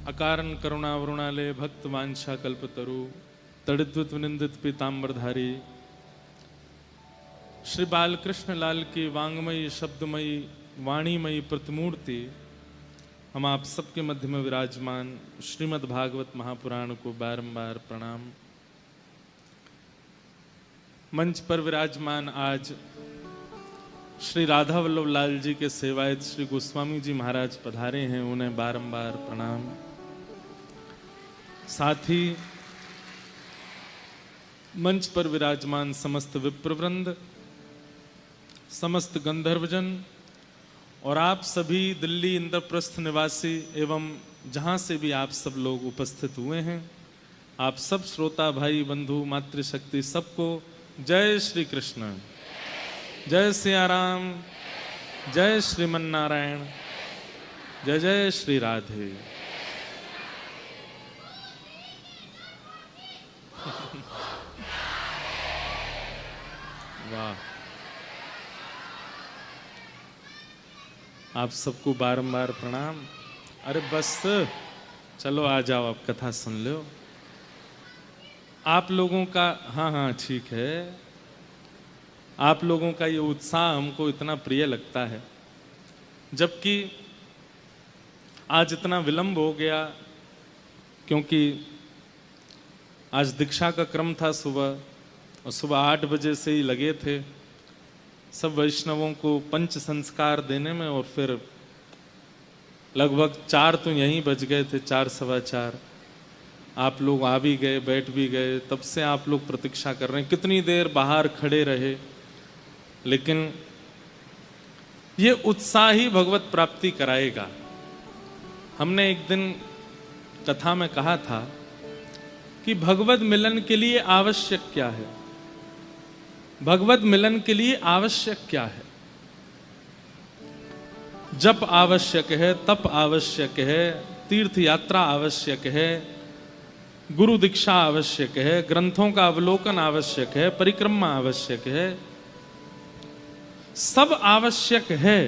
अकारण करुणावरुणालय भक्त वांछा कल्पतरु तड़िद्वत विनिंदित पीताम्बरधारी श्री बालकृष्ण लाल की वांगमयी शब्दमयी वाणीमयी प्रतिमूर्ति हम आप सबके मध्य में विराजमान श्रीमद् भागवत महापुराण को बारंबार प्रणाम। मंच पर विराजमान आज श्री राधा वल्लभ लाल जी के सेवायत श्री गोस्वामी जी महाराज पधारे हैं, उन्हें बारंबार प्रणाम। साथ ही मंच पर विराजमान समस्त विप्रवृंद, समस्त गंधर्वजन और आप सभी दिल्ली इंद्रप्रस्थ निवासी एवं जहां से भी आप सब लोग उपस्थित हुए हैं, आप सब श्रोता भाई बंधु मातृशक्ति सबको जय श्री कृष्ण, जय सिया राम, जय श्रीमन नारायण, जय जय श्री राधे। वाह, आप सबको बारंबार प्रणाम। अरे बस चलो आ जाओ, आप कथा सुन लो। आप लोगों का हाँ ठीक है, आप लोगों का ये उत्साह हमको इतना प्रिय लगता है, जबकि आज इतना विलंब हो गया क्योंकि आज दीक्षा का क्रम था सुबह, और सुबह 8 बजे से ही लगे थे सब वैष्णवों को पंच संस्कार देने में, और फिर लगभग 4 तो यहीं बज गए थे, 4 सवा 4। आप लोग आ भी गए, बैठ भी गए, तब से आप लोग प्रतीक्षा कर रहे हैं, कितनी देर बाहर खड़े रहे। लेकिन ये उत्साह ही भगवत प्राप्ति कराएगा। हमने एक दिन कथा में कहा था कि भगवत मिलन के लिए आवश्यक क्या है, भगवत मिलन के लिए आवश्यक क्या है। जप आवश्यक है, तप आवश्यक है, तीर्थ यात्रा आवश्यक है, गुरु दीक्षा आवश्यक है, ग्रंथों का अवलोकन आवश्यक है, परिक्रमा आवश्यक है, सब आवश्यक है,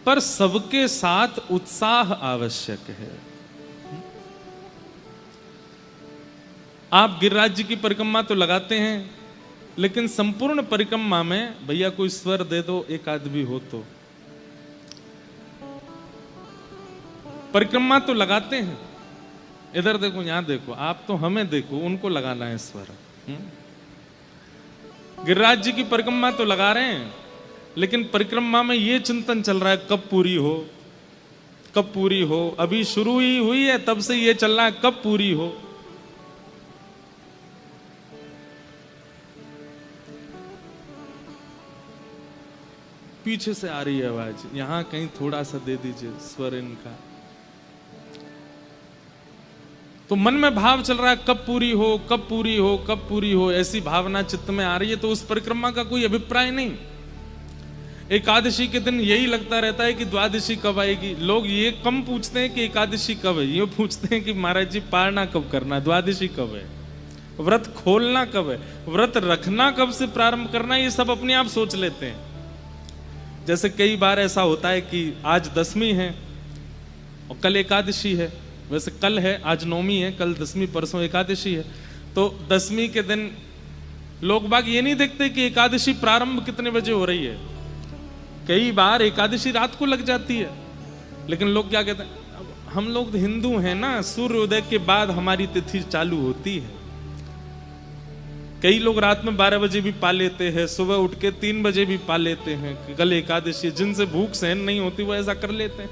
पर सबके साथ उत्साह आवश्यक है। आप गिरिराज जी की परिक्रमा तो लगाते हैं, लेकिन संपूर्ण परिक्रमा में भैया कोई स्वर दे दो, एक आदमी हो तो। परिक्रमा तो लगाते हैं, इधर देखो, यहां देखो, आप तो हमें देखो, उनको लगाना है स्वर। गिरिराज जी की परिक्रमा तो लगा रहे हैं, लेकिन परिक्रमा में ये चिंतन चल रहा है कब पूरी हो, कब पूरी हो। अभी शुरू ही हुई है, तब से ये चल रहा है कब पूरी हो। पीछे से आ रही है आवाज, यहां कहीं थोड़ा सा दे दीजिए स्वर इनका। तो मन में भाव चल रहा है कब पूरी हो, कब पूरी हो, कब पूरी हो, ऐसी भावना चित्त में आ रही है। तो उस परिक्रमा का कोई अभिप्राय नहीं। एकादशी के दिन यही लगता रहता है कि द्वादशी कब आएगी। लोग ये कम पूछते हैं कि एकादशी कब है, ये पूछते हैं कि महाराज जी पारना कब करना, द्वादशी कब है, व्रत खोलना कब है, व्रत रखना कब से प्रारंभ करना, ये सब अपने आप सोच लेते हैं। जैसे कई बार ऐसा होता है कि आज 10वीं है और कल एकादशी है, वैसे कल है, आज 9वीं है, कल 10वीं, परसों एकादशी है। तो 10वीं के दिन लोग बाग ये नहीं देखते कि एकादशी प्रारंभ कितने बजे हो रही है। कई बार एकादशी रात को लग जाती है, लेकिन लोग क्या कहते हैं, हम लोग हिंदू हैं ना, सूर्योदय के बाद हमारी तिथि चालू होती है। कई लोग रात में 12 बजे भी पा लेते हैं, सुबह उठ के 3 बजे भी पा लेते हैं कि कल एकादशी। जिनसे भूख सहन नहीं होती वो ऐसा कर लेते हैं।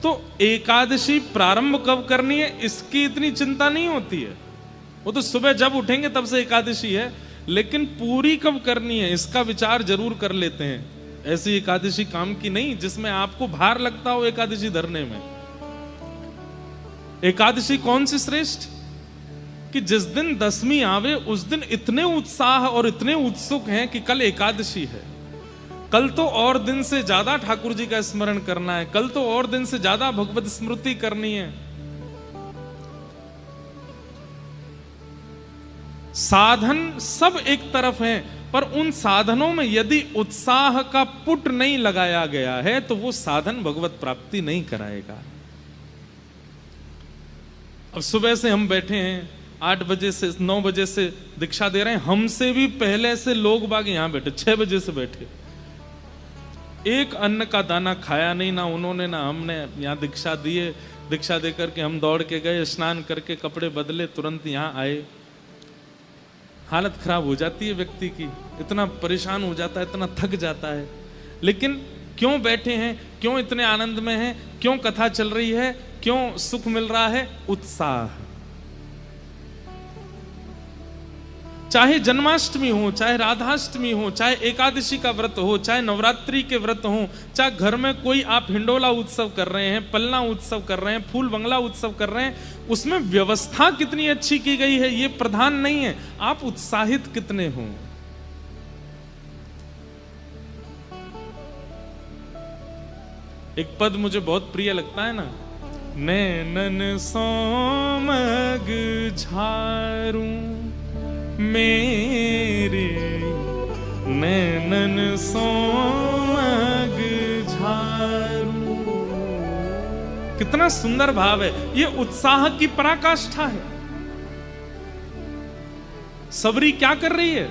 तो एकादशी प्रारंभ कब करनी है इसकी इतनी चिंता नहीं होती है, वो तो सुबह जब उठेंगे तब से एकादशी है। लेकिन पूरी कब करनी है इसका विचार जरूर कर लेते हैं। ऐसी एकादशी काम की नहीं जिसमें आपको भार लगता हो एकादशी धरने में। एकादशी कौन सी श्रेष्ठ कि जिस दिन 10वीं आवे उस दिन इतने उत्साह और इतने उत्सुक हैं कि कल एकादशी है, कल तो और दिन से ज्यादा ठाकुर जी का स्मरण करना है, कल तो और दिन से ज्यादा भगवत स्मृति करनी है। साधन सब एक तरफ हैं, पर उन साधनों में यदि उत्साह का पुट नहीं लगाया गया है तो वो साधन भगवत प्राप्ति नहीं कराएगा। अब सुबह से हम बैठे हैं, 8 बजे से 9 बजे से दीक्षा दे रहे हैं, हमसे भी पहले से लोग बाग यहां बैठे, 6 बजे से बैठे, एक अन्न का दाना खाया नहीं, ना उन्होंने ना हमने। यहाँ दीक्षा दिए, दीक्षा दे करके हम दौड़ के गए, स्नान करके कपड़े बदले, तुरंत यहाँ आए। हालत खराब हो जाती है व्यक्ति की, इतना परेशान हो जाता है, इतना थक जाता है। लेकिन क्यों बैठे हैं, क्यों इतने आनंद में हैं, क्यों कथा चल रही है, क्यों सुख मिल रहा है? उत्साह। चाहे जन्माष्टमी हो, चाहे राधाष्टमी हो, चाहे एकादशी का व्रत हो, चाहे नवरात्रि के व्रत हो, चाहे घर में कोई आप हिंडोला उत्सव कर रहे हैं, पलना उत्सव कर रहे हैं, फूल बंगला उत्सव कर रहे हैं, उसमें व्यवस्था कितनी अच्छी की गई है ये प्रधान नहीं है, आप उत्साहित कितने हो। एक पद मुझे बहुत प्रिय लगता है ना, नैनन सोमग झारूं मेरे, नैनन सोमग झारूं। कितना सुंदर भाव है, ये उत्साह की पराकाष्ठा है। सबरी क्या कर रही है?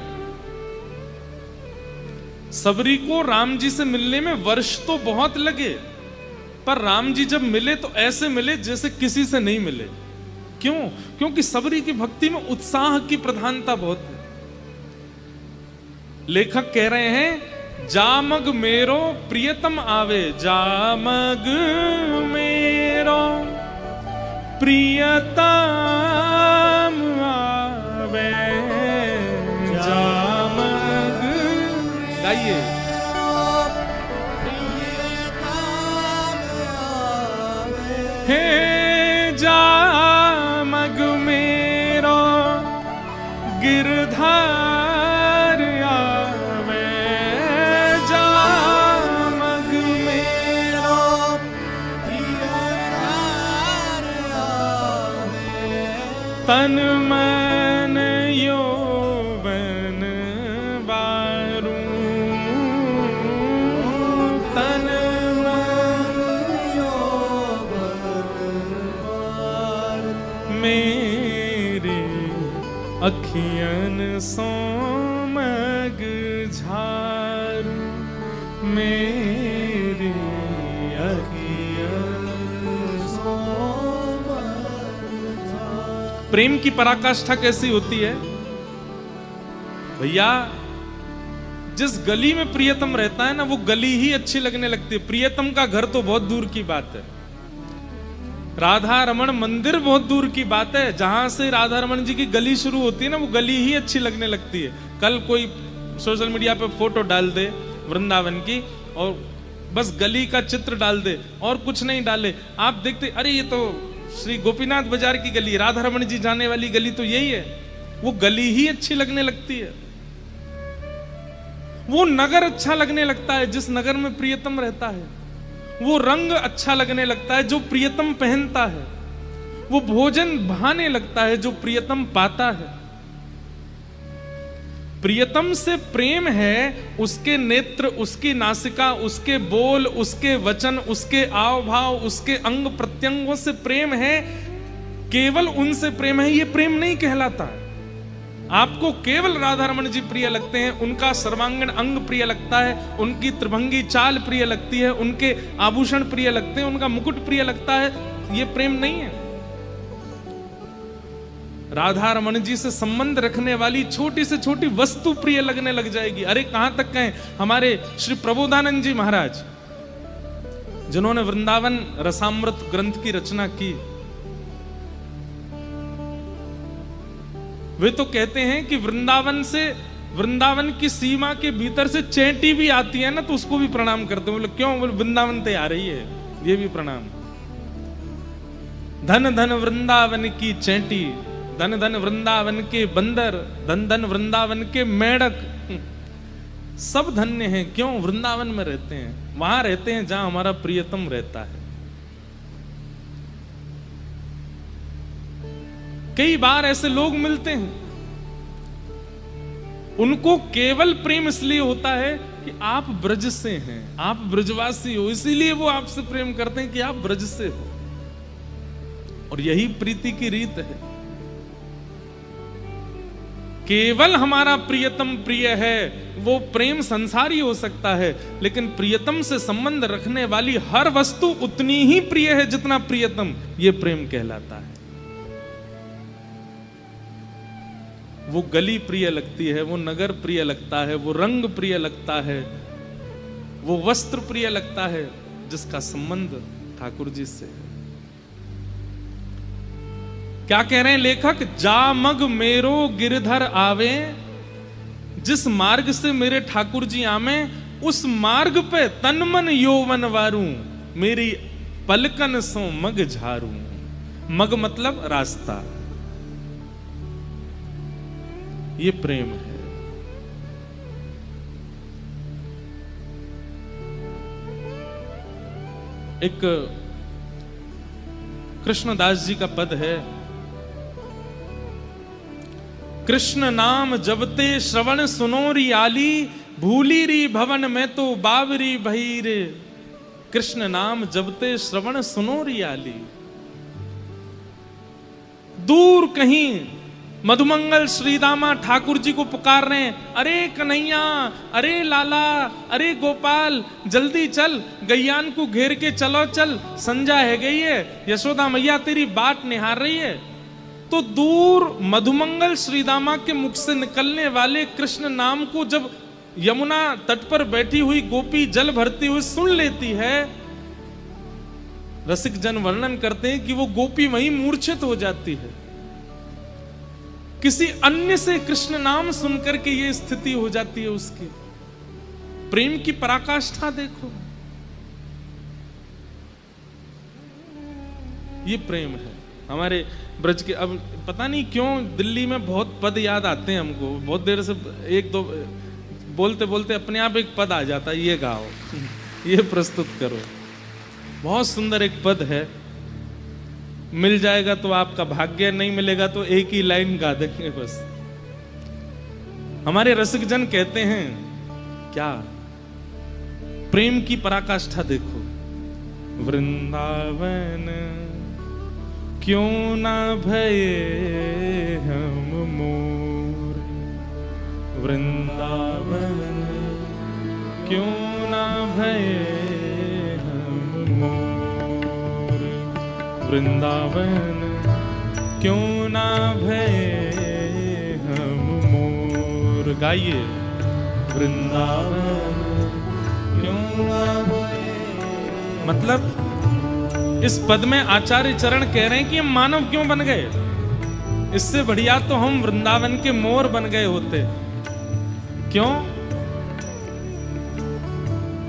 सबरी को राम जी से मिलने में वर्ष तो बहुत लगे, पर राम जी जब मिले तो ऐसे मिले जैसे किसी से नहीं मिले। क्यों? क्योंकि सबरी की भक्ति में उत्साह की प्रधानता बहुत है। लेखक कह रहे हैं, जामग मेरो प्रियतम आवे, जामग मेरो प्रियतम आवे, जामग, गाइए, हे जामग मेरो गिरधार आवे, जामग मेरो गिरधार आवे, तन मन यौवन बारूं, तन मन यौवन मेरे अखियन सोमग झारू, मेरे अखियन सोमग झारू। प्रेम की पराकाष्ठा कैसी होती है भैया? जिस गली में प्रियतम रहता है ना, वो गली ही अच्छी लगने लगती है। प्रियतम का घर तो बहुत दूर की बात है, राधा रमण मंदिर बहुत दूर की बात है। जहां से राधा रमण जी की गली शुरू होती है ना, वो गली ही अच्छी लगने लगती है। कल कोई सोशल मीडिया पे फोटो डाल दे वृंदावन की और बस गली का चित्र डाल दे और कुछ नहीं डाले, आप देखते अरे ये तो श्री गोपीनाथ बाजार की गली, राधा रमण जी जाने वाली गली तो यही है। वो गली ही अच्छी लगने लगती है, वो नगर अच्छा लगने लगता है जिस नगर में प्रियतम रहता है, वो रंग अच्छा लगने लगता है जो प्रियतम पहनता है, वो भोजन भाने लगता है जो प्रियतम पाता है। प्रियतम से प्रेम है, उसके नेत्र, उसकी नासिका, उसके बोल, उसके वचन, उसके आव भाव, उसके अंग प्रत्यंगों से प्रेम है। केवल उनसे प्रेम है, ये प्रेम नहीं कहलाता है। आपको केवल राधा रमण जी प्रिय लगते हैं, उनका सर्वांगीण अंग प्रिय लगता है, उनकी त्रिभंगी चाल प्रिय लगती है, उनके आभूषण प्रिय लगते हैं, उनका मुकुट प्रिय लगता है, ये प्रेम नहीं है। राधा रमण जी से संबंध रखने वाली छोटी से छोटी वस्तु प्रिय लगने लग जाएगी। अरे कहां तक कहें, हमारे श्री प्रबोधानंद जी महाराज जिन्होंने वृंदावन रसामृत ग्रंथ की रचना की, वे तो कहते हैं कि वृंदावन की सीमा के भीतर से चेंटी भी आती है ना तो उसको भी प्रणाम करते हैं। बोले क्यों? बोले वृंदावन से आ रही है, ये भी प्रणाम। धन धन वृंदावन की चेंटी, धन धन वृंदावन के बंदर, धन धन वृंदावन के मेढक, सब धन्य हैं। क्यों? वृंदावन में रहते हैं, वहां रहते हैं जहां हमारा प्रियतम रहता है। कई बार ऐसे लोग मिलते हैं, उनको केवल प्रेम इसलिए होता है कि आप ब्रज से हैं, आप ब्रजवासी हो, इसीलिए वो आपसे प्रेम करते हैं कि आप ब्रज से हो। और यही प्रीति की रीत है। केवल हमारा प्रियतम प्रिय है, वो प्रेम संसारी हो सकता है, लेकिन प्रियतम से संबंध रखने वाली हर वस्तु उतनी ही प्रिय है जितना प्रियतम, ये प्रेम कहलाता है। वो गली प्रिय लगती है, वो नगर प्रिय लगता है, वो रंग प्रिय लगता है, वो वस्त्र प्रिय लगता है, जिसका संबंध ठाकुर जी से है। क्या कह रहे हैं लेखक? जा मग मेरो गिरधर आवे, जिस मार्ग से मेरे ठाकुर जी आवे, उस मार्ग पे तन मन यौवन वारू, मेरी पलकन सो मग झारू। मग मतलब रास्ता, ये प्रेम है। एक कृष्णदास जी का पद है, कृष्ण नाम जबते श्रवण सुनोरी आली, भूली री भवन में तो बावरी भई रे। कृष्ण नाम जबते श्रवण सुनोरी आली। दूर कहीं मधुमंगल श्रीदामा ठाकुर जी को पुकार रहे हैं, अरे कन्हैया, अरे लाला, अरे गोपाल, जल्दी चल, गैयान को घेर के चलो चल, संध्या है गई है, यशोदा मैया तेरी बाट निहार रही है। तो दूर मधुमंगल श्रीदामा के मुख से निकलने वाले कृष्ण नाम को जब यमुना तट पर बैठी हुई गोपी जल भरती हुई सुन लेती है, रसिक जन वर्णन करते हैं कि वो गोपी वहीं मूर्छित हो जाती है। किसी अन्य से कृष्ण नाम सुनकर के ये स्थिति हो जाती है उसकी। प्रेम की पराकाष्ठा देखो, ये प्रेम है हमारे ब्रज के। अब पता नहीं क्यों दिल्ली में बहुत पद याद आते हैं हमको, बहुत देर से एक दो बोलते बोलते अपने आप एक पद आ जाता है, ये गाओ ये प्रस्तुत करो। बहुत सुंदर एक पद है, मिल जाएगा तो आपका भाग्य, नहीं मिलेगा तो एक ही लाइन गा देंगे बस। हमारे रसिक जन कहते हैं क्या, प्रेम की पराकाष्ठा देखो। वृंदावन क्यों ना भये हम मोर, वृंदावन क्यों ना भये हम मोर, वृंदावन क्यों ना भये हम मोर। गाइए, वृंदावन क्यों ना भये। मतलब इस पद में आचार्य चरण कह रहे हैं कि हम मानव क्यों बन गए, इससे बढ़िया तो हम वृंदावन के मोर बन गए होते। क्यों?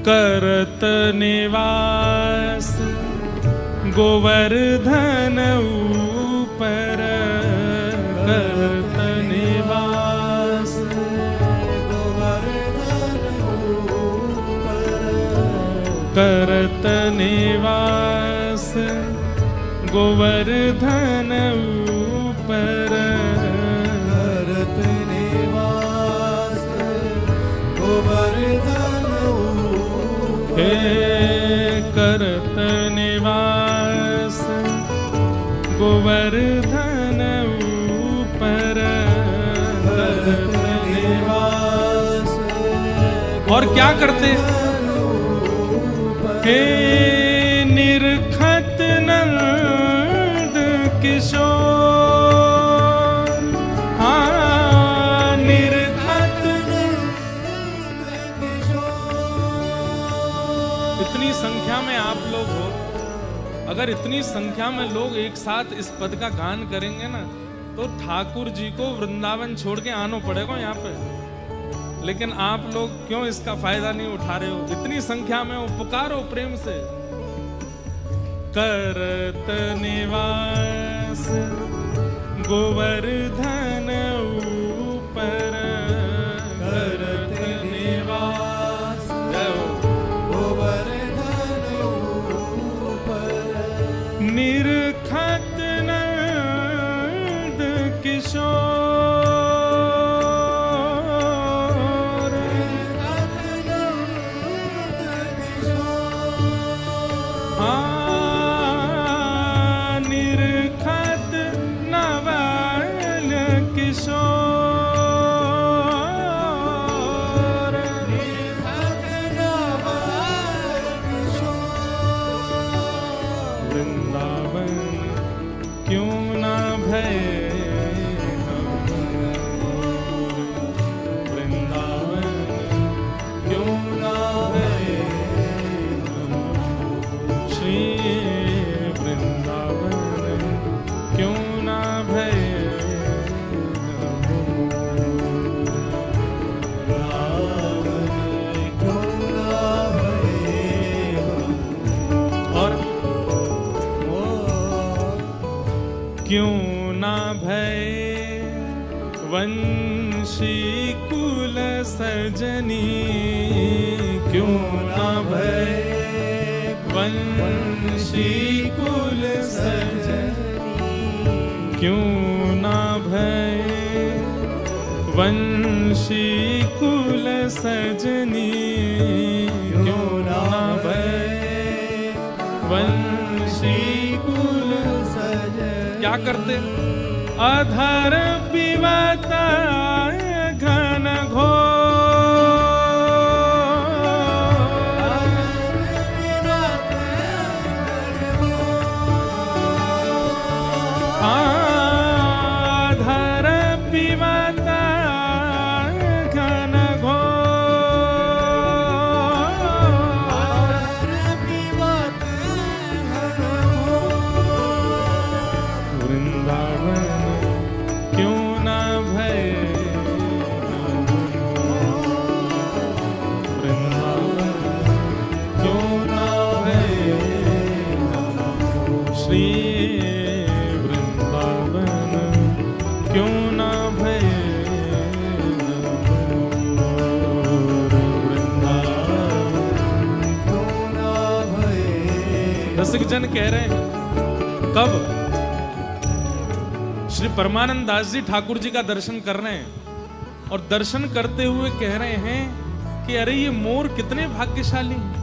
करत निवास गोवर्धन ऊपर, करत निवास गोवर्धन ऊपर, करत निवास गोवर्धन ऊपर, करत निवास गोवर्धन ऊपर, हे करत निवास गोवर्धन ऊपर, करत निवास। और क्या करते? हे निरखत नंद किशोर, हाँ निरखत नंद किशोर। इतनी संख्या में आप लोग हो, अगर इतनी संख्या में लोग एक साथ इस पद का गान करेंगे ना, तो ठाकुर जी को वृंदावन छोड़ के आना पड़ेगा यहाँ पे। लेकिन आप लोग क्यों इसका फायदा नहीं उठा रहे हो? इतनी संख्या में हो, पुकारो प्रेम से। करत निवास गोवर्धन ऊपर, करत निवास गोवर्धन ऊपर, निरखत नंद किशोर, किशोर वृंदावन क्यों ना भय वृंदावन क्यों ना भय श्री वृंदावन क्यों ना भय क्यों ना भय वंशी कुल सजनी क्यों ना भय वंशी कुल सजनी क्यों ना भय वंशी कुल सजनी क्यों ना भय वंशी कुल क्या करते अधर पिबता घन अधर पिबता घन वृंदावन क्यों ना भय वृंदावन क्यों ना भय श्री वृंदावन क्यों ना भय वृंदावन क्यों ना भय। रसिक जन कह रहे हैं कब श्री परमानंद दास जी ठाकुर जी का दर्शन कर रहे हैं और दर्शन करते हुए कह रहे हैं कि अरे ये मोर कितने भाग्यशाली हैं।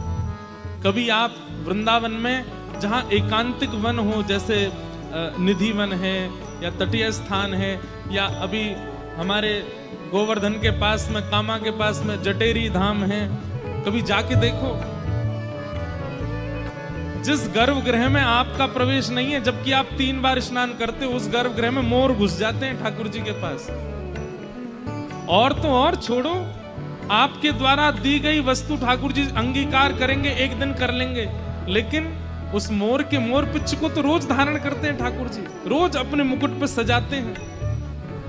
कभी आप वृंदावन में जहां एकांतिक वन हो जैसे निधि वन है या तटीय स्थान है या अभी हमारे गोवर्धन के पास में कामा के पास में जटेरी धाम है, कभी जाके देखो जिस गर्भगृह में आपका प्रवेश नहीं है जबकि आप 3 बार स्नान करते हो उस गर्भगृह में मोर घुस जाते हैं ठाकुर जी के पास। और तो और छोड़ो आपके द्वारा दी गई वस्तु ठाकुर जी अंगीकार करेंगे, एक दिन कर लेंगे, लेकिन उस मोर के मोर पिच्छ को तो रोज धारण करते हैं ठाकुर जी, रोज अपने मुकुट पे सजाते हैं।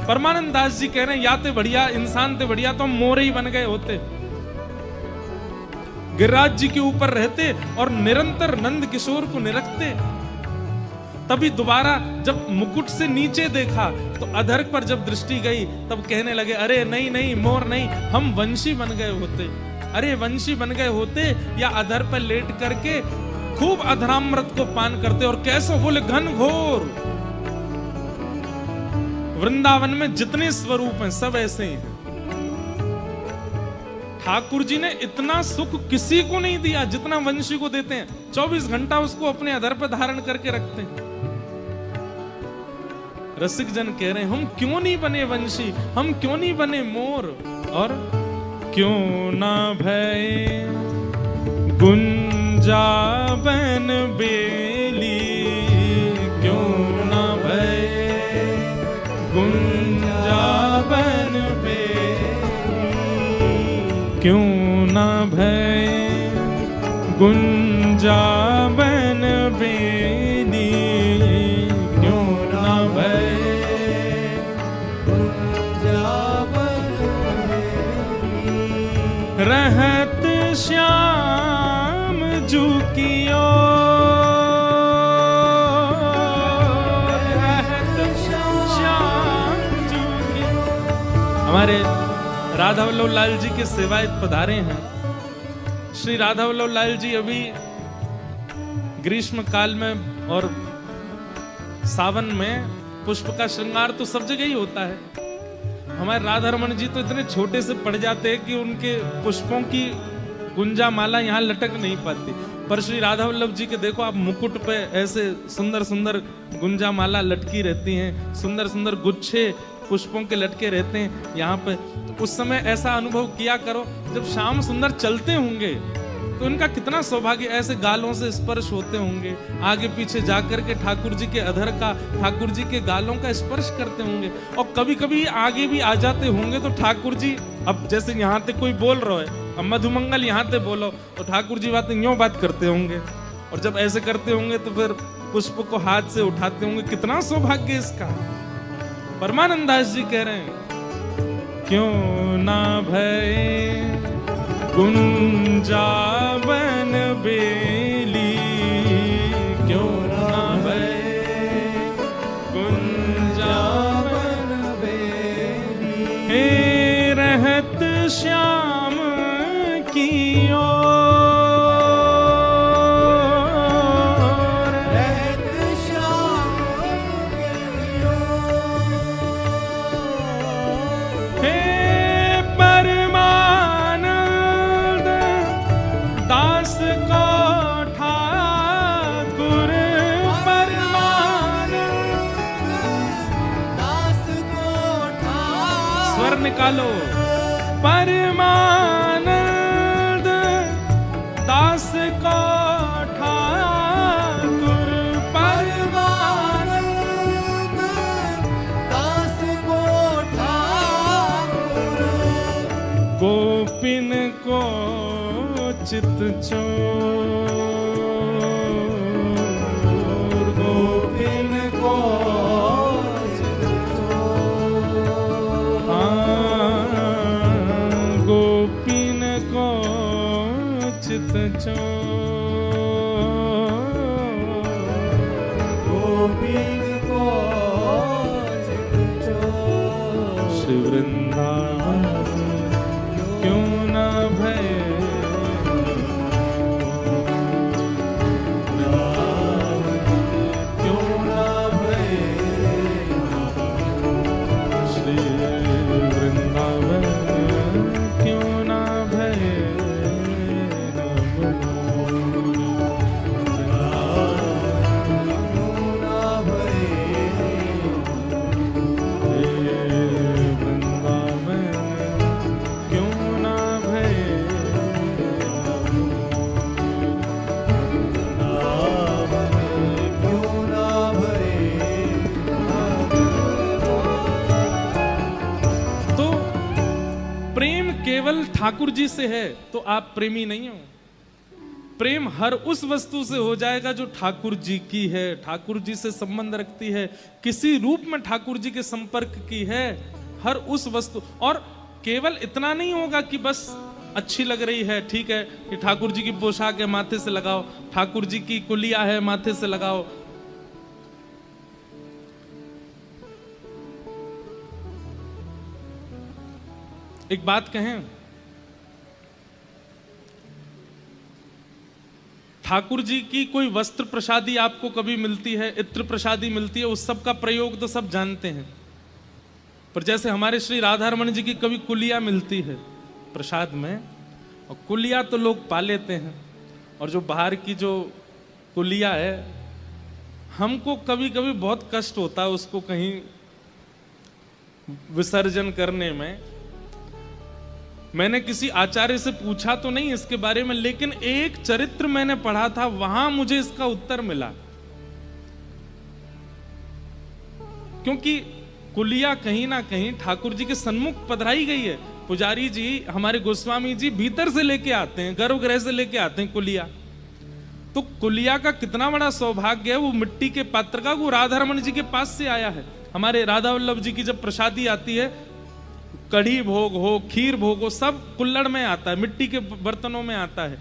परमानंद दास जी कह रहे हैं या ते बढ़िया इंसान थे बढ़िया तो हम मोर ही बन गए होते, गिरिराज जी के ऊपर रहते और निरंतर नंद किशोर को निरखते। तभी दोबारा जब मुकुट से नीचे देखा तो अधर पर जब दृष्टि गई तब कहने लगे अरे नहीं नहीं मोर नहीं, हम वंशी बन गए होते। अरे वंशी बन गए होते या अधर पर लेट करके खूब अधरामृत को पान करते। और कैसे बोले घन घोर। वृंदावन में जितने स्वरूप हैं सब ऐसे ही हैं। ठाकुर जी ने इतना सुख किसी को नहीं दिया जितना वंशी को देते हैं। 24 घंटा उसको अपने अधर पर धारण करके रखते हैं। रसिक जन कह रहे हैं हम क्यों नहीं बने वंशी, हम क्यों नहीं बने मोर, और क्यों ना भय गुंजावन बेली, क्यों ना भय गुंजावन क्यों ना भय गुंजावन बेनी, क्यों ना भय गुंजावन बेनी। रहत श्याम जू की ओर, रहत श्याम जू की। हमारे राधा वल्लभ लाल जी के सेवायत पधारे हैं। श्री राधा वल्लभ लाल जी अभी ग्रीष्म काल में और सावन में पुष्प का श्रृंगार तो सब जगह ही होता है। हमारे राधा रमन जी तो इतने छोटे से पड़ जाते हैं कि उनके पुष्पों की गुंजा माला यहाँ लटक नहीं पाती, पर श्री राधा वल्लभ जी के देखो आप मुकुट पे ऐसे सुंदर सुंदर गुंजा माला लटकी रहती हैं, सुंदर सुंदर गुच्छे पुष्पों के लटके रहते हैं यहाँ पे। तो उस समय ऐसा अनुभव किया करो, जब श्याम सुंदर चलते होंगे तो इनका कितना सौभाग्य, ऐसे गालों से स्पर्श होते होंगे, आगे पीछे जाकर के ठाकुर जी के अधर का, ठाकुर जी के गालों का स्पर्श करते होंगे। और कभी कभी आगे भी आ जाते होंगे तो ठाकुर जी, अब जैसे यहाँ तक कोई बोल रहा है, अब मधुमंगल यहाँ तक बोलो तो ठाकुर जी बातें यूं बात करते होंगे, और जब ऐसे करते होंगे तो फिर पुष्प को हाथ से उठाते होंगे। कितना सौभाग्य इसका। परमानंद दास जी कह रहे हैं, क्यों ना भय गुंजावन बेली, क्यों ना भय गुंजावन बेली, हे रहत श्याम की ओर, रहत श्याम की ओर, हे दास को ठाकुर, परमानंद दास को ठाकुर, स्वर निकालो, परमानंद दास को ठाकुर, परमानंद दास को ठाकुर, गोपिन को चित चोर, गोपिन को चित चोर, गोपिन को चित चोर, गोपिन को चित चोर, श्री वृंदावन क्यों न भय, ठाकुर जी से है तो आप प्रेमी नहीं हो। प्रेम हर उस वस्तु से हो जाएगा जो ठाकुर जी की है, ठाकुर जी से संबंध रखती है, किसी रूप में ठाकुर जी के संपर्क की है, हर उस वस्तु। और केवल इतना नहीं होगा कि बस अच्छी लग रही है, ठीक है कि ठाकुर जी की पोशाक है माथे से लगाओ, ठाकुर जी की कुलिया है माथे से लगाओ। एक बात कहें, ठाकुर जी की कोई वस्त्र प्रसादी आपको कभी मिलती है, इत्र प्रसादी मिलती है, उस सब का प्रयोग तो सब जानते हैं। पर जैसे हमारे श्री राधारमण जी की कभी कुलिया मिलती है प्रसाद में, और कुलिया तो लोग पा लेते हैं, और जो बाहर की जो कुलिया है हमको कभी कभी बहुत कष्ट होता है उसको कहीं विसर्जन करने में। मैंने किसी आचार्य से पूछा तो नहीं इसके बारे में, लेकिन एक चरित्र मैंने पढ़ा था, वहां मुझे इसका उत्तर मिला। क्योंकि कुलिया कहीं ना कहीं ठाकुर जी के सन्मुख पधराई गई है। पुजारी जी, हमारे गोस्वामी जी भीतर से लेके आते हैं, गर्भगृह से लेके आते हैं कुलिया। तो कुलिया का कितना बड़ा सौभाग्य है, वो मिट्टी के पात्र का, वो राधारमण जी के पास से आया है। हमारे राधा वल्लभ जी की जब प्रसादी आती है, कढ़ी भोग हो, खीर भोग हो, सब कुल्लड़ में आता है, मिट्टी के बर्तनों में आता है।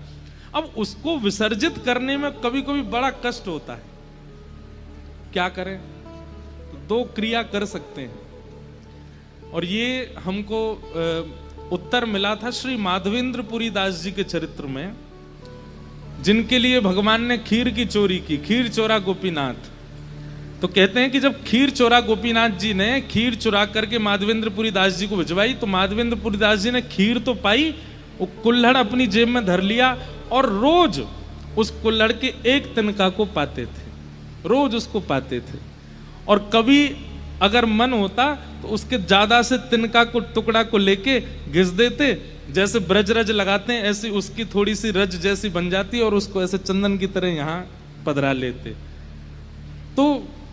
अब उसको विसर्जित करने में कभी कभी बड़ा कष्ट होता है, क्या करें? तो दो क्रिया कर सकते हैं, और ये हमको उत्तर मिला था श्री माधवेंद्र पुरी दास जी के चरित्र में, जिनके लिए भगवान ने खीर की चोरी की, खीर चोरा गोपीनाथ। तो कहते हैं कि जब खीर चोरा गोपीनाथ जी ने खीर चुरा करके माधवेंद्र पुरी दास जी को भिजवाई, तो माधवेंद्र पुरी दास जी ने खीर तो पाई, वो कुल्हड़ अपनी जेब में धर लिया, और रोज उस कुल्हड़ के एक तिनका को पाते थे, रोज उसको पाते थे। और कभी अगर मन होता तो उसके ज्यादा से तिनका को टुकड़ा को लेके घिस देते, जैसे ब्रज रज लगाते हैं ऐसी उसकी थोड़ी सी रज जैसी बन जाती और उसको ऐसे चंदन की तरह यहाँ पधरा लेते। तो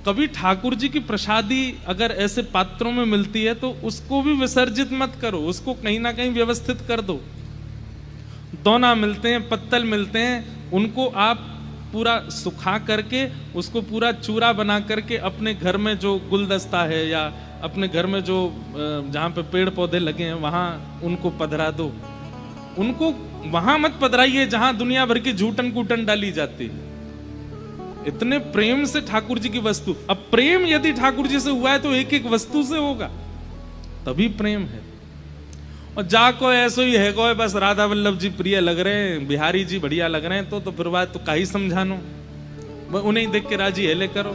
कभी ठाकुर जी की प्रसादी अगर ऐसे पात्रों में मिलती है तो उसको भी विसर्जित मत करो, उसको कहीं ना कहीं व्यवस्थित कर दो। दोना मिलते हैं, पत्तल मिलते हैं, उनको आप पूरा सुखा करके उसको पूरा चूरा बना करके अपने घर में जो गुलदस्ता है या अपने घर में जो जहाँ पे पेड़ पौधे लगे हैं वहां उनको पधरा दो। उनको वहां मत पधराइए जहां दुनिया भर की झूठन कूटन डाली जाती है। इतने प्रेम से ठाकुर जी की वस्तु, अब प्रेम यदि ठाकुर जी से हुआ है तो एक एक वस्तु से होगा, तभी प्रेम है। और जाको ऐसो ही है कोई बस राधा वल्लभ जी प्रिय लग रहे हैं, बिहारी जी बढ़िया लग रहे हैं, तो फिर बात तो का ही समझानो, उन्हें देख के राजी हेले करो।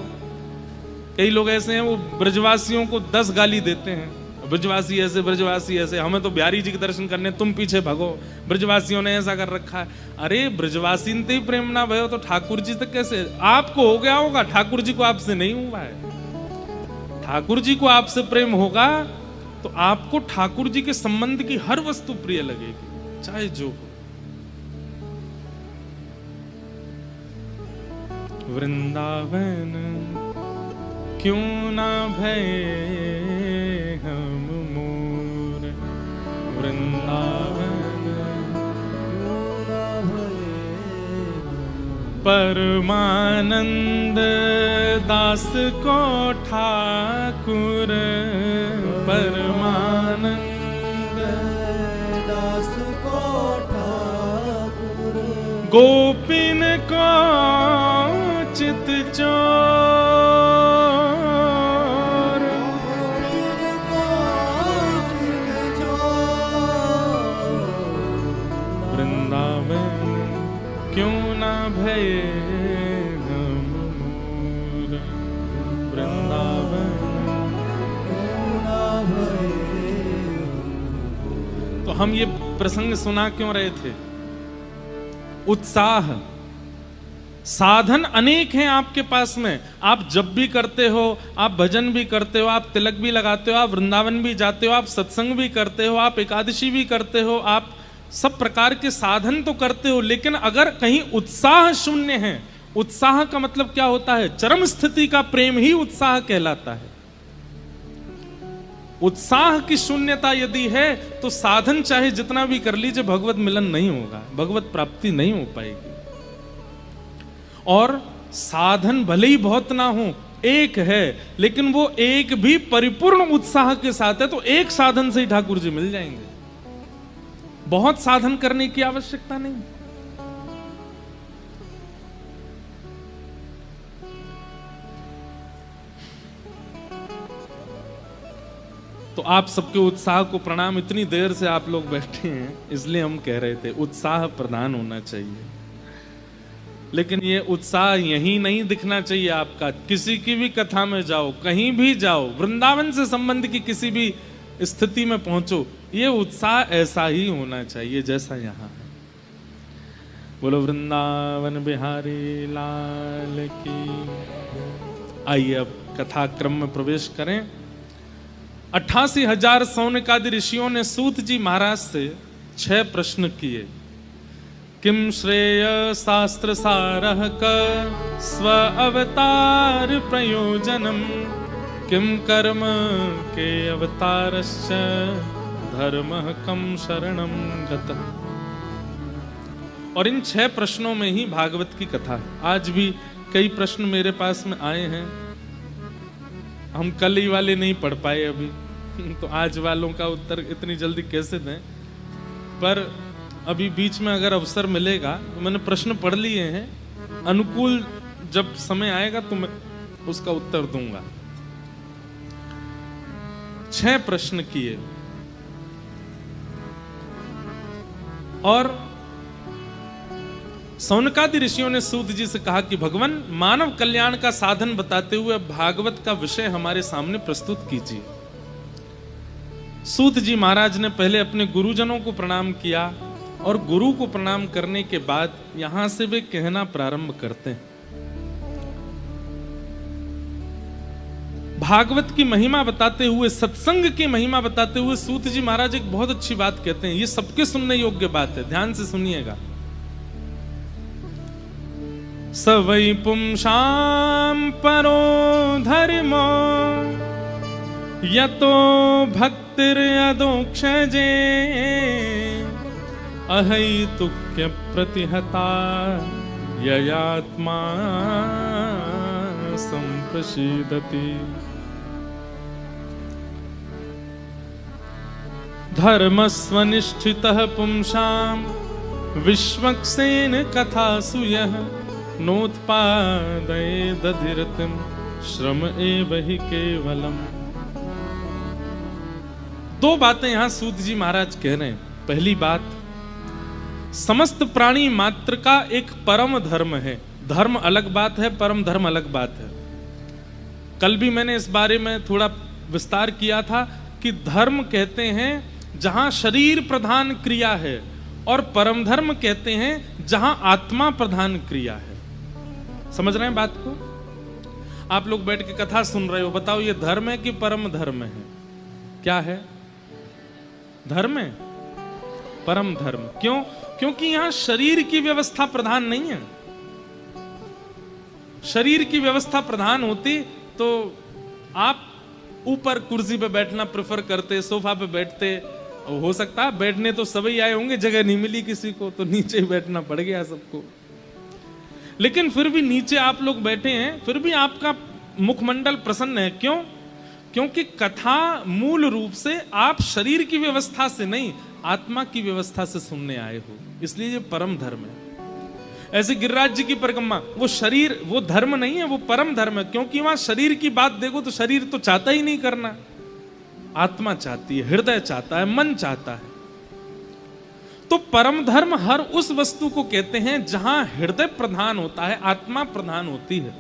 कई लोग ऐसे हैं वो ब्रजवासियों को 10 गाली देते हैं, ब्रजवासी ऐसे ब्रजवासी ऐसे, हमें तो बिहारी जी के दर्शन करने, तुम पीछे भगो, ब्रजवासियों ने ऐसा कर रखा है। अरे ब्रजवासी ने ही प्रेम ना भयो तो ठाकुर जी तक कैसे? आपको हो गया होगा, ठाकुर जी को आपसे नहीं हुआ है। ठाकुर जी को आपसे प्रेम होगा तो आपको ठाकुर जी के संबंध की हर वस्तु प्रिय लगेगी, चाहे जो हो। वृंदावन क्यों ना भये हम मोर, वृंदावन क्यों ना भये परमानंद दास को ठाकुर, परमानंद दास को ठाकुर, गोपिन को चित चोर, वृंदावन क्यों ना भये हम मोर, वृंदावन क्यों ना भये। तो हम ये प्रसंग सुना क्यों रहे थे? उत्साह, साधन अनेक हैं आपके पास में, आप जब भी करते हो, आप भजन भी करते हो, आप तिलक भी लगाते हो, आप वृंदावन भी जाते हो, आप सत्संग भी करते हो, आप एकादशी भी करते हो, आप सब प्रकार के साधन तो करते हो, लेकिन अगर कहीं उत्साह शून्य है, उत्साह का मतलब क्या होता है? चरम स्थिति का प्रेम ही उत्साह कहलाता है। उत्साह की शून्यता यदि है तो साधन चाहे जितना भी कर लीजिए भगवत मिलन नहीं होगा, भगवत प्राप्ति नहीं हो पाएगी। और साधन भले ही बहुत ना हो, एक है, लेकिन वो एक भी परिपूर्ण उत्साह के साथ है तो एक साधन से ही ठाकुर जी मिल जाएंगे, बहुत साधन करने की आवश्यकता नहीं। तो आप सबके उत्साह को प्रणाम। इतनी देर से आप लोग बैठे हैं इसलिए हम कह रहे थे उत्साह प्रदान होना चाहिए, लेकिन ये उत्साह यहीं नहीं दिखना चाहिए आपका। किसी की भी कथा में जाओ, कहीं भी जाओ, वृंदावन से संबंध की किसी भी स्थिति में पहुंचो, ये उत्साह ऐसा ही होना चाहिए जैसा यहाँ है। बोलो वृंदावन बिहारी लाल की। आइए अब कथा क्रम में प्रवेश करें। 88,000 सौनकादि ऋषियों ने सूत जी महाराज से 6 प्रश्न किए। किम श्रेय शास्त्र सारः क स्व अवतार प्रयोजनम, किम कर्म के अवतारश्च धर्मः कम शरणम गतः। और इन 6 प्रश्नों में ही भागवत की कथा है। आज भी कई प्रश्न मेरे पास में आए हैं, हम कल ही वाले नहीं पढ़ पाए अभी तो आज वालों का उत्तर इतनी जल्दी कैसे दें, पर अभी बीच में अगर अवसर मिलेगा तो मैंने प्रश्न पढ़ लिए हैं, अनुकूल जब समय आएगा तो मैं उसका उत्तर दूंगा। 6 प्रश्न किए और सौनकादि ऋषियों ने सूत जी से कहा कि भगवान मानव कल्याण का साधन बताते हुए भागवत का विषय हमारे सामने प्रस्तुत कीजिए। सूत जी महाराज ने पहले अपने गुरुजनों को प्रणाम किया और गुरु को प्रणाम करने के बाद यहां से वे कहना प्रारंभ करते हैं। भागवत की महिमा बताते हुए, सत्संग की महिमा बताते हुए सूत जी महाराज एक बहुत अच्छी बात कहते हैं। ये सबके सुनने योग्य बात है, ध्यान से सुनिएगा। स वै पुंसां परो धर्मो यतो भक्तिरदोक्षजे अहैतुक्य प्रतिहता ययात्मा संप्रसीदति। धर्मस्वनिष्ठितः पुंसां विश्वक्सेन कथासु यः नोत्पादयेदधिरतिं श्रम एव हि केवलम्। दो बातें यहां सूत जी महाराज कह रहे हैं। पहली बात, समस्त प्राणी मात्र का एक परम धर्म है। धर्म अलग बात है, परम धर्म अलग बात है। कल भी मैंने इस बारे में थोड़ा विस्तार किया था कि धर्म कहते हैं जहां शरीर प्रधान क्रिया है, और परम धर्म कहते हैं जहां आत्मा प्रधान क्रिया है। समझ रहे हैं बात को? आप लोग बैठ के कथा सुन रहे हो, बताओ ये धर्म है कि परम धर्म है? क्या है? धर्म है, परम धर्म। क्यों? क्योंकि यहां शरीर की व्यवस्था प्रधान नहीं है। शरीर की व्यवस्था प्रधान होती तो आप ऊपर कुर्सी पे बैठना प्रेफर करते, सोफा पे बैठते। हो सकता है बैठने तो सभी आए होंगे, जगह नहीं मिली किसी को तो नीचे ही बैठना पड़ गया सबको। लेकिन फिर भी नीचे आप लोग बैठे हैं, फिर भी आपका मुखमंडल प्रसन्न है। क्यों? क्योंकि कथा मूल रूप से आप शरीर की व्यवस्था से नहीं, आत्मा की व्यवस्था से सुनने आए हो, इसलिए ये परम धर्म है। ऐसे गिरिराज जी की परिक्रमा, वो शरीर, वो धर्म नहीं है, वो परम धर्म है। क्योंकि वहां शरीर की बात देखो तो शरीर तो चाहता ही नहीं करना, आत्मा चाहती है, हृदय चाहता है, मन चाहता है। तो परम धर्म हर उस वस्तु को कहते हैं जहां हृदय प्रधान होता है, आत्मा प्रधान होती है।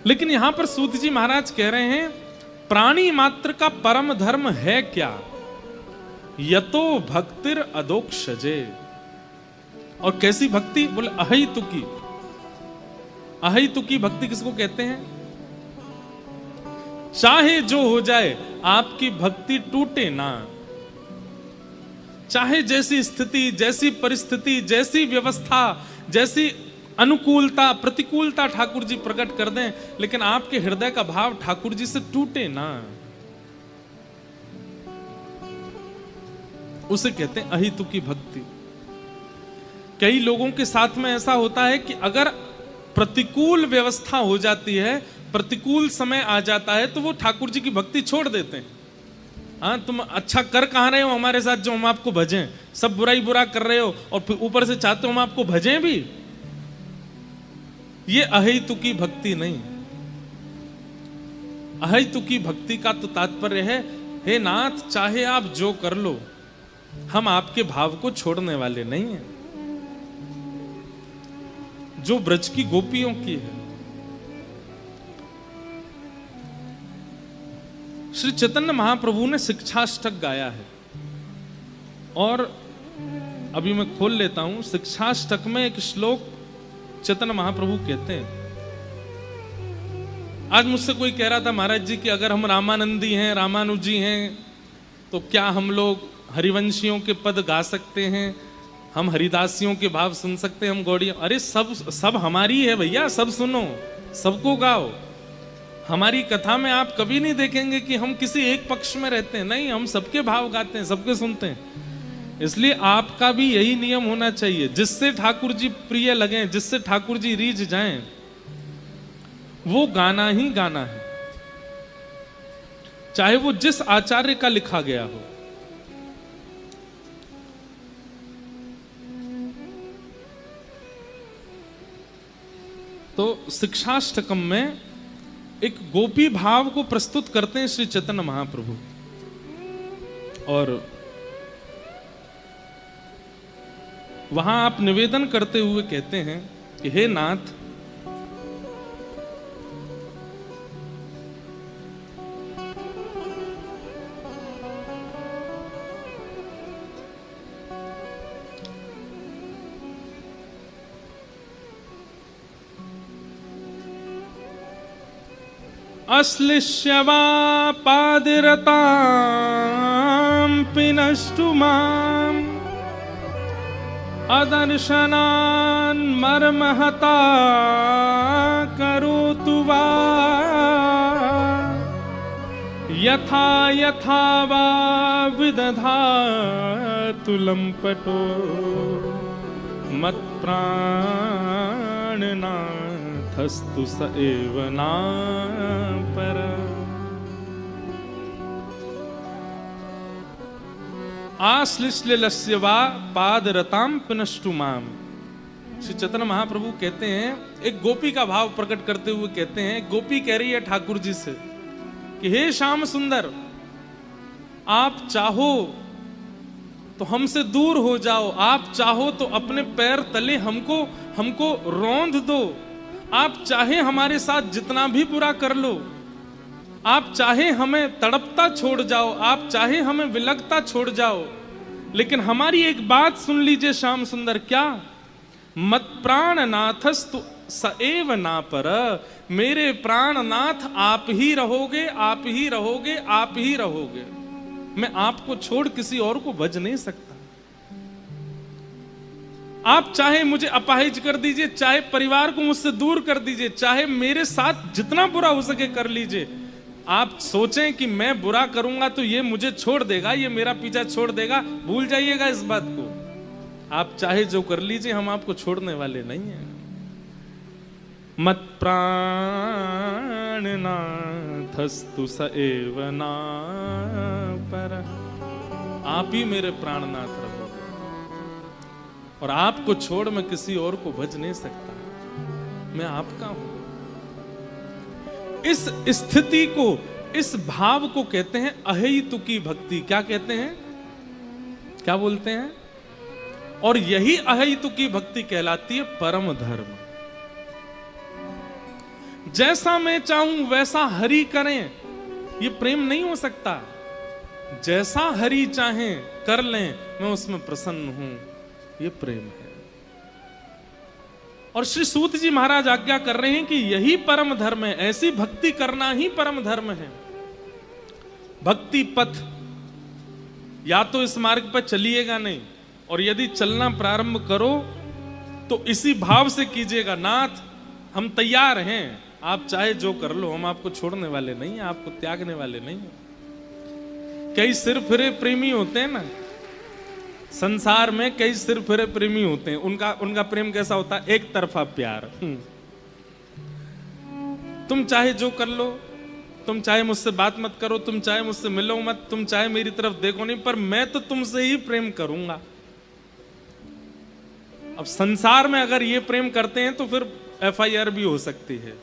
लेकिन यहां पर सूत जी महाराज कह रहे हैं प्राणी मात्र का परम धर्म है क्या? यतो भक्तिर अदोक्षजे। और कैसी भक्ति? बोले अहैतुकी। अहैतुकी भक्ति किसको कहते हैं? चाहे जो हो जाए आपकी भक्ति टूटे ना। चाहे जैसी स्थिति, जैसी परिस्थिति, जैसी व्यवस्था, जैसी अनुकूलता, प्रतिकूलता ठाकुर जी प्रकट कर दें, लेकिन आपके हृदय का भाव ठाकुर जी से टूटे ना, उसे कहते हैं अहितुकी भक्ति। कई लोगों के साथ में ऐसा होता है कि अगर प्रतिकूल व्यवस्था हो जाती है, प्रतिकूल समय आ जाता है, तो वो ठाकुर जी की भक्ति छोड़ देते हैं। हाँ, तुम अच्छा कर कहां रहे हो हमारे साथ जो हम आपको भजें? सब बुराई बुरा कर रहे हो और फिर ऊपर से चाहते हो हम आपको भजें भी। ये अहैतुकी भक्ति नहीं। अहैतुकी भक्ति का तो तात्पर्य है, हे नाथ चाहे आप जो कर लो, हम आपके भाव को छोड़ने वाले नहीं हैं। जो ब्रज की गोपियों की है। श्री चैतन्य महाप्रभु ने शिक्षाष्टक गाया है, और अभी मैं खोल लेता हूं। शिक्षाष्टक में एक श्लोक चैतन्य महाप्रभु कहते हैं। आज मुझसे कोई कह रहा था महाराज जी कि अगर हम रामानंदी हैं, रामानुजी हैं, तो क्या हम लोग हरिवंशियों के पद गा सकते हैं? हम हरिदासियों के भाव सुन सकते हैं? हम गौड़ियों? अरे सब हमारी है भैया, सब सुनो, सबको गाओ। हमारी कथा में आप कभी नहीं देखेंगे कि हम किसी एक पक्ष में रहते हैं, नहीं, हम सबके भाव गाते हैं, सबके सुनते हैं। इसलिए आपका भी यही नियम होना चाहिए, जिससे ठाकुर जी प्रिय लगे, जिससे ठाकुर जी रीझ जाएं, वो गाना ही गाना है, चाहे वो जिस आचार्य का लिखा गया हो। तो शिक्षाष्टकम में एक गोपी भाव को प्रस्तुत करते हैं श्री चैतन्य महाप्रभु, और वहां आप निवेदन करते हुए कहते हैं कि हे नाथ, अश्लिष्य वा पादिरतां पिनष्टु माम् अदर्शनान् मर्महता करोतु वा यथा यथा वा विदधातु लम्पटो मत्प्राणनाथस्तु स एव नापरः। आश्लिष्यलस्य वा पादरतां पिनष्टु माम्। श्री चैतन्य महाप्रभु कहते हैं, एक गोपी का भाव प्रकट करते हुए कहते हैं, गोपी कह रही है ठाकुर जी से कि हे श्याम सुंदर, आप चाहो तो हमसे दूर हो जाओ, आप चाहो तो अपने पैर तले हमको रौंद दो, आप चाहे हमारे साथ जितना भी बुरा कर लो, आप चाहे हमें तड़पता छोड़ जाओ, आप चाहे हमें विलगता छोड़ जाओ, लेकिन हमारी एक बात सुन लीजिए श्याम सुंदर, क्या? मत प्राणनाथस्तु स एव नापर। मेरे प्राणनाथ आप ही रहोगे, आप ही रहोगे, आप ही रहोगे। मैं आपको छोड़ किसी और को भज नहीं सकता। आप चाहे मुझे अपाहिज कर दीजिए, चाहे परिवार को मुझसे दूर कर दीजिए, चाहे मेरे साथ जितना बुरा हो सके कर लीजिए, आप सोचें कि मैं बुरा करूंगा तो ये मुझे छोड़ देगा, ये मेरा पीछा छोड़ देगा, भूल जाइएगा इस बात को। आप चाहे जो कर लीजिए, हम आपको छोड़ने वाले नहीं हैं। मत प्राणनाथस्तु स एव नापरः। आप ही मेरे प्राणनाथ रहोगे और आपको छोड़ मैं किसी और को भज नहीं सकता, मैं आपका हूं। इस स्थिति को, इस भाव को कहते हैं अहेतुकी भक्ति। क्या कहते हैं? क्या बोलते हैं? और यही अहेतुकी भक्ति कहलाती है परम धर्म। जैसा मैं चाहूं वैसा हरि करें, ये प्रेम नहीं हो सकता। जैसा हरि चाहें कर लें, मैं उसमें प्रसन्न हूं, ये प्रेम है। और श्री सूत जी महाराज आज्ञा कर रहे हैं कि यही परम धर्म है, ऐसी भक्ति करना ही परम धर्म है। भक्ति पथ, या तो इस मार्ग पर चलिएगा नहीं, और यदि चलना प्रारंभ करो तो इसी भाव से कीजिएगा, नाथ हम तैयार हैं, आप चाहे जो कर लो, हम आपको छोड़ने वाले नहीं हैं, आपको त्यागने वाले नहीं हैं। कई सिर फिरे प्रेमी होते हैं ना संसार में, कई सिर फिरे प्रेमी होते हैं। उनका प्रेम कैसा होता है? एक तरफा प्यार। तुम चाहे जो कर लो, तुम चाहे मुझसे बात मत करो, तुम चाहे मुझसे मिलो मत, तुम चाहे मेरी तरफ देखो नहीं, पर मैं तो तुमसे ही प्रेम करूंगा। अब संसार में अगर ये प्रेम करते हैं तो फिर FIR भी हो सकती है।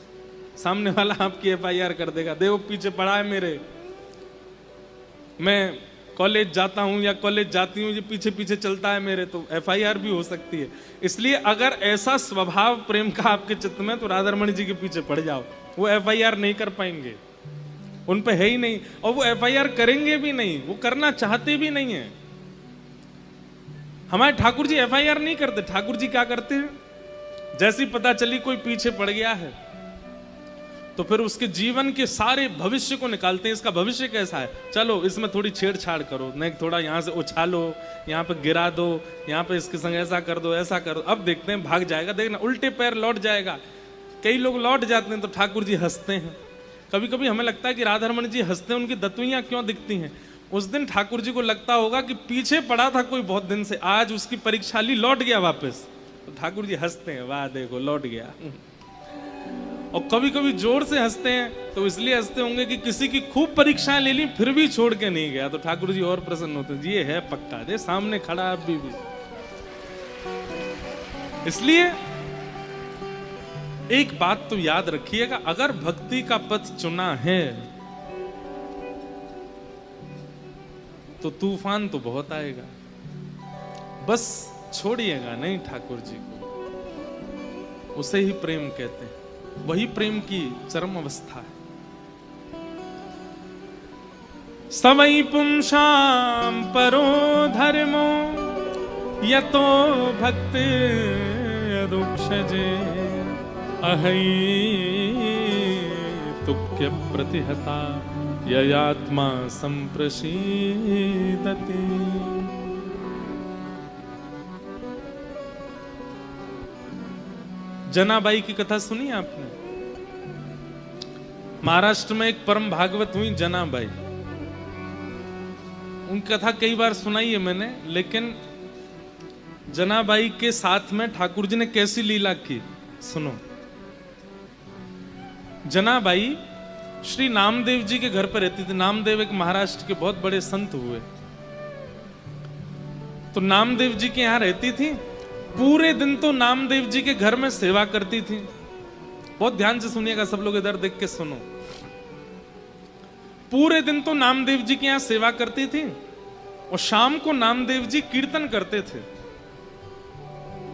सामने वाला आपकी FIR कर देगा, देखो पीछे पड़ा है मेरे, मैं कॉलेज जाता हूं या कॉलेज जाती हूं, ये पीछे पीछे चलता है मेरे, तो FIR भी हो सकती है। इसलिए अगर ऐसा स्वभाव प्रेम का आपके चित्त में, तो राधारमण जी के पीछे पड़ जाओ, वो FIR नहीं कर पाएंगे, उन पे है ही नहीं, और वो FIR करेंगे भी नहीं, वो करना चाहते भी नहीं है। हमारे ठाकुर जी FIR नहीं करते। ठाकुर जी क्या करते हैं? जैसी पता चली कोई पीछे पड़ गया है तो फिर उसके जीवन के सारे भविष्य को निकालते हैं। इसका भविष्य कैसा है, चलो इसमें थोड़ी छेड़छाड़ करो, नहीं थोड़ा यहाँ से उछालो, यहाँ पे गिरा दो, यहाँ पे इसके संग ऐसा कर दो, ऐसा कर दो, अब देखते हैं भाग जाएगा, देखना उल्टे पैर लौट जाएगा। कई लोग लौट जाते हैं तो ठाकुर जी हंसते हैं। कभी कभी हमें लगता है कि राधारमण जी हंसते हैं, उनकी दतुइयां क्यों दिखती हैं? उस दिन ठाकुर जी को लगता होगा कि पीछे पड़ा था कोई बहुत दिन से, आज उसकी परीक्षा ली, लौट गया वापस, तो ठाकुर जी हंसते हैं, वाह देखो लौट गया। और कभी कभी जोर से हंसते हैं, तो इसलिए हंसते होंगे कि किसी की खूब परीक्षाएं ले ली फिर भी छोड़ के नहीं गया, तो ठाकुर जी और प्रसन्न होते हैं, ये है पक्का, दे सामने खड़ा अभी भी। इसलिए एक बात तो याद रखिएगा, अगर भक्ति का पथ चुना है तो तूफान तो बहुत आएगा, बस छोड़िएगा नहीं ठाकुर जी को। उसे ही प्रेम कहते हैं, वही प्रेम की चरम अवस्था है। सवै पुंसां परो धर्मो यतो भक्ति रुक्षजे अहैतुकी तुक्य प्रतिहता ययात्मा संप्रसीदति। जनाबाई की कथा सुनी आपने? महाराष्ट्र में एक परम भागवत हुई जनाबाई, उनकी कथा कई बार सुनाई है मैंने, लेकिन जनाबाई के साथ में ठाकुर जी ने कैसी लीला की सुनो। जनाबाई श्री नामदेव जी के घर पर रहती थी। नामदेव एक महाराष्ट्र के बहुत बड़े संत हुए, तो नामदेव जी के यहां रहती थी। पूरे दिन तो नामदेव जी के घर में सेवा करती थी। बहुत ध्यान से सुनिएगा सब लोग, इधर देख के सुनो। पूरे दिन तो नामदेव जी के यहां सेवा करती थी और शाम को नामदेव जी कीर्तन करते थे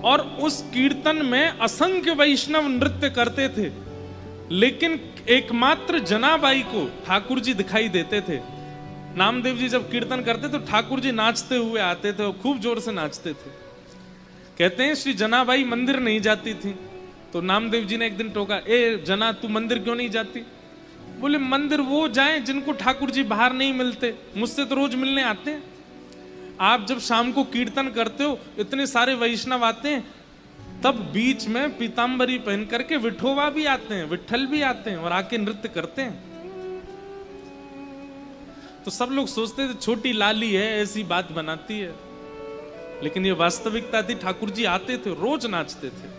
और उस कीर्तन में असंख्य वैष्णव नृत्य करते थे, लेकिन एकमात्र जनाबाई को ठाकुर जी दिखाई देते थे। नामदेव जी जब कीर्तन करते तो ठाकुर जी नाचते हुए आते थे और खूब जोर से नाचते थे। कहते हैं श्री जनाबाई मंदिर नहीं जाती थी, तो नामदेव जी ने एक दिन टोका, ए जना तू मंदिर क्यों नहीं जाती? बोले मंदिर वो जाएं जिनको ठाकुर जी बाहर नहीं मिलते, मुझसे तो रोज मिलने आते हैं। आप जब शाम को कीर्तन करते हो, इतने सारे वैष्णव आते हैं, तब बीच में पीतांबरी पहन करके विठोबा भी आते हैं, विठल भी आते हैं और आके नृत्य करते हैं। तो सब लोग सोचते थे छोटी लाली है, ऐसी बात बनाती है, लेकिन ये वास्तविकता थी। ठाकुर जी आते थे, रोज नाचते थे।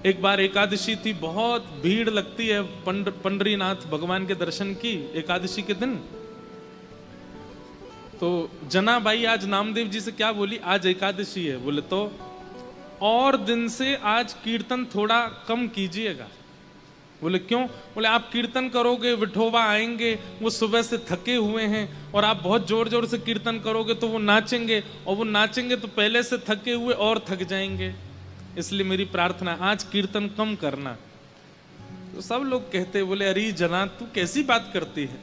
एक बार एकादशी थी, बहुत भीड़ लगती है पंडरीनाथ भगवान के दर्शन की एकादशी के दिन। तो जनाबाई आज नामदेव जी से क्या बोली, आज एकादशी है, बोले तो और दिन से आज कीर्तन थोड़ा कम कीजिएगा। बोले क्यों? बोले आप कीर्तन करोगे, विठोबा आएंगे, वो सुबह से थके हुए हैं, और आप बहुत जोर जोर से कीर्तन करोगे तो वो नाचेंगे, और वो नाचेंगे तो पहले से थके हुए और थक जाएंगे। इसलिए मेरी प्रार्थना, आज कीर्तन कम करना। तो सब लोग कहते, बोले अरे जना तू कैसी बात करती है,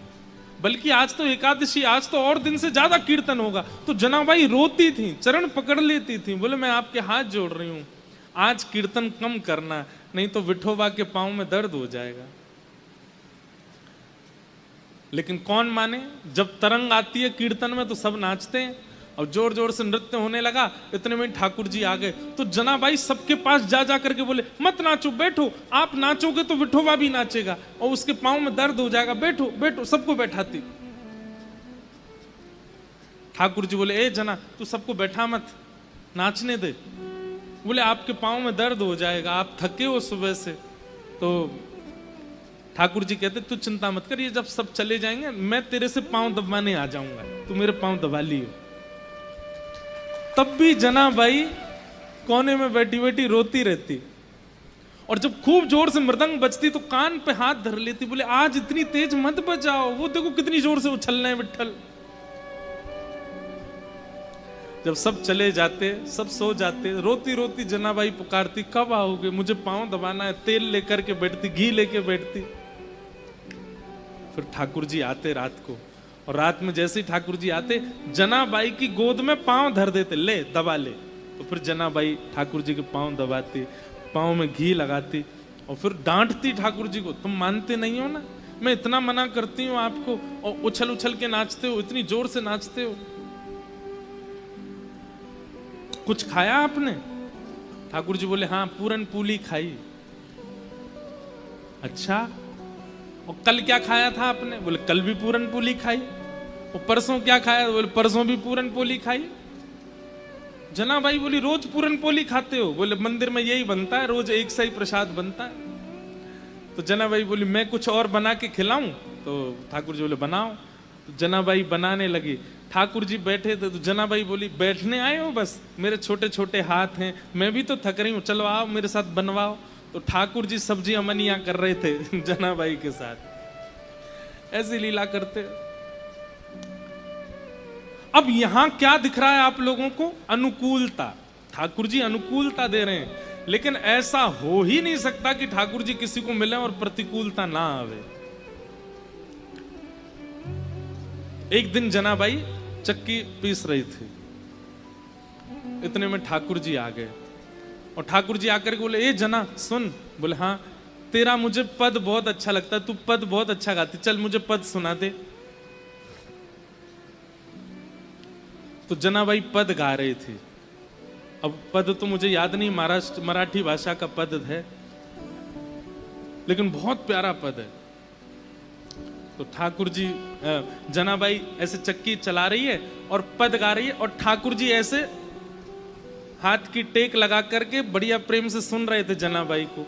बल्कि आज तो एकादशी, आज तो और दिन से ज्यादा कीर्तन होगा। तो जनाबाई रोती थी, चरण पकड़ लेती थी, बोले मैं आपके हाथ जोड़ रही हूं, आज कीर्तन कम करना, नहीं तो विठोबा के पांव में दर्द हो जाएगा। लेकिन कौन माने, जब तरंग आती है कीर्तन में तो सब नाचते हैं और जोर जोर से नृत्य होने लगा। इतने में ठाकुर जी आ गए, तो जनाबाई सबके पास जा जा करके बोले मत नाचो, बैठो, आप नाचोगे तो विठोबा भी नाचेगा और उसके पांव में दर्द हो जाएगा, बैठो बैठो, सबको बैठाती। ठाकुर जी बोले ए जना तू सबको बैठा मत, नाचने दे। बोले आपके पांव में दर्द हो जाएगा, आप थके हो सुबह से। तो ठाकुर जी कहते तू चिंता मत कर, ये जब सब चले जाएंगे मैं तेरे से पांव दबाने आ जाऊंगा, तू मेरे पांव दबा लियो। तब भी जनाबाई कोने में बैठी बैठी रोती रहती, और जब खूब जोर से मृदंग बजती तो कान पे हाथ धर लेती, बोले आज इतनी तेज मत बजाओ, वो देखो कितनी जोर से उछल रहे हैं विठल। जब सब चले जाते, सब सो जाते, रोती रोती जनाबाई पुकारती कब आओगे, मुझे पांव दबाना है। तेल लेकर के बैठती, घी लेके बैठती। फिर ठाकुर जी आते रात को, और रात में जैसे ही ठाकुर जी आते जनाबाई की गोद में पांव धर देते, ले दबा ले। तो फिर जनाबाई ठाकुर जी के पांव दबाती, पांव में घी लगाती और फिर डांटती ठाकुर जी को, तुम मानते नहीं हो ना, मैं इतना मना करती हूँ आपको और उछल उछल के नाचते हो, इतनी जोर से नाचते हो। कुछ खाया आपने? ठाकुर जी बोले हाँ पूरन पूली खाई। अच्छा, और कल क्या खाया था आपने? बोले कल भी पूरन पूली खाई। और परसों क्या खाया? बोले परसों भी पूरन पोली खाई। जनाबाई बोली रोज पूरन पोली खाते हो? बोले मंदिर में यही बनता है, रोज एक सा ही प्रसाद बनता है। तो जनाबाई बोली मैं कुछ और बना के खिलाऊं? तो ठाकुर जी बोले बनाओ। तो जनाबाई बनाने लगी। ठाकुर जी बैठे थे तो जनाबाई बोली बैठने आए हो बस, मेरे छोटे छोटे हाथ हैं, मैं भी तो थक रही हूँ, चलो आओ मेरे साथ बनवाओ। तो ठाकुर जी सब्जी अमनिया कर रहे थे जनाबाई के साथ, ऐसी लीला करते। अब यहां क्या दिख रहा है आप लोगों को? अनुकूलता। ठाकुर जी अनुकूलता दे रहे हैं, लेकिन ऐसा हो ही नहीं सकता कि ठाकुर जी किसी को मिले और प्रतिकूलता ना आवे। एक दिन जनाबाई चक्की पीस रही थी, इतने में ठाकुर जी आ गए। और ठाकुर जी आकर के बोले, ए जना सुन। बोले हाँ, तेरा मुझे पद बहुत अच्छा लगता है, तू पद बहुत अच्छा गाती, चल मुझे पद सुना दे। तो जनाबाई पद गा रहे थे। अब पद तो मुझे याद नहीं, मराठी भाषा का पद है, लेकिन बहुत प्यारा पद है। तो ठाकुर जी, जनाबाई ऐसे चक्की चला रही है और पद गा रही है, और ठाकुर जी ऐसे हाथ की टेक लगा करके बढ़िया प्रेम से सुन रहे थे जनाबाई को।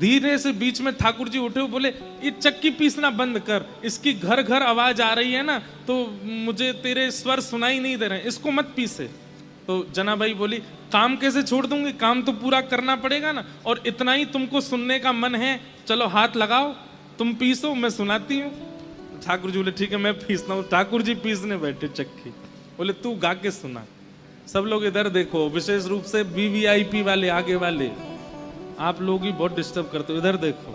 धीरे से बीच में ठाकुर जी उठे, बोले ये चक्की पीसना बंद कर, इसकी घर घर आवाज आ रही है ना, तो मुझे तेरे स्वर सुनाई नहीं दे रहे हैं, इसको मत पीसे। तो जनाबाई बोली, काम कैसे छोड़ दूंगी, काम तो पूरा करना पड़ेगा ना, और इतना ही तुमको सुनने का मन है, चलो हाथ लगाओ, तुम पीसो, मैं सुनाती हूँ। ठाकुर जी बोले ठीक है मैं पीसता हूँ। ठाकुर जी पीसने बैठे चक्की, बोले तू गा के सुना। सब लोग इधर देखो, विशेष रूप से VVIP वाले, आगे वाले, आप लोग ही बहुत डिस्टर्ब करते हो, इधर देखो।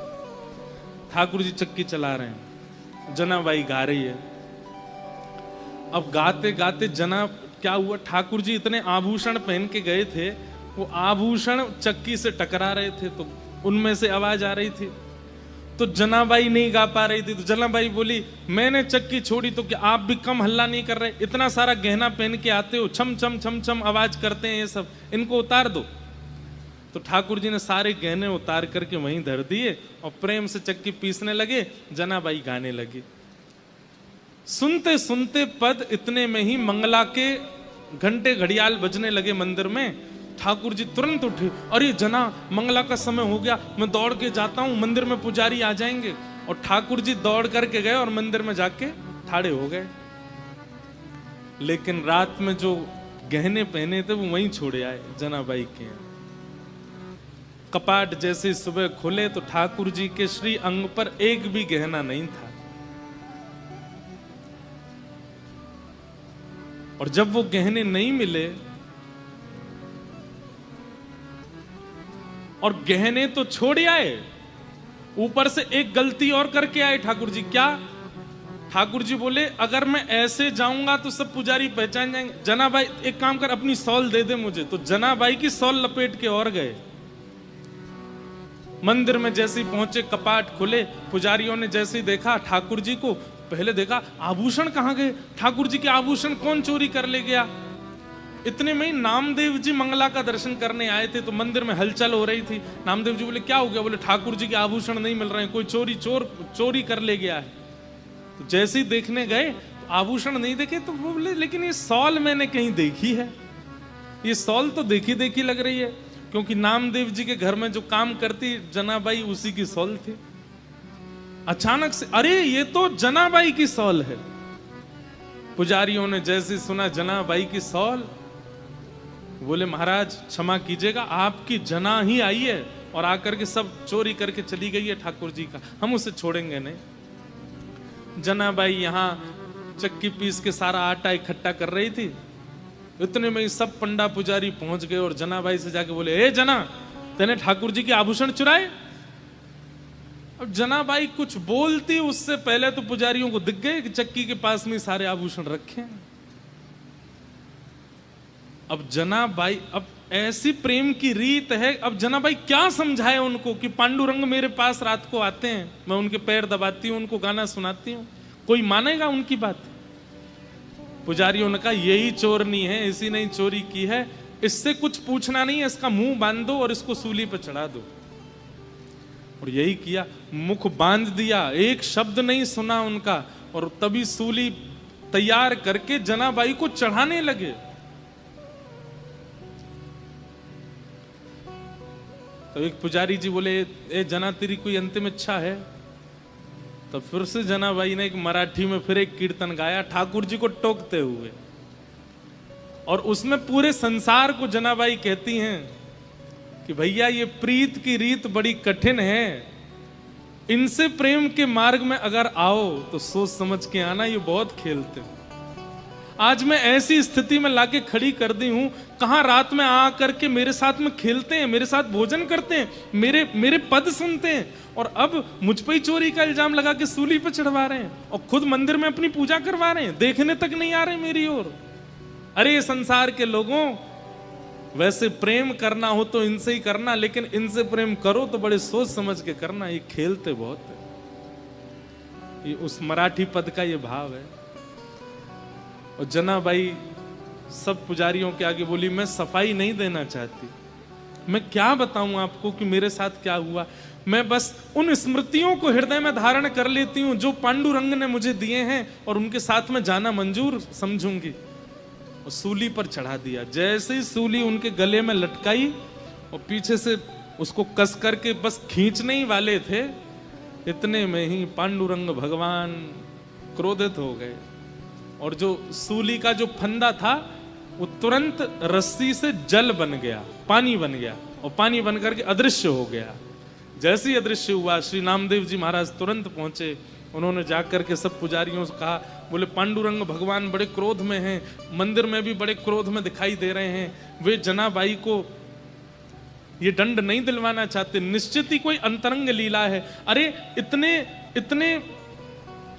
ठाकुर जी चक्की चला रहे हैं, जनाबाई गा रही है। अब गाते गाते जना क्या हुआ, ठाकुर जी इतने आभूषण पहन के गए थे, वो आभूषण चक्की से टकरा रहे थे, तो उनमें से आवाज आ रही थी। तो जनाबाई नहीं गा पा रही थी, तो जनाबाई बोली, मैंने चक्की छोड़ी तो क्या आप भी कम हल्ला नहीं कर रहे, इतना सारा गहना पहन के आते हो, छम छम छम छम आवाज करते हैं ये सब, इनको उतार दो। तो ठाकुर जी ने सारे गहने उतार करके वहीं धर दिए और प्रेम से चक्की पीसने लगे, जनाबाई गाने लगी। सुनते सुनते पद, इतने में ही मंगला के घंटे घड़ियाल बजने लगे मंदिर में। ठाकुर जी तुरंत उठे, अरे जना मंगला का समय हो गया, मैं दौड़ के जाता हूं, मंदिर में पुजारी आ जाएंगे। और ठाकुर जी दौड़ करके गए और मंदिर में जाके ठाड़े हो गए। लेकिन रात में जो गहने पहने थे वो वहीं छोड़े आए जनाबाई के। कपाट जैसे सुबह खुले तो ठाकुर जी के श्री अंग पर एक भी गहना नहीं था। और जब वो गहने नहीं मिले, और गहने तो छोड़ आए, ऊपर से एक गलती और करके आए ठाकुर जी। क्या? ठाकुर जी बोले, अगर मैं ऐसे जाऊंगा तो सब पुजारी पहचान जाएंगे। जनाबाई एक काम कर, अपनी सॉल दे दे मुझे। तो जनाबाई की सॉल लपेट के और गए। मंदिर में जैसे ही पहुंचे, कपाट खुले, पुजारियों ने जैसे ही देखा ठाकुर जी को, पहले देखा आभूषण कहां गए, ठाकुर जी के आभूषण कौन चोरी कर ले गया। इतने में ही नामदेव जी मंगला का दर्शन करने आए थे, तो मंदिर में हलचल हो रही थी। नामदेव जी बोले क्या हो गया? बोले ठाकुर जी के आभूषण नहीं मिल रहे हैं, कोई चोरी कर ले गया है। तो जैसे ही देखने गए तो आभूषण नहीं देखे, तो वो बोले लेकिन ये सॉल मैंने कहीं देखी है, ये सॉल तो देखी देखी लग रही है, क्योंकि नामदेव जी के घर में जो काम करती जनाबाई उसी की सॉल थी। अचानक से अरे ये तो जनाबाई की सॉल है। पुजारियों ने जैसे सुना जनाबाई की सॉल, बोले महाराज क्षमा कीजिएगा, आपकी जना ही आई है और आकर के सब चोरी करके चली गई है ठाकुर जी का, हम उसे छोड़ेंगे नहीं। जनाबाई यहाँ चक्की पीस के सारा आटा इकट्ठा कर रही थी। इतने में सब पंडा पुजारी पहुंच गए और जनाबाई से जाके बोले, ए जना, तेने ठाकुर जी के आभूषण चुराए? अब जनाबाई कुछ बोलती उससे पहले तो पुजारियों को दिख गए कि चक्की के पास में सारे आभूषण रखे हैं। अब जनाबाई, अब ऐसी प्रेम की रीत है, अब जनाबाई क्या समझाए उनको कि पांडुरंग मेरे पास रात को आते हैं, मैं उनके पैर दबाती हूं, उनको गाना सुनाती हूं, कोई मानेगा उनकी बात? पुजारियों ने कहा यही चोरनी है, इसी ने चोरी की है, इससे कुछ पूछना नहीं है, इसका मुंह बांध दो और इसको सूली पर चढ़ा दो। और यही किया, मुख बांध दिया, एक शब्द नहीं सुना उनका, और तभी सूली तैयार करके जनाबाई को चढ़ाने लगे। तो एक पुजारी जी बोले, ए जना तेरी कोई अंतिम इच्छा है? तो फिर से जनाबाई ने एक मराठी में फिर एक कीर्तन गाया ठाकुर जी को टोकते हुए, और उसमें पूरे संसार को जनाबाई कहती हैं कि भैया ये प्रीत की रीत बड़ी कठिन है, इनसे प्रेम के मार्ग में अगर आओ तो सोच समझ के आना, ये बहुत खेलते हैं। आज मैं ऐसी स्थिति में लाके खड़ी कर दी हूं, कहां रात में आ करके मेरे साथ में खेलते हैं, मेरे साथ भोजन करते हैं, मेरे पद सुनते हैं, और अब मुझ पर ही चोरी का इल्जाम लगा के सूली पे चढ़वा रहे हैं, और खुद मंदिर में अपनी पूजा करवा रहे हैं, देखने तक नहीं आ रहे मेरी ओर। अरे संसार के लोगों, वैसे प्रेम करना हो तो इनसे ही करना, लेकिन इनसे प्रेम करो तो बड़े सोच समझ के करना। ये खेलते बहुत है। ये उस मराठी पद का ये भाव है। और जनाबाई सब पुजारियों के आगे बोली, मैं सफाई नहीं देना चाहती, मैं क्या बताऊं आपको कि मेरे साथ क्या हुआ। मैं बस उन स्मृतियों को हृदय में धारण कर लेती हूं जो पांडुरंग ने मुझे दिए हैं, और उनके साथ में जाना मंजूर समझूंगी। और सूली पर चढ़ा दिया। जैसे ही सूली उनके गले में लटकाई और पीछे से उसको कस करके बस खींचने ही वाले थे, इतने में ही पांडुरंग भगवान क्रोधित हो गए। और जो सूली का जो फंदा था वो तुरंत रस्सी से जल बन गया, पानी बन गया, और पानी बन करके अदृश्य हो गया। जैसे ही अदृश्य हुआ, श्री नामदेव जी महाराज तुरंत पहुंचे। उन्होंने जाकर के सब पुजारियों से कहा, बोले पांडुरंग भगवान बड़े क्रोध में हैं, मंदिर में भी बड़े क्रोध में दिखाई दे रहे हैं, वे जनाबाई को ये दंड नहीं दिलवाना चाहते, निश्चित ही कोई अंतरंग लीला है। अरे इतने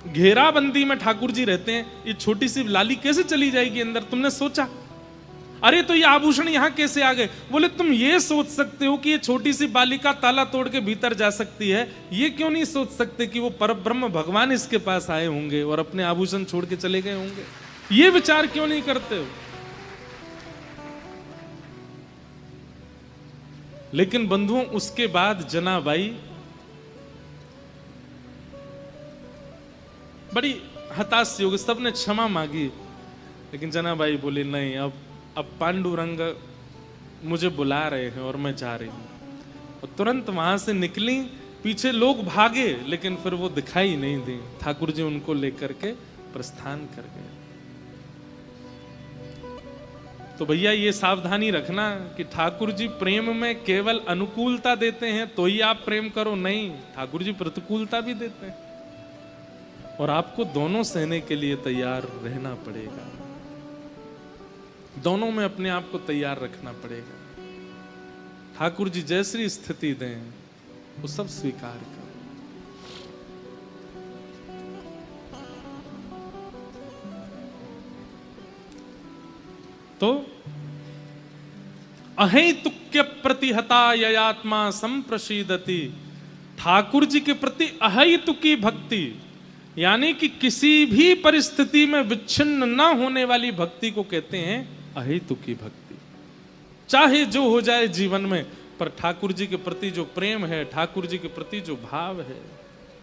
घेराबंदी में ठाकुर जी रहते हैं, ये छोटी सी लाली कैसे चली जाएगी अंदर, तुमने सोचा? अरे तो ये आभूषण यहां कैसे आ गए? बोले तुम ये सोच सकते हो कि ये छोटी सी बालिका ताला तोड़ के भीतर जा सकती है, ये क्यों नहीं सोच सकते कि वो परब्रह्म भगवान इसके पास आए होंगे और अपने आभूषण छोड़ के चले गए होंगे? ये विचार क्यों नहीं करते हो? लेकिन बंधुओं, उसके बाद जनाबाई बड़ी हताश होगी। सबने क्षमा मांगी, लेकिन जनाबाई बोली नहीं, अब पांडुरंग मुझे बुला रहे हैं और मैं जा रही हूं। और तुरंत वहां से निकली। पीछे लोग भागे, लेकिन फिर वो दिखाई नहीं दी। ठाकुर जी उनको लेकर के प्रस्थान कर गए। तो भैया ये सावधानी रखना कि ठाकुर जी प्रेम में केवल अनुकूलता देते हैं तो ही आप प्रेम करो, नहीं, ठाकुर जी प्रतिकूलता भी देते हैं, और आपको दोनों सहने के लिए तैयार रहना पड़ेगा। दोनों में अपने आप को तैयार रखना पड़ेगा। ठाकुर जी जैसी स्थिति दें वो सब स्वीकार करो। तो अहैतुक्य प्रतिहता ययात्मा संप्रशीदति, ठाकुर जी के प्रति अहैतुकी भक्ति, यानी कि किसी भी परिस्थिति में विच्छिन्न न होने वाली भक्ति को कहते हैं अहेतुकी भक्ति। चाहे जो हो जाए जीवन में, पर ठाकुर जी के प्रति जो प्रेम है, ठाकुर जी के प्रति जो भाव है,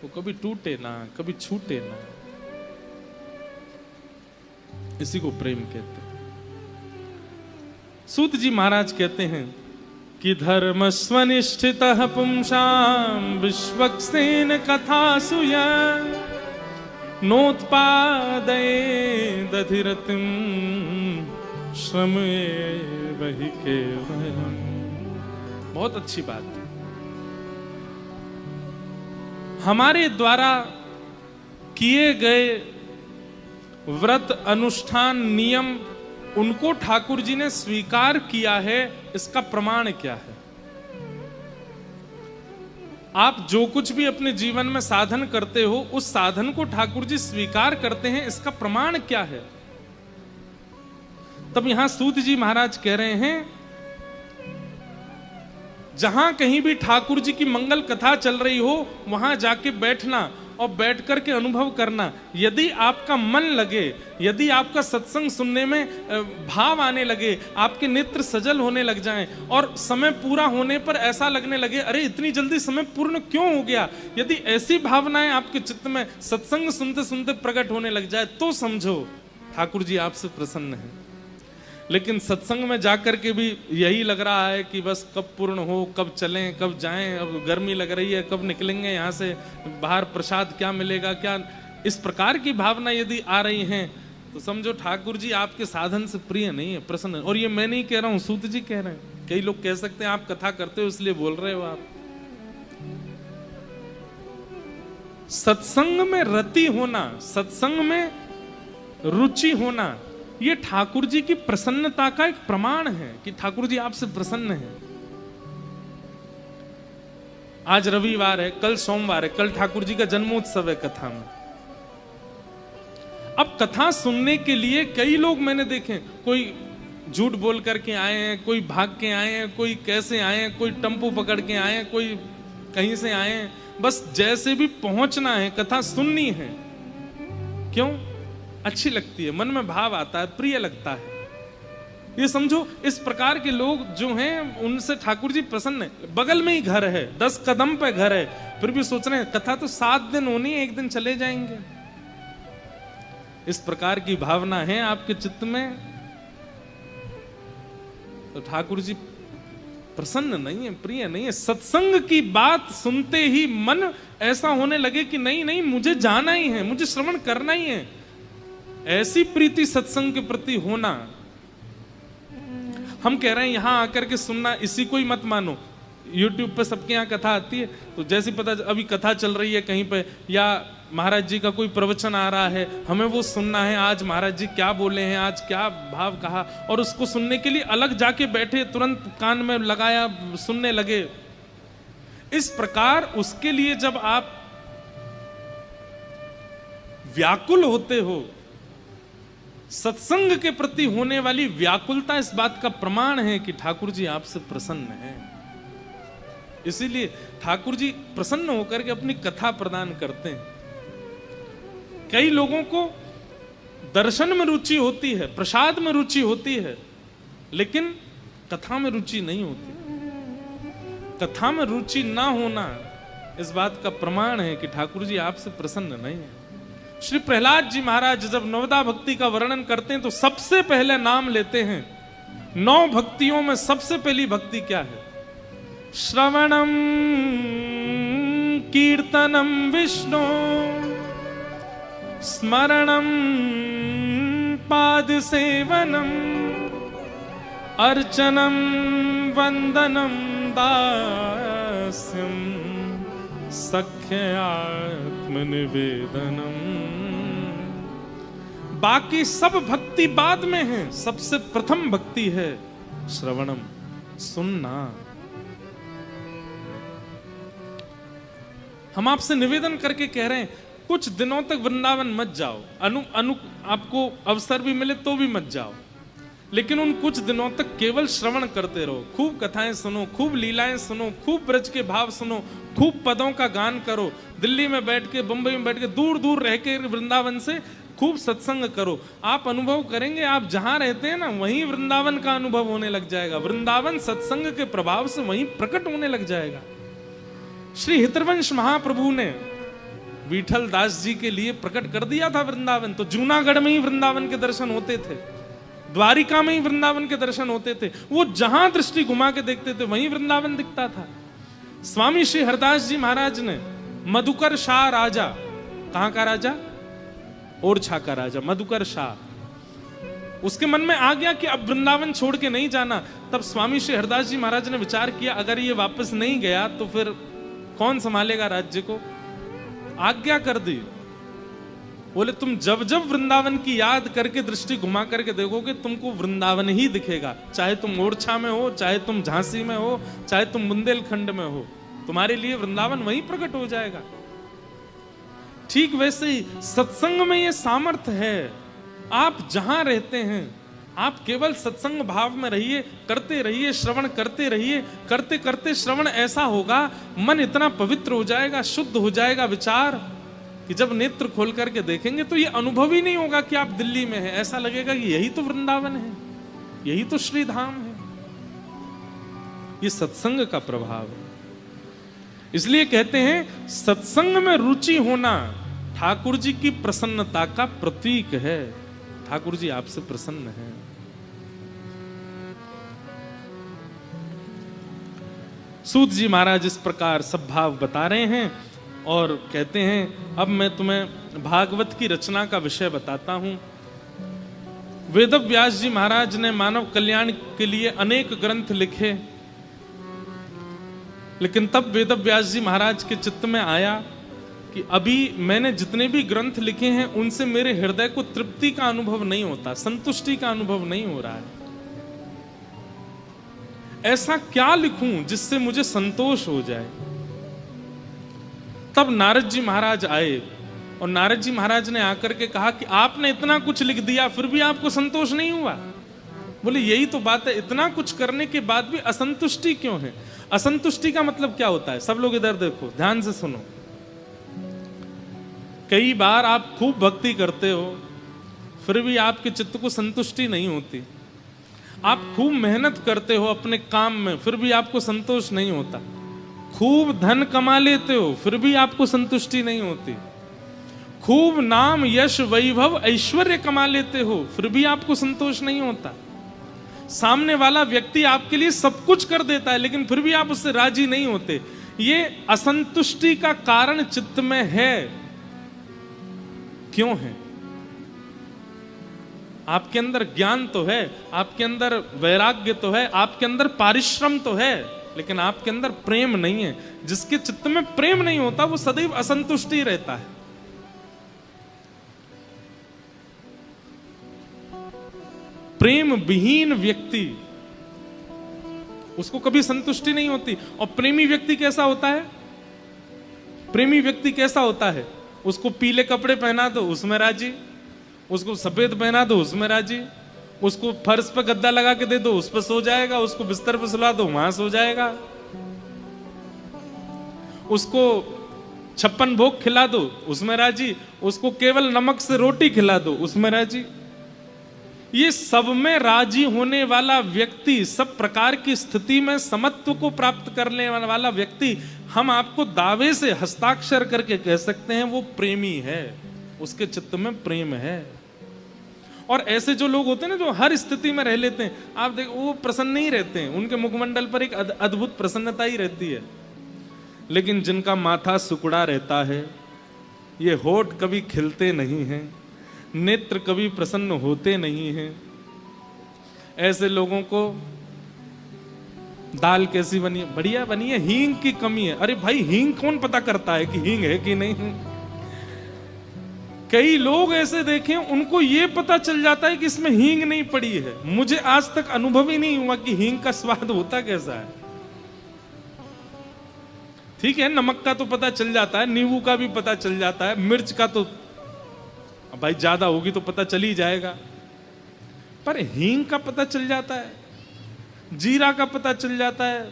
वो कभी टूटे ना, कभी छूटे ना। इसी को प्रेम कहते हैं। सूत जी महाराज कहते हैं कि धर्म स्वनिष्ठित पुंसाम विश्वक्सेन कथा सुया नोत्पादये दधिरतिम श्रम वही केवलम। बहुत अच्छी बात है। हमारे द्वारा किए गए व्रत अनुष्ठान नियम, उनको ठाकुर जी ने स्वीकार किया है, इसका प्रमाण क्या है? आप जो कुछ भी अपने जीवन में साधन करते हो, उस साधन को ठाकुर जी स्वीकार करते हैं, इसका प्रमाण क्या है? तब यहां सूत जी महाराज कह रहे हैं, जहां कहीं भी ठाकुर जी की मंगल कथा चल रही हो, वहां जाके बैठना और बैठ करके अनुभव करना। यदि आपका मन लगे, यदि आपका सत्संग सुनने में भाव आने लगे, आपके नेत्र सजल होने लग जाएं और समय पूरा होने पर ऐसा लगने लगे अरे इतनी जल्दी समय पूर्ण क्यों हो गया, यदि ऐसी भावनाएं आपके चित्त में सत्संग सुनते सुनते प्रकट होने लग जाए, तो समझो ठाकुर जी आपसे प्रसन्न हैं। लेकिन सत्संग में जाकर के भी यही लग रहा है कि बस कब पूर्ण हो, कब चलें, कब जाएं, अब गर्मी लग रही है, कब निकलेंगे यहाँ से, बाहर प्रसाद क्या मिलेगा, क्या, इस प्रकार की भावना यदि आ रही हैं, तो समझो ठाकुर जी आपके साधन से प्रिय नहीं है, प्रसन्न। और ये मैं नहीं कह रहा हूं, सूत जी कह रहे हैं। कई लोग कह सकते हैं आप कथा करते हो इसलिए बोल रहे हो। आप सत्संग में रति होना, सत्संग में रुचि होना, ये ठाकुर जी की प्रसन्नता का एक प्रमाण है कि ठाकुर जी आपसे प्रसन्न हैं। आज रविवार है, कल सोमवार है, कल ठाकुर जी का जन्मोत्सव है कथा में। अब कथा सुनने के लिए कई लोग मैंने देखे, कोई झूठ बोल करके आए हैं, कोई भाग के आए हैं, कोई कैसे आए हैं, कोई टेम्पो पकड़ के आए हैं, कोई कहीं से आए हैं, बस जैसे भी पहुंचना है, कथा सुननी है। क्यों? अच्छी लगती है, मन में भाव आता है, प्रिय लगता है। ये समझो इस प्रकार के लोग जो हैं उनसे ठाकुर जी प्रसन्न है। बगल में ही घर है, 10 कदम पे घर है, फिर भी सोच रहे हैं कथा तो 7 दिन होनी है, एक दिन चले जाएंगे। इस प्रकार की भावना है आपके चित्त में, तो ठाकुर जी प्रसन्न नहीं है, प्रिय नहीं है। सत्संग की बात सुनते ही मन ऐसा होने लगे कि नहीं नहीं, मुझे जाना ही है, मुझे श्रवण करना ही है। ऐसी प्रीति सत्संग के प्रति होना। हम कह रहे हैं यहां आकर के सुनना, इसी को ही मत मानो। YouTube पे सबके यहाँ कथा आती है, तो जैसी पता अभी कथा चल रही है कहीं पे, या महाराज जी का कोई प्रवचन आ रहा है, हमें वो सुनना है, आज महाराज जी क्या बोले हैं, आज क्या भाव कहा, और उसको सुनने के लिए अलग जाके बैठे, तुरंत कान में लगाया, सुनने लगे। इस प्रकार उसके लिए जब आप व्याकुल होते हो, सत्संग के प्रति होने वाली व्याकुलता इस बात का प्रमाण है कि ठाकुर जी आपसे प्रसन्न हैं। इसीलिए ठाकुर जी प्रसन्न होकर के अपनी कथा प्रदान करते हैं। कई लोगों को दर्शन में रुचि होती है, प्रसाद में रुचि होती है, लेकिन कथा में रुचि नहीं होती। कथा में रुचि ना होना इस बात का प्रमाण है कि ठाकुर जी आपसे प्रसन्न नहीं है। श्री प्रहलाद जी महाराज जब नवदा भक्ति का वर्णन करते हैं तो सबसे पहले नाम लेते हैं, 9 भक्तियों में सबसे पहली भक्ति क्या है? श्रवणम कीर्तनम विष्णु स्मरणम पाद सेवनम अर्चनम वंदनम दास्यम सख्यात्म निवेदनम। बाकी सब भक्ति बाद में है, सबसे प्रथम भक्ति है श्रवणम, सुनना। हम आपसे निवेदन करके कह रहे हैं कुछ दिनों तक वृंदावन मत जाओ, आपको अवसर भी मिले तो भी मत जाओ, लेकिन उन कुछ दिनों तक केवल श्रवण करते रहो। खूब कथाएं सुनो, खूब लीलाएं सुनो, खूब ब्रज के भाव सुनो, खूब पदों का गान करो। दिल्ली में बैठ के, बंबई में बैठ के, दूर दूर रह के वृंदावन से खूब सत्संग करो। आप अनुभव करेंगे, आप जहां रहते हैं ना वहीं वृंदावन का अनुभव होने लग जाएगा। वृंदावन सत्संग के प्रभाव से वहीं प्रकट होने लग जाएगा। श्री हितवंश महाप्रभु ने विठल दास जी के लिए प्रकट कर दिया था वृंदावन, तो जूनागढ़ में ही वृंदावन के दर्शन होते थे, द्वारिका में ही वृंदावन के दर्शन होते थे। वो जहां दृष्टि घुमा के देखते थे वहीं वृंदावन दिखता था। स्वामी श्री हरदास जी महाराज ने मधुकर शाह राजा, कहां का राजा? ओरछा का राजा मधुकर शाह, उसके मन में आ गया कि अब वृंदावन छोड़ के नहीं जाना। तब स्वामी श्री हरदास जी महाराज ने विचार किया, अगर ये वापस नहीं गया तो फिर कौन संभालेगा राज्य को? आज्ञा कर दी। बोले तुम जब जब वृंदावन की याद करके दृष्टि घुमा करके देखोगे तुमको वृंदावन ही दिखेगा, चाहे तुम ओरछा में हो, चाहे तुम झांसी में हो, चाहे तुम बुंदेलखंड में हो, तुम्हारे लिए वृंदावन वहीं प्रकट हो जाएगा। ठीक वैसे ही सत्संग में ये सामर्थ्य है। आप जहां रहते हैं आप केवल सत्संग भाव में रहिए, करते रहिए, श्रवण करते रहिए। करते करते श्रवण ऐसा होगा, मन इतना पवित्र हो जाएगा, शुद्ध हो जाएगा विचार, कि जब नेत्र खोल करके देखेंगे तो ये अनुभव ही नहीं होगा कि आप दिल्ली में हैं। ऐसा लगेगा कि यही तो वृंदावन है, यही तो श्री धाम है। ये सत्संग का प्रभाव है। इसलिए कहते हैं सत्संग में रुचि होना ठाकुर जी की प्रसन्नता का प्रतीक है। ठाकुर जी आपसे प्रसन्न हैं। सूत जी महाराज इस प्रकार सब भाव बता रहे हैं और कहते हैं अब मैं तुम्हें भागवत की रचना का विषय बताता हूं। वेदव्यास जी महाराज ने मानव कल्याण के लिए अनेक ग्रंथ लिखे, लेकिन तब वेदव्यास जी महाराज के चित्त में आया कि अभी मैंने जितने भी ग्रंथ लिखे हैं उनसे मेरे हृदय को तृप्ति का अनुभव नहीं होता, संतुष्टि का अनुभव नहीं हो रहा है। ऐसा क्या लिखूं जिससे मुझे संतोष हो जाए। तब नारद जी महाराज आए और नारद जी महाराज ने आकर के कहा कि आपने इतना कुछ लिख दिया फिर भी आपको संतोष नहीं हुआ। बोले यही तो बात है, इतना कुछ करने के बाद भी असंतुष्टि क्यों है? असंतुष्टि का मतलब क्या होता है? सब लोग इधर देखो, ध्यान से सुनो। कई बार आप खूब भक्ति करते हो, फिर भी आपके चित्त को संतुष्टि नहीं होती। आप खूब मेहनत करते हो अपने काम में, फिर भी आपको संतोष नहीं होता। खूब धन कमा लेते हो, फिर भी आपको संतुष्टि नहीं होती। खूब नाम, यश, वैभव, ऐश्वर्य कमा लेते हो, फिर भी आपको संतोष नहीं होता। सामने वाला व्यक्ति आपके लिए सब कुछ कर देता है, लेकिन फिर भी आप उससे राजी नहीं होते। ये असंतुष्टि का कारण चित्त में है। क्यों है? आपके अंदर ज्ञान तो है, आपके अंदर वैराग्य तो है, आपके अंदर परिश्रम तो है, लेकिन आपके अंदर प्रेम नहीं है। जिसके चित्त में प्रेम नहीं होता वो सदैव असंतुष्टि रहता है। प्रेम विहीन व्यक्ति, उसको कभी संतुष्टि नहीं होती। और प्रेमी व्यक्ति कैसा होता है? प्रेमी व्यक्ति कैसा होता है? उसको पीले कपड़े पहना दो, उसमें राजी। उसको सफेद पहना दो, उसमें राजी। उसको फर्श पर गद्दा लगा के दे दो, उस पर सो जाएगा। उसको बिस्तर पर सुला दो, वहां सो जाएगा। उसको 56 भोग खिला दो, उसमें राजी। उसको केवल नमक से रोटी खिला दो, उसमें राजी। ये सब में राजी होने वाला व्यक्ति, सब प्रकार की स्थिति में समत्व को प्राप्त करने वाला व्यक्ति, हम आपको दावे से हस्ताक्षर करके कह सकते हैं वो प्रेमी है। उसके चित्त में प्रेम है। और ऐसे जो लोग होते हैं ना, जो हर स्थिति में रह लेते हैं, आप देखो वो प्रसन्न नहीं रहते हैं। उनके मुखमंडल पर एक अद्भुत प्रसन्नता ही रहती है। लेकिन जिनका माथा सुकुड़ा रहता है, ये होठ कभी खिलते नहीं हैं, नेत्र कभी प्रसन्न होते नहीं हैं, ऐसे लोगों को दाल कैसी बनी है? बढ़िया बनी है, हींग की कमी है। अरे भाई, हींग कौन पता करता है कि हींग है कि नहीं? कई लोग ऐसे देखे, उनको ये पता चल जाता है कि इसमें हींग नहीं पड़ी है। मुझे आज तक अनुभव ही नहीं हुआ कि हींग का स्वाद होता कैसा है। ठीक है, नमक का तो पता चल जाता है, नींबू का भी पता चल जाता है, मिर्च का तो भाई ज्यादा होगी तो पता चल ही जाएगा, पर हींग का पता चल जाता है, जीरा का पता चल जाता है,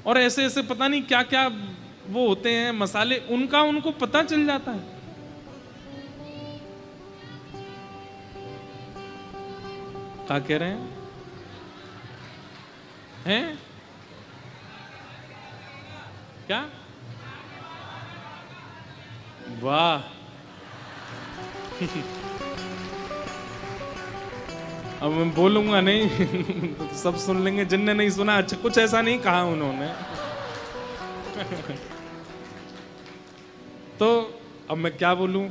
और ऐसे ऐसे पता नहीं क्या क्या वो होते हैं मसाले, उनका उनको पता चल जाता है। क्या कह रहे हैं? क्या? वाह! अब मैं बोलूंगा नहीं तो सब सुन लेंगे, जिनने नहीं सुना। अच्छा, कुछ ऐसा नहीं कहा उन्होंने। तो अब मैं क्या बोलूं?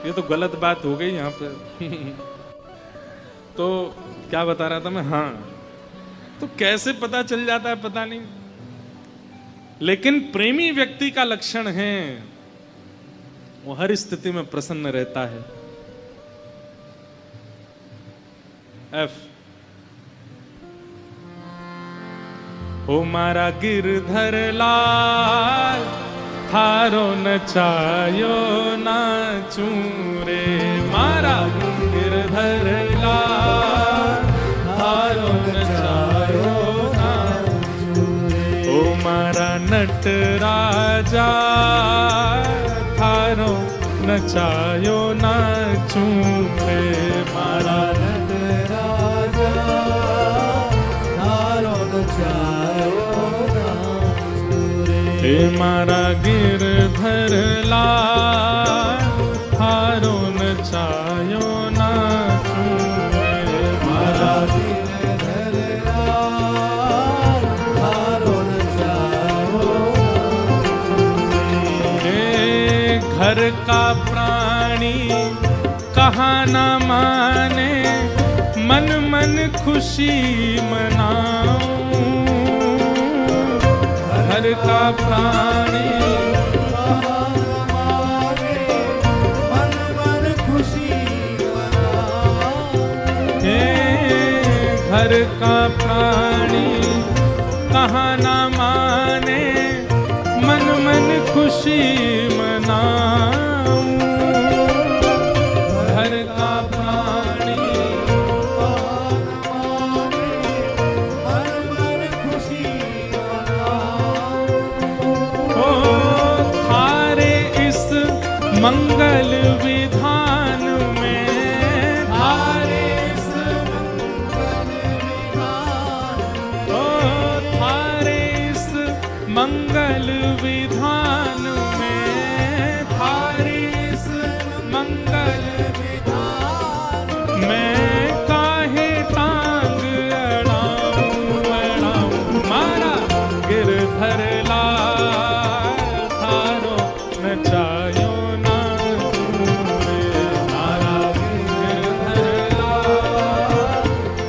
ये तो गलत बात हो गई यहाँ पे। तो क्या बता रहा था मैं? हाँ, तो कैसे पता चल जाता है पता नहीं, लेकिन प्रेमी व्यक्ति का लक्षण है वो हर स्थिति में प्रसन्न रहता है। F, ओ मारा गिरधर लाल, थारो नचायो नाचू रे। मारा गिरधर लाल, थारो नचायो नाचू रे। ओ मारा नट राजा, थारो नचायो नाचू रे। मारा नट राजा, थारो नचायो नाचू रे। मारा गिरधर लाल, थारो नचायो नाचू रे। मारा गिरधर लाल, थारो नचायो नाचू रे। घर का प्राणी कहाँ न माने, मन मन खुशी मनाऊं। घर का प्राणी कहाँ न माने, मन मन खुशी मनाऊं। घर का प्राणी कहाँ न माने, मन मन खुशी मनाऊं। घर का प्राणी मंगल विधान में थारे इस मंगल विधान में थारे इस मंगल विधान थारे इस मंगल विधान मैं काहे टांग अड़ाऊं मारा गिरधर लाल थारो नचायो ना तूने मारा गिरधर लाल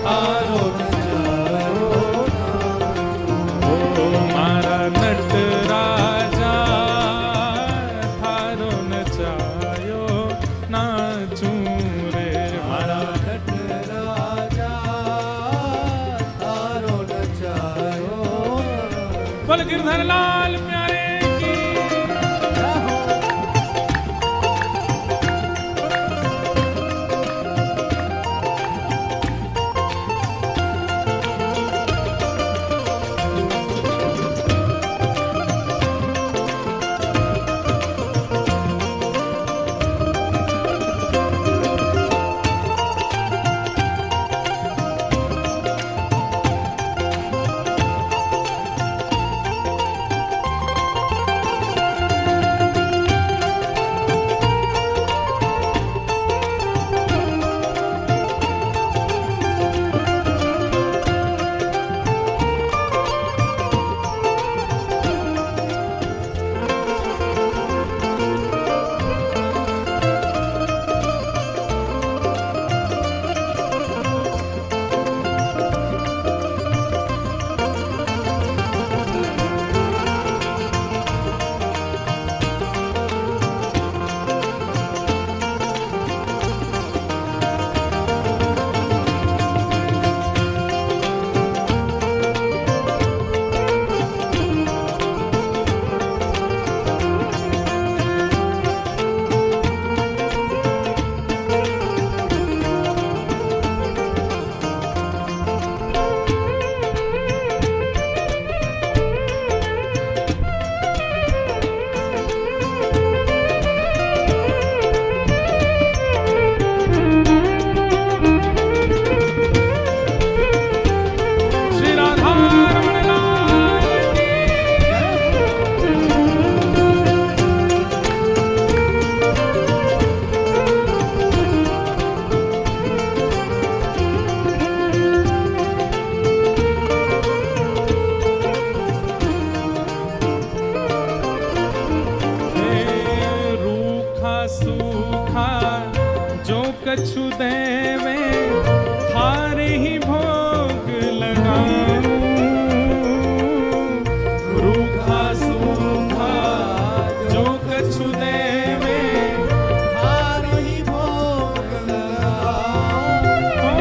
थारो नचायो ओ मारा नट राजा थारो नचायो नाचूं रे मारा नट राजा थारो नचायो बोल गिरधर लाल प्यारे की श्री राधा रमण लाल की रूखा सूखा जो कछु देवे थारे ही भोग लगाऊं रूखा सूखा जो कछु देवे थारो ही भोग लगाओ ओ,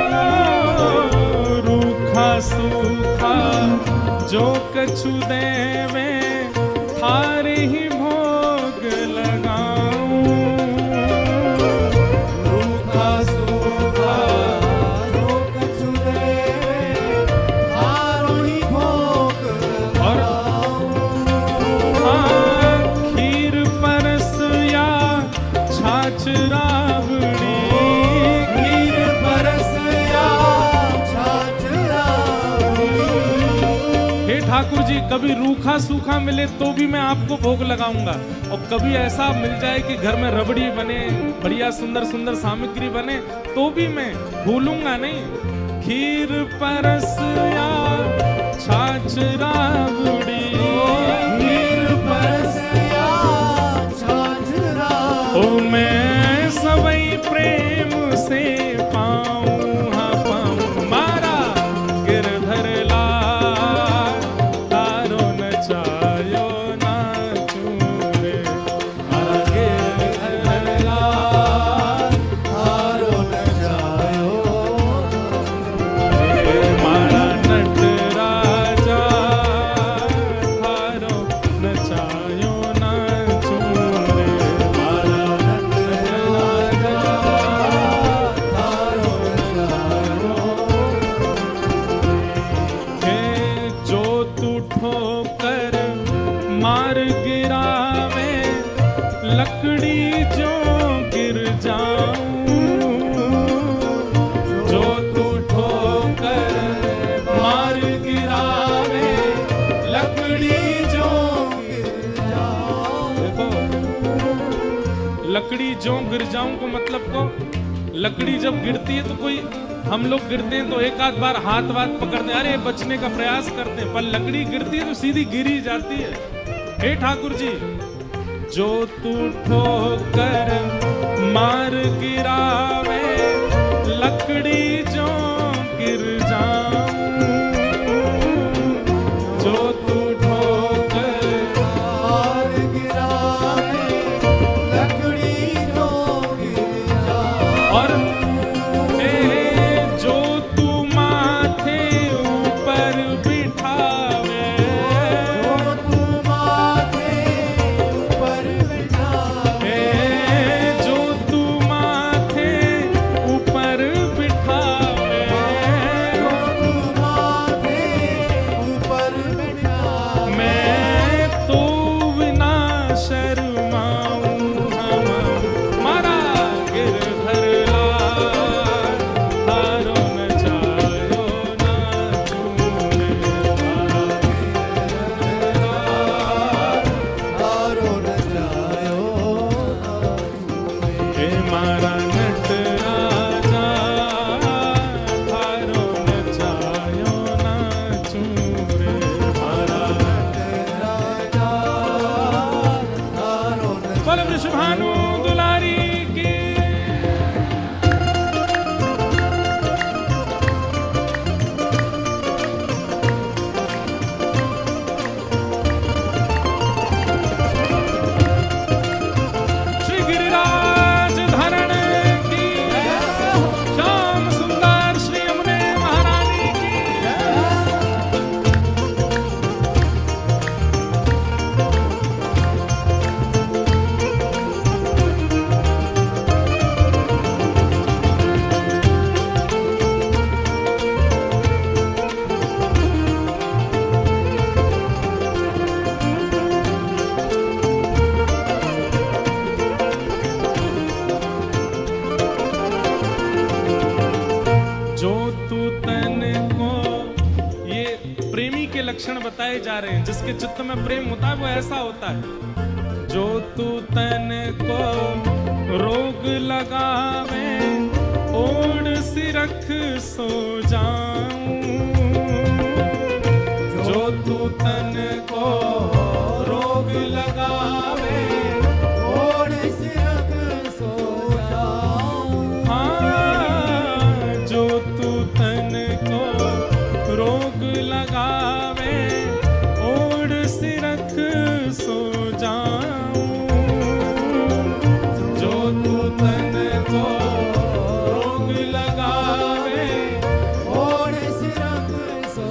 रूखा सूखा जो कछु देवे थारे ही भोग लगाऊं रूखा सूखा जो कछु देवे थारो ही भोग लगाओ खीर परस या छाछ राबड़ी खीर परस या छाछ राबड़ी हे ठाकुर जी कभी रूखा सूखा मिले तो भी मैं आपको भोग लगाऊंगा और कभी ऐसा मिल जाए कि घर में रबड़ी बने बढ़िया सुंदर सुंदर सामग्री बने तो भी मैं भूलूंगा नहीं खीर परस या छाछ राबड़ी खीर परस या छाछ राबड़ी ओ मैं सबई प्रेम से पाऊं हाँ पाऊं मारा गिरधर लाल तारो नचायो नाचूं रे मारा गिरधर लाल थारो नचायो मारा नट राजा थारो नचायो नाचूं रे मारा नट राजा थारो नचायो हे जो तू ठोकर मार गिरावे लकड़ी जो लकड़ी जो गिर जाऊं को मतलब को, लकड़ी जब गिरती है तो कोई, हम लोग गिरते हैं तो एक आध बार हाथ वाथ पकड़ते हैं, अरे बचने का प्रयास करते हैं, पर लकड़ी गिरती है तो सीधी गिरी जाती है। हे ठाकुर जी, जो तू ठोकर मार गिरावे, लकड़ी जो गिर जाऊं, जो तू ठोकर मार गिरावे, लकड़ी जो गिर जाए। और जो तू माथे ऊपर बिठावे, जो तू माथे ऊपर बिठावे, जो तू माथे ऊपर बिठावे, जो तू माथे ऊपर बिठावे। मैं तो बिना शर्माऊं हमारा गिरधर लाल, हारो न जायो ना चूरे, हारो न जायो हे मारा नटराजा, हारो न जायो ना चूरे, मारा राजा, हारो न बोल वृषभानु दुलारी की। श्री गिरिराज धरण की, श्याम सुंदर श्री यमुने महारानी की। जो तू तन को, ये प्रेमी के लक्षण बताए जा रहे हैं, जिसके चित्त में प्रेम होता है वो ऐसा होता है। जो तू तन को रोग लगावे, ओढ़ सिरख सो जाऊं, जो तू तन को रोग लगावे, ओढ़ सिरक सो जाऊं। हाँ, जो तू तन को रोग लगावे, ओढ़ सिरख सो जाऊं, जो तू तन को रोग लगावे, ओढ़ सिरक सो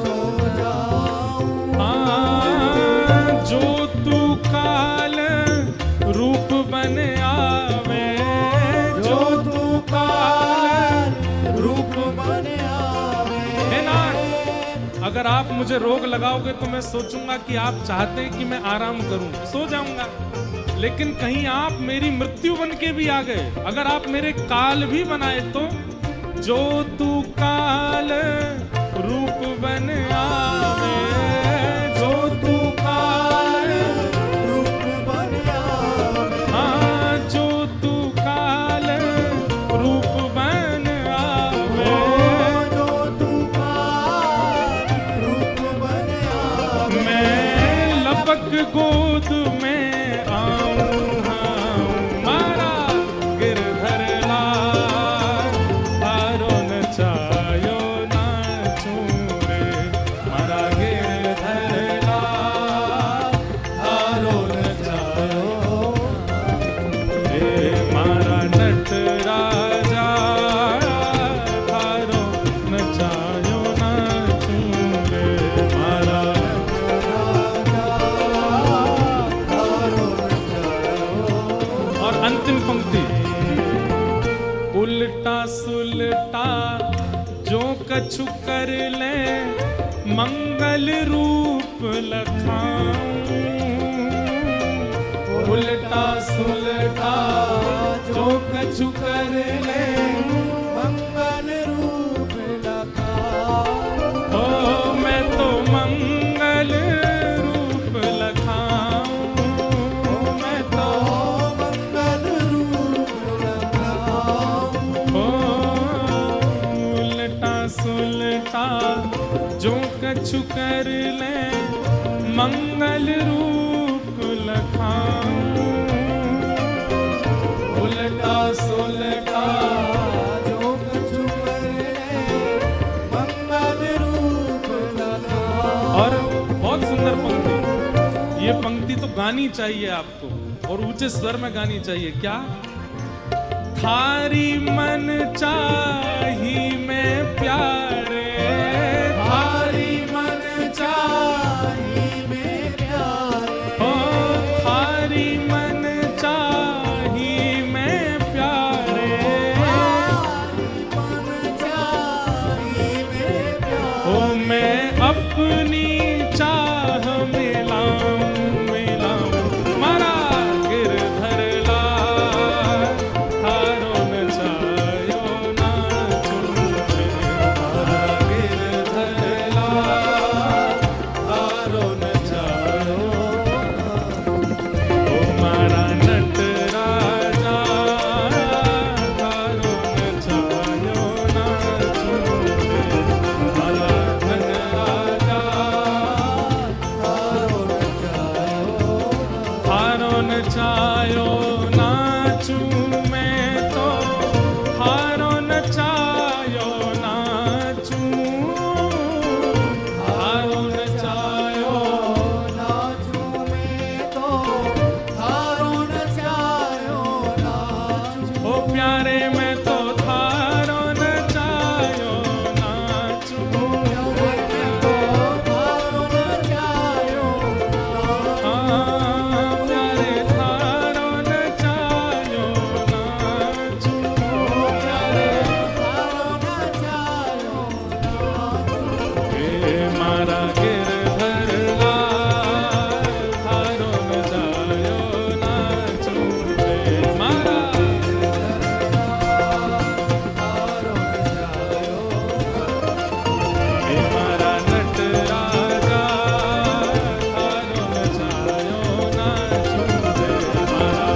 जाऊं। हाँ, जो तू काल रूप बन आवे, जो तू काल रूप बन आवे। हे नाथ, अगर आप मुझे रोग लगाओगे तो मैं सोचूंगा कि आप चाहते हैं कि मैं आराम करूं, सो जाऊंगा। लेकिन कहीं आप मेरी मृत्यु बन के भी आ गए, अगर आप मेरे काल भी बनाए तो, जो तू काल रूप बन आवे, जो तू काल, रूप बन आवे। हाँ, जो तू काल रूप बन आवे, जो तू काल रूप बन आवे। मैं लपक गोद में आऊं, मारा गिरधर लाल, हारो न जायो ना चूरे, मारा गिरधर लाल, हारो न जायो, हे मारा नटराजा, हारो न जायो ना चूरे, मारा। और अंतिम पंक्ति, उल्टा सुलटा जो कछु कर ले, मंगल रूप लखाऊं, उल्टा सुलटा जो कछु कर ले, मंगल रूप लखाऊं। ओ मैं तो मंगल रूप लखाऊं, मैं तो मंगल रूप मंगल रूप लखाऊं, उल्टा सुलटा जो कुछ करे मंगल रूप लखाऊं। और बहुत सुंदर पंक्ति, ये पंक्ति तो गानी चाहिए आपको और ऊंचे स्वर में गानी चाहिए। क्या? थारी मन चाही में प्यारे, थारी मन चाही में प्यारे, ओ थारी मन चाही में प्यारे, थारी मन चाही में प्यारे। ओ मैं अपनी चाह मिलाऊं मिलाऊं मारा गिरधर लाल, थारो न चायो ना छूटे, मारा गिरधर लाल, थारो न चायो, ओ मारा नट राजा, थारो न चायो ना छूटे, मारा धन राजा, थारो न चायो नाचू मैं तो, थारो न चायो नाचू, थारो न चायो, नाचू में तो थारो न चायो नाचू। ओ प्यारे मैं तो थारो न चायो नाचू, मैं तो थारो न चायो नाचू। हाँ प्यारे थारो न चायो नाचू, प्यारे थारो न चायो नाचू। हे मारा गिरधर लाल, थारो न चायो नाचू, हे मारा हे मारा नट राजा, थारो न चायो नाचू, हे मारा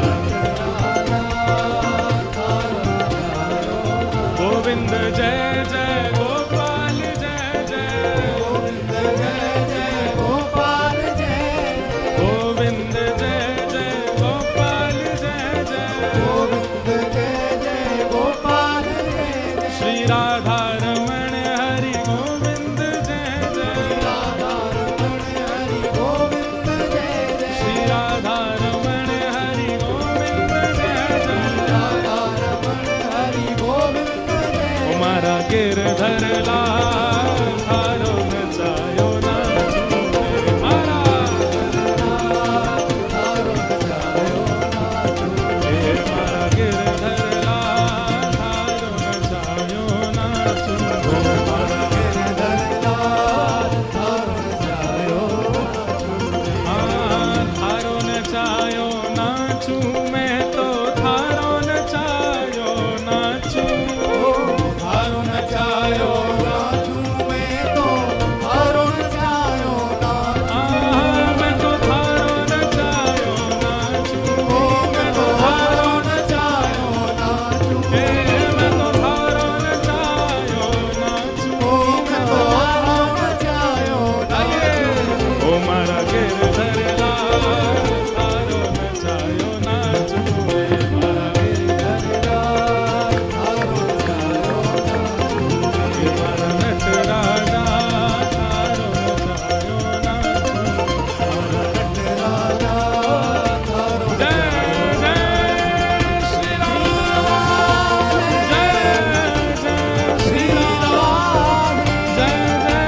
गोविंद जय जय गोपाल जय जय, जय जय गोपाल जय गोविंद जय जय गोपाल जय जय, गोविंद जय जय गोपाल जय जय। श्री राधा रमण हरि गोविंद जय जय, राधा रमण हरि गोविंद जय जय। श्री राधा रमण हरि गोविंद जय जय, राधा रमण हरि गोविंद जय। ओ मारा गिरधर लाल, थारो न चायो नाचू, हे मारा थारो न चायो नाचू। हे मारा गिरधर लाल, थारो न चायो नाचू, हे मारा गिरधर लाल थारो न चायो नाचू। हाँ थारो न चायो नाचू मैं तो, थारो न चायो नाचू, थारो न चायो नाचू मैं तो थारो न चायो नाचू। मैं तो थारो न चायो नाचू, मैं तो थारो न चायो नाचू। हे मैं तो थारो न चायो नाचू, मैं तो थारो न चायो नाचू। ओ मारा गिरधर लाल, थारो न चायो नाचू, हे मारा गिरधर लाल थारो न चायो नाचू। हे मारा नट राजा, थारो न चायो नाचू, राजा थारो न जय जय श्री राम, जय जय श्री राम, जय जय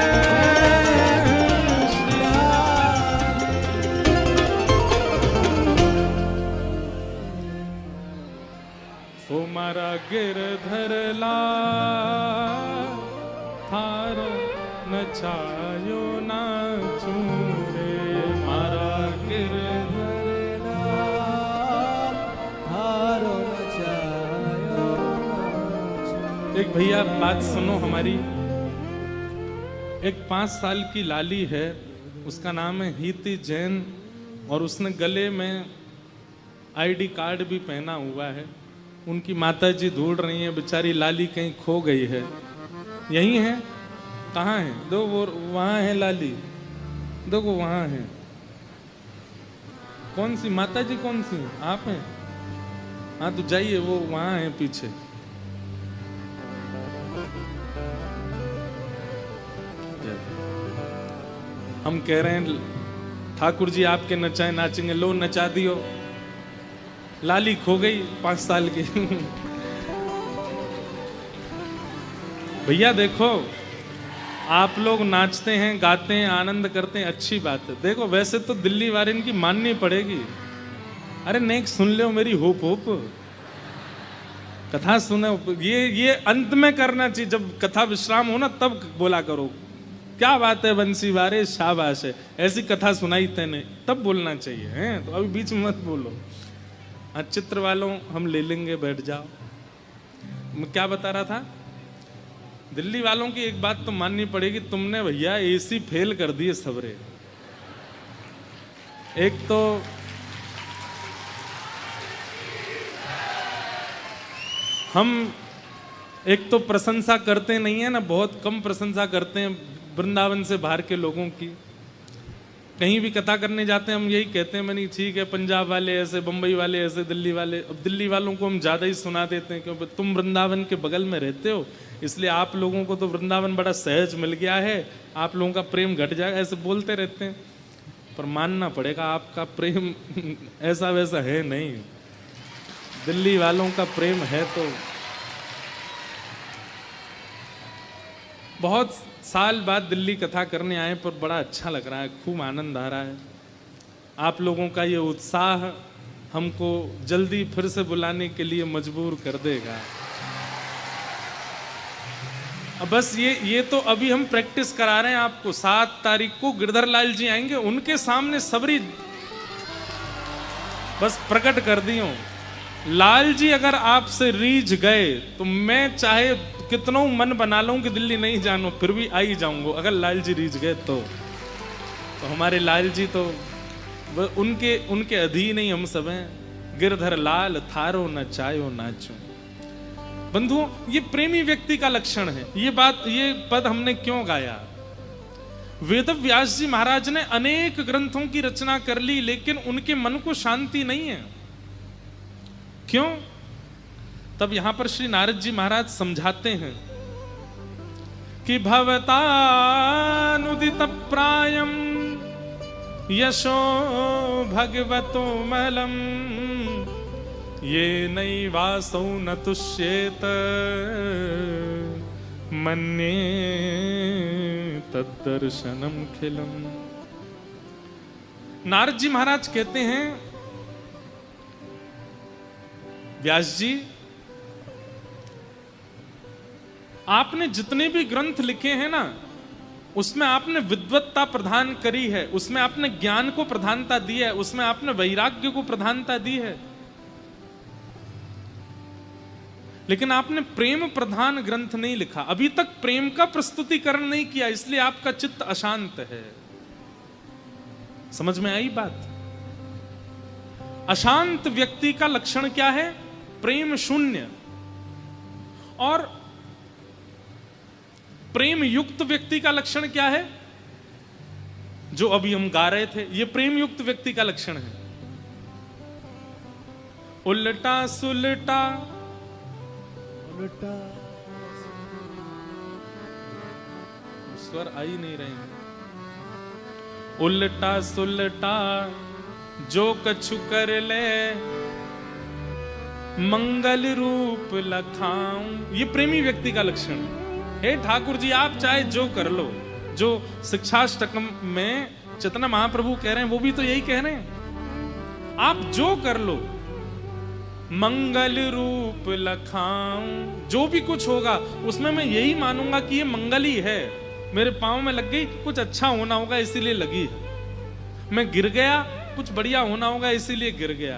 श्री राम। ओ मारा गिरधर लाल, थारो न चायो नाचू, रे मारा गिरधर लाल थारो न चायो नाचू। एक भैया बात सुनो हमारी। एक 5 साल की लाली है, उसका नाम है हीति जैन, और उसने गले में आईडी कार्ड भी पहना हुआ है। उनकी माताजी ढूंढ रही हैं, बेचारी लाली कहीं खो गई है। यही है? कहाँ है? दो वो वहाँ है लाली, देखो वहाँ है। कौन सी माता जी? कौन सी? आप हैं? हाँ तो जाइए, वो वहां है पीछे। हम कह रहे हैं ठाकुर जी आपके नचाए नाचेंगे, लो नचा दियो। लाली खो गई 5 साल की। भैया देखो, आप लोग नाचते हैं, गाते हैं, आनंद करते हैं, अच्छी बात है। देखो वैसे तो दिल्ली वाले इनकी माननी पड़ेगी। अरे नहीं सुन लो मेरी होप होप कथा सुने। ये अंत में करना चाहिए, जब कथा विश्राम हो ना तब बोला करो क्या बात है बंसी वारे शाबाश है, ऐसी कथा सुनाई तेने, तब बोलना चाहिए हैं। तो अभी बीच में मत बोलो। हाँ चित्र वालों हम ले लेंगे, बैठ जाओ। मैं क्या बता रहा था? दिल्ली वालों की एक बात तो माननी पड़ेगी, तुमने भैया एसी फेल कर दिए सबरे। एक तो हम एक तो प्रशंसा करते नहीं है ना, बहुत कम प्रशंसा करते हैं वृंदावन से बाहर के लोगों की। कहीं भी कथा करने जाते हैं हम यही कहते हैं, मैंने ठीक है पंजाब वाले ऐसे, बंबई वाले ऐसे, दिल्ली वाले। अब दिल्ली वालों को हम ज़्यादा ही सुना देते हैं क्योंकि तुम वृंदावन के बगल में रहते हो, इसलिए आप लोगों को तो वृंदावन बड़ा सहज मिल गया है, आप लोगों का प्रेम घट जाएगा, ऐसे बोलते रहते हैं। पर मानना पड़ेगा आपका प्रेम ऐसा वैसा है नहीं। दिल्ली वालों का प्रेम है तो। बहुत साल बाद दिल्ली कथा करने आए पर बड़ा अच्छा लग रहा है, खूब आनंद आ रहा है। आप लोगों का ये उत्साह हमको जल्दी फिर से बुलाने के लिए मजबूर कर देगा। अब बस ये तो अभी हम प्रैक्टिस करा रहे हैं आपको। 7 तारीख को गिरधर लाल जी आएंगे, उनके सामने सबरी बस प्रकट कर दी हूं। लाल जी अगर आपसे रीझ गए तो मैं चाहे कितनों मन बना लूं कि दिल्ली नहीं जानो, फिर भी आ ही जाऊंगा। अगर लाल जी रीझ गए तो हमारे लाल जी तो उनके अधीन ही हम सब हैं। गिरधर लाल थारो न चायो नाचो। बंधुओं, ये प्रेमी व्यक्ति का लक्षण है। ये पद हमने क्यों गाया? वेद व्यास जी महाराज ने अनेक ग्रंथों की रचना कर ली, लेकिन उनके मन को शांति नहीं है। क्यों? तब यहां पर श्री नारद जी महाराज समझाते हैं कि भवतानुदित प्रायम यशो भगवतो मलम ये नैवासौ न तुष्येत मन्ये तद्दर्शनम खिलम। नारद जी महाराज कहते हैं, व्यास जी आपने जितने भी ग्रंथ लिखे हैं ना, उसमें आपने विद्वत्ता प्रदान करी है, उसमें आपने ज्ञान को प्रधानता दी है, उसमें आपने वैराग्य को प्रधानता दी है, लेकिन आपने प्रेम प्रधान ग्रंथ नहीं लिखा। अभी तक प्रेम का प्रस्तुतिकरण नहीं किया, इसलिए आपका चित्त अशांत है। समझ में आई बात? अशांत व्यक्ति का लक्षण क्या है? प्रेम शून्य। और प्रेम युक्त व्यक्ति का लक्षण क्या है? जो अभी हम गा रहे थे, ये प्रेम युक्त व्यक्ति का लक्षण है। उल्टा सुलटा उल्टा स्वर आ ही नहीं रहे हैं। उल्टा सुलटा जो कछु कर ले मंगल रूप लखाऊं, ये प्रेमी व्यक्ति का लक्षण है। हे ठाकुर जी आप चाहे जो कर लो, जो शिक्षाष्टकम में चैतन्य महाप्रभु कह रहे हैं वो भी तो यही कह रहे हैं, आप जो कर लो मंगल रूप लखाऊं। जो भी कुछ होगा उसमें मैं यही मानूंगा कि ये मंगल ही है। मेरे पांव में लग गई, कुछ अच्छा होना होगा इसीलिए लगी है। मैं गिर गया, कुछ बढ़िया होना होगा इसीलिए गिर गया।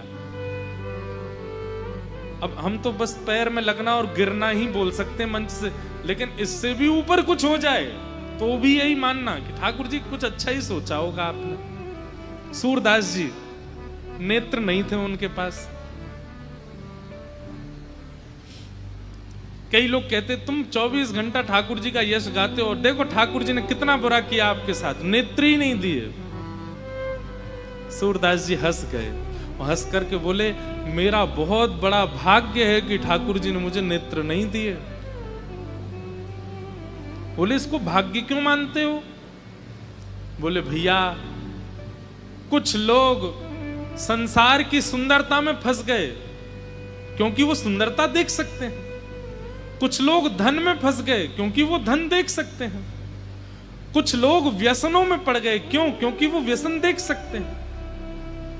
अब हम तो बस पैर में लगना और गिरना ही बोल सकते हैं मंच से, लेकिन इससे भी ऊपर कुछ हो जाए तो भी यही मानना कि ठाकुर जी कुछ अच्छा ही सोचा होगा आपने। सूरदास जी नेत्र नहीं थे उनके पास। कई लोग कहते तुम 24 घंटा ठाकुर जी का यश गाते हो और देखो ठाकुर जी ने कितना बुरा किया आपके साथ, नेत्र ही नहीं दिए। सूरदास जी हंस गए और हंस करके बोले, मेरा बहुत बड़ा भाग्य है कि ठाकुर जी ने मुझे नेत्र नहीं दिए। बोले, इसको भाग्य क्यों मानते हो? बोले, भैया कुछ लोग संसार की सुंदरता में फंस गए क्योंकि वो सुंदरता देख सकते हैं। कुछ लोग धन में फंस गए क्योंकि वो धन देख सकते हैं। कुछ लोग व्यसनों में पड़ गए, क्यों? क्योंकि वो व्यसन देख सकते हैं।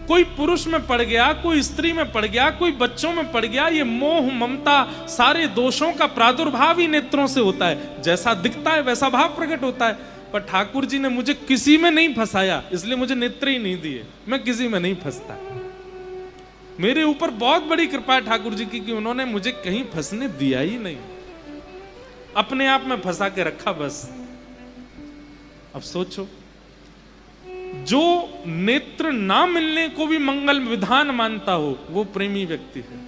कोई पुरुष में पड़ गया, कोई स्त्री में पड़ गया, कोई बच्चों में पड़ गया। ये मोह ममता सारे दोषों का प्रादुर्भाव ही नेत्रों से होता है। जैसा दिखता है वैसा भाव प्रकट होता है। पर ठाकुर जी ने मुझे किसी में नहीं फंसाया, इसलिए मुझे नेत्र ही नहीं दिए। मैं किसी में नहीं फंसता। मेरे ऊपर बहुत बड़ी कृपा है ठाकुर जी की कि उन्होंने मुझे कहीं फंसने दिया ही नहीं, अपने आप में फंसा के रखा बस। अब सोचो, जो नेत्र ना मिलने को भी मंगल विधान मानता हो वो प्रेमी व्यक्ति है।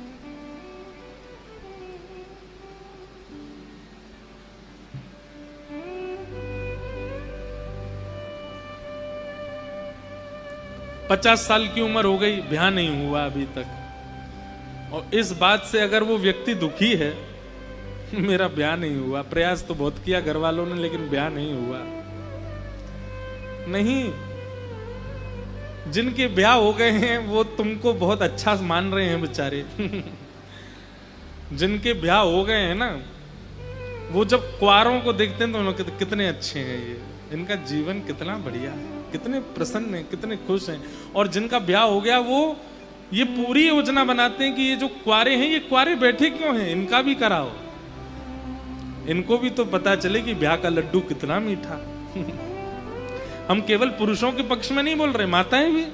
पचास साल की उम्र हो गई, ब्याह नहीं हुआ अभी तक। और इस बात से अगर वो व्यक्ति दुखी है, मेरा ब्याह नहीं हुआ, प्रयास तो बहुत किया घर वालों ने लेकिन ब्याह नहीं हुआ। नहीं, जिनके ब्याह हो गए हैं वो तुमको बहुत अच्छा मान रहे हैं बेचारे। जिनके ब्याह हो गए हैं ना, वो जब कुंवारों को देखते हैं तो उन्होंने कितने अच्छे हैं, ये इनका जीवन कितना बढ़िया है, कितने प्रसन्न हैं, कितने खुश हैं। और जिनका ब्याह हो गया वो ये पूरी योजना बनाते हैं कि ये जो कुंवारे हैं ये कुंवारे बैठे क्यों हैं, इनका भी कराओ, इनको भी तो पता चले कि ब्याह का लड्डू कितना मीठा। हम केवल पुरुषों के पक्ष में नहीं बोल रहे, माताएं भी,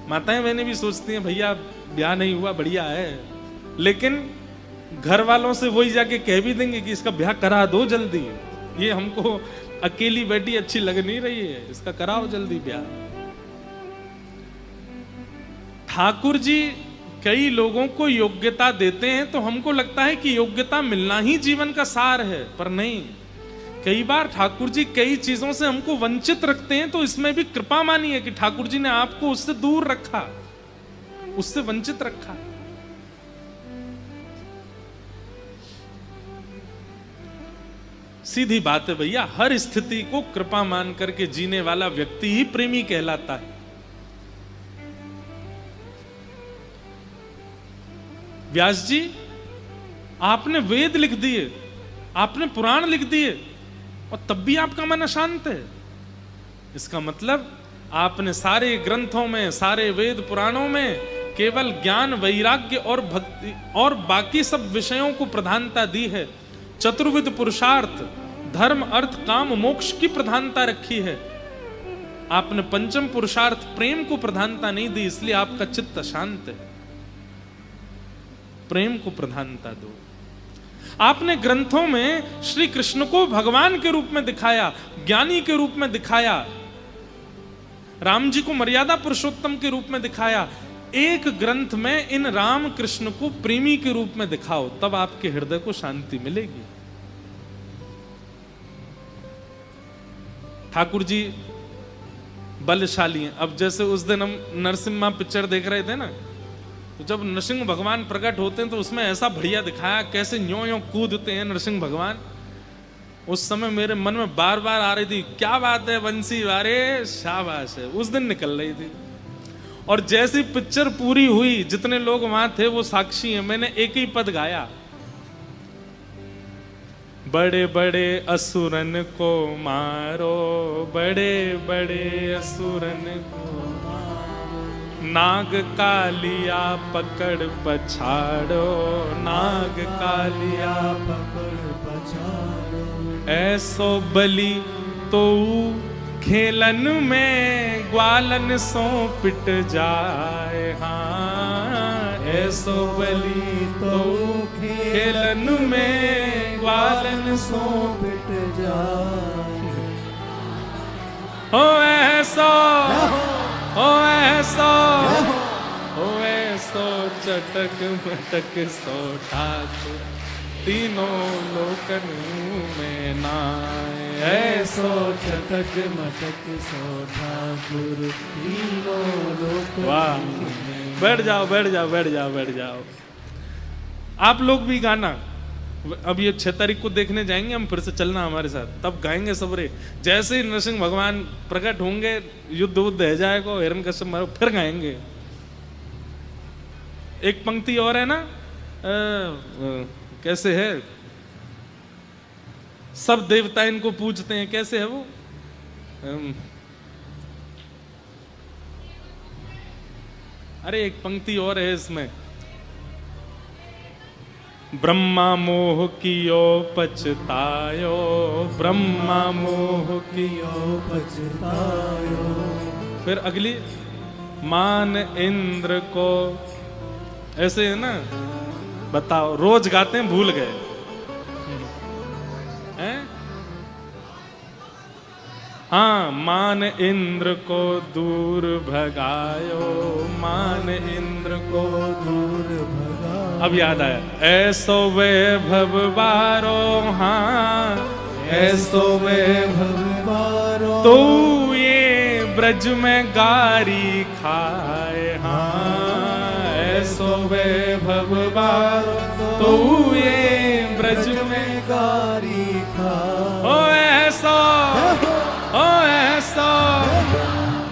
माताएं बहनें भी सोचती हैं भैया ब्याह नहीं हुआ बढ़िया है, लेकिन घर वालों से वही जाके कह भी देंगे कि इसका ब्याह करा दो जल्दी, ये हमको अकेली बेटी अच्छी लग नहीं रही है, इसका कराओ जल्दी ब्याह। ठाकुर जी कई लोगों को योग्यता देते हैं तो हमको लगता है कि योग्यता मिलना ही जीवन का सार है, पर नहीं। कई बार ठाकुर जी कई चीजों से हमको वंचित रखते हैं, तो इसमें भी कृपा मानिए कि ठाकुर जी ने आपको उससे दूर रखा, उससे वंचित रखा। सीधी बात है भैया, हर स्थिति को कृपा मान करके जीने वाला व्यक्ति ही प्रेमी कहलाता है। व्यास जी, आपने वेद लिख दिए, आपने पुराण लिख दिए और तब भी आपका मन अशांत है। इसका मतलब आपने सारे ग्रंथों में, सारे वेद पुराणों में केवल ज्ञान, वैराग्य और भक्ति और बाकी सब विषयों को प्रधानता दी है। चतुर्विध पुरुषार्थ, धर्म, अर्थ, काम, मोक्ष की प्रधानता रखी है। आपने पंचम पुरुषार्थ प्रेम को प्रधानता नहीं दी, इसलिए आपका चित्त अशांत है। प्रेम को प्रधानता दो। आपने ग्रंथों में श्री कृष्ण को भगवान के रूप में दिखाया, ज्ञानी के रूप में दिखाया, राम जी को मर्यादा पुरुषोत्तम के रूप में दिखाया। एक ग्रंथ में इन राम कृष्ण को प्रेमी के रूप में दिखाओ, तब आपके हृदय को शांति मिलेगी। ठाकुर जी बलशाली हैं। अब जैसे उस दिन हम नरसिम्हा पिक्चर देख रहे थे ना, तो जब नरसिंह भगवान प्रकट होते हैं तो उसमें ऐसा बढ़िया दिखाया कैसे न्यों न्यों कूदते हैं नरसिंह भगवान। उस समय मेरे मन में बार बार आ रही थी, क्या बात है बंसी वारे, शाबाश है। उस दिन निकल रही थी। और जैसी पिक्चर पूरी हुई, जितने लोग वहां थे वो साक्षी हैं, मैंने एक ही पद गाया, बड़े बड़े असुरन को मारो, बड़े बड़े असुरन को नाग कालिया पकड़ पछाड़ो, नाग कालिया पकड़ पछाड़ो। ऐसो बलि तो खेलन में ग्वालन सो पिट जाए, हाँ ऐसो बलि तो खेलन में ग्वालन सो पिट जाए। हो ऐसो, ओ ऐसो, ओ ऐसो चटक मटक सो ठाकुर, तीनों लोकन में नाए। ऐसो चटक मटक सो ठाकुर तीनों लोक। वाह, बैठ जाओ बैठ जाओ बैठ जाओ बैठ जाओ। आप लोग भी गाना। अब ये 6 तारीख को देखने जाएंगे हम, फिर से चलना हमारे साथ, तब गाएंगे सबरे। जैसे ही नरसिंह भगवान प्रकट होंगे, युद्ध उद्ध है जाएगा, हिरण्यकश्यप मारो, फिर गाएंगे। एक पंक्ति और है ना, कैसे है, सब देवता इनको पूजते हैं, कैसे है वो, अरे एक पंक्ति और है इसमें, ब्रह्मा मोह कियो पछतायो, ब्रह्मा मोह कियो पछतायो। फिर अगली, मान इंद्र को, ऐसे है ना, बताओ, रोज गाते हैं, भूल गए हैं? हाँ, मान इंद्र को दूर भगायो, मान इंद्र को दूर भगा। अब याद आया, ऐसो वैभव बारो, हाँ ऐसो वैभव बारो, तो ये ब्रज में गारी खाए, हाँ ऐसो वैभव बारो, तो ये ब्रज में गारी खा। ओ ऐसो, ओ ऐसो,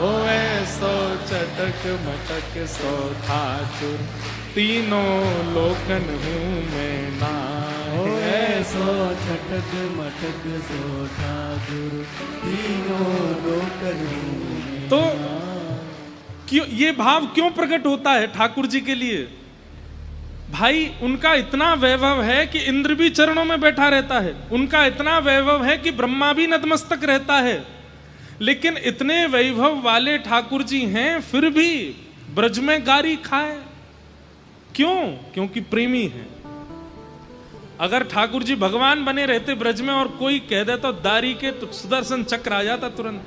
ओ ऐसो चटक मटक सो ठाकुर तीनों लोकन हूँ मैं नाए। ऐसो चटक मटक सो ठाकुर तीनों लोकन हूँ मैं। तो क्यों ये भाव क्यों प्रकट होता है ठाकुर जी के लिए? भाई उनका इतना वैभव है कि इंद्र भी चरणों में बैठा रहता है, उनका इतना वैभव है कि ब्रह्मा भी नतमस्तक रहता है। लेकिन इतने वैभव वाले ठाकुर जी हैं, फिर भी ब्रज में गारी खाए, क्यों? क्योंकि प्रेमी है। अगर ठाकुर जी भगवान बने रहते ब्रज में और कोई कह देता दारी के, तो सुदर्शन चक्र आ जाता तुरंत।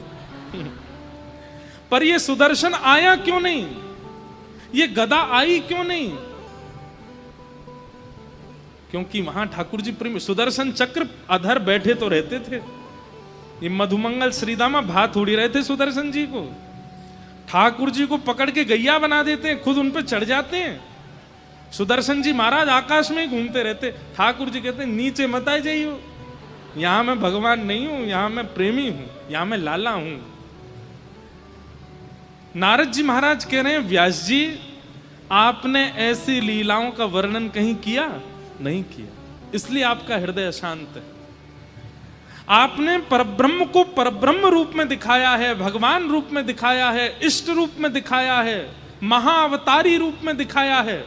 पर ये सुदर्शन आया क्यों नहीं? ये गदा आई क्यों नहीं? क्योंकि वहां ठाकुर जी प्रेमी। सुदर्शन चक्र अधर बैठे तो रहते थे, ये मधुमंगल श्रीदामा भात उड़ी रहे थे सुदर्शन जी को, ठाकुर जी को पकड़ के गैया बना देते हैं, खुद उन पे चढ़ जाते हैं। सुदर्शन जी महाराज आकाश में ही घूमते रहते, ठाकुर जी कहते हैं नीचे मत आ जाइयो, यहां मैं भगवान नहीं हूं, यहां मैं प्रेमी हूं, यहां मैं लाला हूं। नारद जी महाराज कह रहे हैं, व्यास जी आपने ऐसी लीलाओं का वर्णन कहीं किया नहीं किया, इसलिए आपका हृदय अशांत है। आपने परब्रह्म को परब्रह्म रूप में दिखाया है, भगवान रूप में दिखाया है, इष्ट रूप में दिखाया है, महाअवतारी रूप में दिखाया है।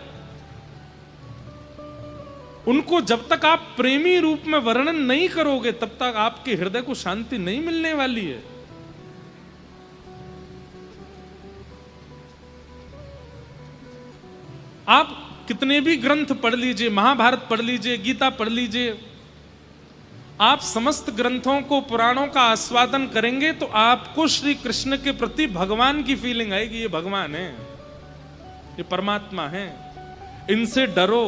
उनको जब तक आप प्रेमी रूप में वर्णन नहीं करोगे, तब तक आपके हृदय को शांति नहीं मिलने वाली है। आप कितने भी ग्रंथ पढ़ लीजिए, महाभारत पढ़ लीजिए, गीता पढ़ लीजिए, आप समस्त ग्रंथों को, पुराणों का आस्वादन करेंगे तो आपको श्री कृष्ण के प्रति भगवान की फीलिंग आएगी। ये भगवान है, ये परमात्मा है, इनसे डरो,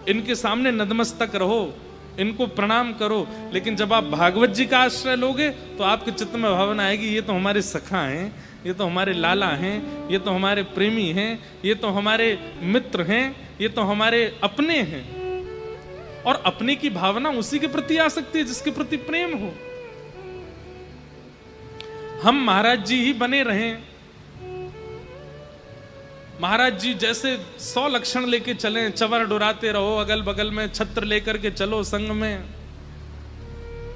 इनके सामने नतमस्तक रहो, इनको प्रणाम करो। लेकिन जब आप भागवत जी का आश्रय लोगे तो आपके चित्त में भावना आएगी, ये तो हमारे सखा हैं, ये तो हमारे लाला हैं, ये तो हमारे प्रेमी हैं, ये तो हमारे मित्र हैं, ये तो हमारे अपने हैं। और अपने की भावना उसी के प्रति आ सकती है जिसके प्रति प्रेम हो। हम महाराज जी ही बने रहें, महाराज जी जैसे 100 लक्षण लेके चलें, चवर डुराते रहो, अगल बगल में छत्र लेकर के चलो संग में,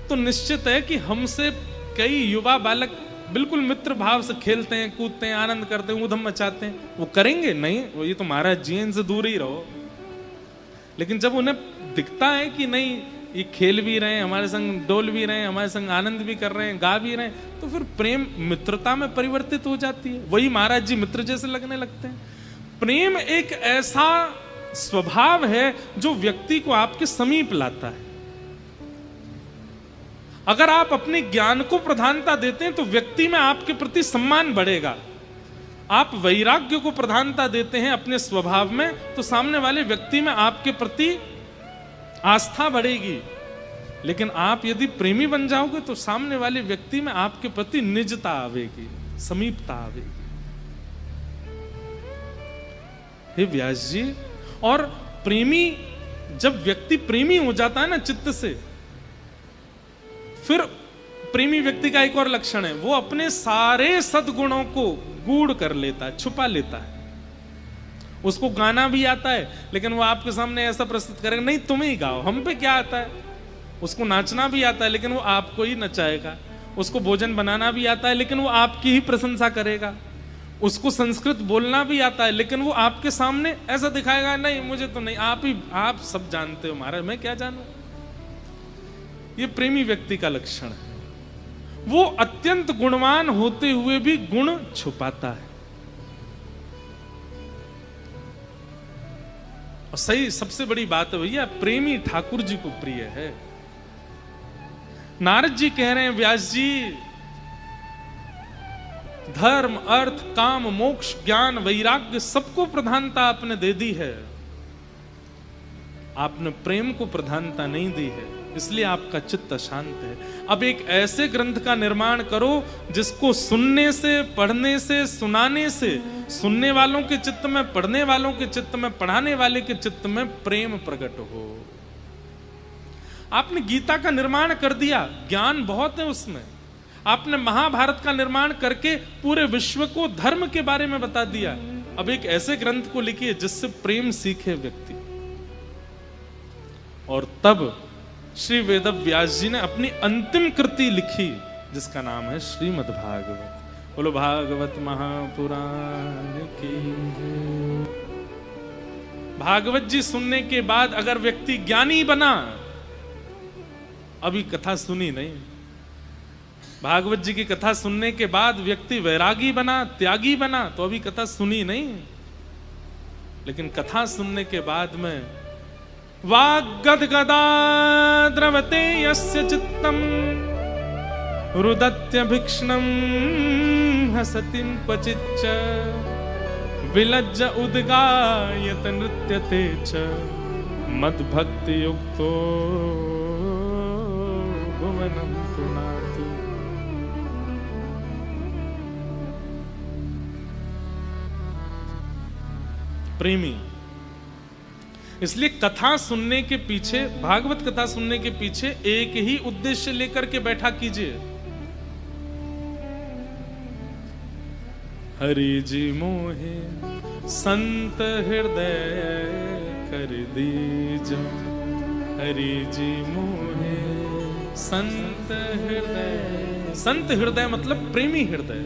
तो निश्चित है कि हमसे कई युवा बालक बिल्कुल मित्र भाव से खेलते हैं, कूदते हैं, आनंद करते हैं, ऊधम मचाते हैं। वो करेंगे नहीं, वो ये तो महाराज जी हैं, इनसे दूर ही रहो। लेकिन जब उन्हें दिखता है कि नहीं ये खेल भी रहे हैं, हमारे संग डोल भी रहे हैं, हमारे संग आनंद भी कर रहे हैं, गा भी रहे हैं, तो फिर प्रेम मित्रता में परिवर्तित हो जाती है। वही महाराज जी मित्र जैसे लगने लगते हैं। प्रेम एक ऐसा स्वभाव है जो व्यक्ति को आपके समीप लाता है। अगर आप अपने ज्ञान को प्रधानता देते हैं तो व्यक्ति में आपके प्रति सम्मान बढ़ेगा। आप वैराग्य को प्रधानता देते हैं अपने स्वभाव में, तो सामने वाले व्यक्ति में आपके प्रति आस्था बढ़ेगी। लेकिन आप यदि प्रेमी बन जाओगे तो सामने वाले व्यक्ति में आपके प्रति निजता आवेगी, समीपता आवेगी। हे व्यास जी, और प्रेमी, जब व्यक्ति प्रेमी हो जाता है ना चित्त से, फिर प्रेमी व्यक्ति का एक और लक्षण है, वो अपने सारे सद्गुणों को गूढ़ कर लेता है, छुपा लेता है। उसको गाना भी आता है, लेकिन वो आपके सामने ऐसा प्रस्तुत करेगा, नहीं तुम ही गाओ, हम पे क्या आता है। उसको नाचना भी आता है, लेकिन वो आपको ही नचाएगा। उसको भोजन बनाना भी आता है, लेकिन वो आपकी ही प्रशंसा करेगा। उसको संस्कृत बोलना भी आता है, लेकिन वो आपके सामने ऐसा दिखाएगा, नहीं मुझे तो नहीं, आप सब जानते हो महाराज, मैं क्या जानूं। ये प्रेमी व्यक्ति का लक्षण है। वो अत्यंत गुणवान होते हुए भी गुण छुपाता है। और सही, सबसे बड़ी बात है भैया, प्रेमी ठाकुर जी को प्रिय है। नारद जी कह रहे हैं, व्यास जी, धर्म, अर्थ, काम, मोक्ष, ज्ञान, वैराग्य सबको प्रधानता आपने दे दी है, आपने प्रेम को प्रधानता नहीं दी है, इसलिए आपका चित्त अशांत है। अब एक ऐसे ग्रंथ का निर्माण करो जिसको सुनने से, पढ़ने से, सुनाने से, सुनने वालों के चित्त में, पढ़ने वालों के चित्त में, पढ़ाने वाले के चित्त में प्रेम प्रकट हो। आपने गीता का निर्माण कर दिया, ज्ञान बहुत है उसमें। आपने महाभारत का निर्माण करके पूरे विश्व को धर्म के बारे में बता दिया। अब एक ऐसे ग्रंथ को लिखिए जिससे प्रेम सीखे व्यक्ति। और तब श्री वेद व्यास जी ने अपनी अंतिम कृति लिखी, जिसका नाम है श्रीमद् भागवत। बोलो भागवत महापुराण की। भागवत जी सुनने के बाद अगर व्यक्ति ज्ञानी बना, अभी कथा सुनी नहीं, भागवत जी की कथा सुनने के बाद व्यक्ति वैरागी बना, त्यागी बना, तो अभी कथा सुनी नहीं। लेकिन कथा सुनने के बाद में वाग्गदगदा द्रवते यस्य चित्तम रुदत्यभिक्ष्णं हसतिं क्वचिच्च विलज्ज उद्गायत नृत्यते च मद्भक्ति युक्तो भुवनं पुनाति। प्रेमी, इसलिए कथा सुनने के पीछे, भागवत कथा सुनने के पीछे एक ही उद्देश्य लेकर के बैठा कीजिए। हरि जी मोहे संत हृदय कर दीजो, हरि जी मोहे संत हृदय। संत हृदय मतलब प्रेमी हृदय।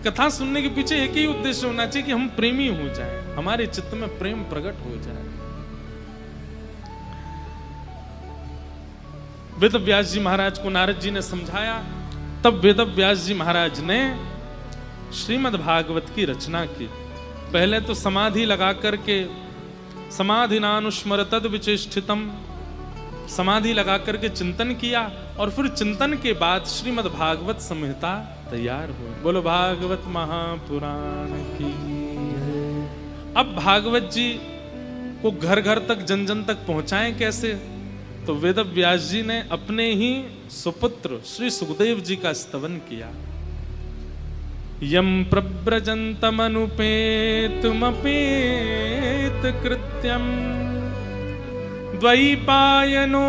कथा सुनने के पीछे एक ही उद्देश्य होना चाहिए कि हम प्रेमी हो जाएं, हमारे चित्त में प्रेम प्रकट हो जाए। वेद व्यास जी महाराज को नारद जी ने समझाया, तब वेद व्यास जी महाराज ने श्रीमद् भागवत की रचना की। पहले तो समाधि लगा करके, समाधिनानुस्मर तद विचेष्टितम, समाधि लगा करके चिंतन किया, और फिर चिंतन के बाद श्रीमद् भागवत संहिता तैयार हुई। बोलो भागवत महापुराण की। अब भागवत जी को घर घर तक, जन जन तक पहुंचाएं कैसे? तो वेद व्यास जी ने अपने ही सुपुत्र श्री सुखदेव जी का स्तवन किया। यम प्रव्रजन्तमनुपेतुमपेत कृत्यम द्वैपायनो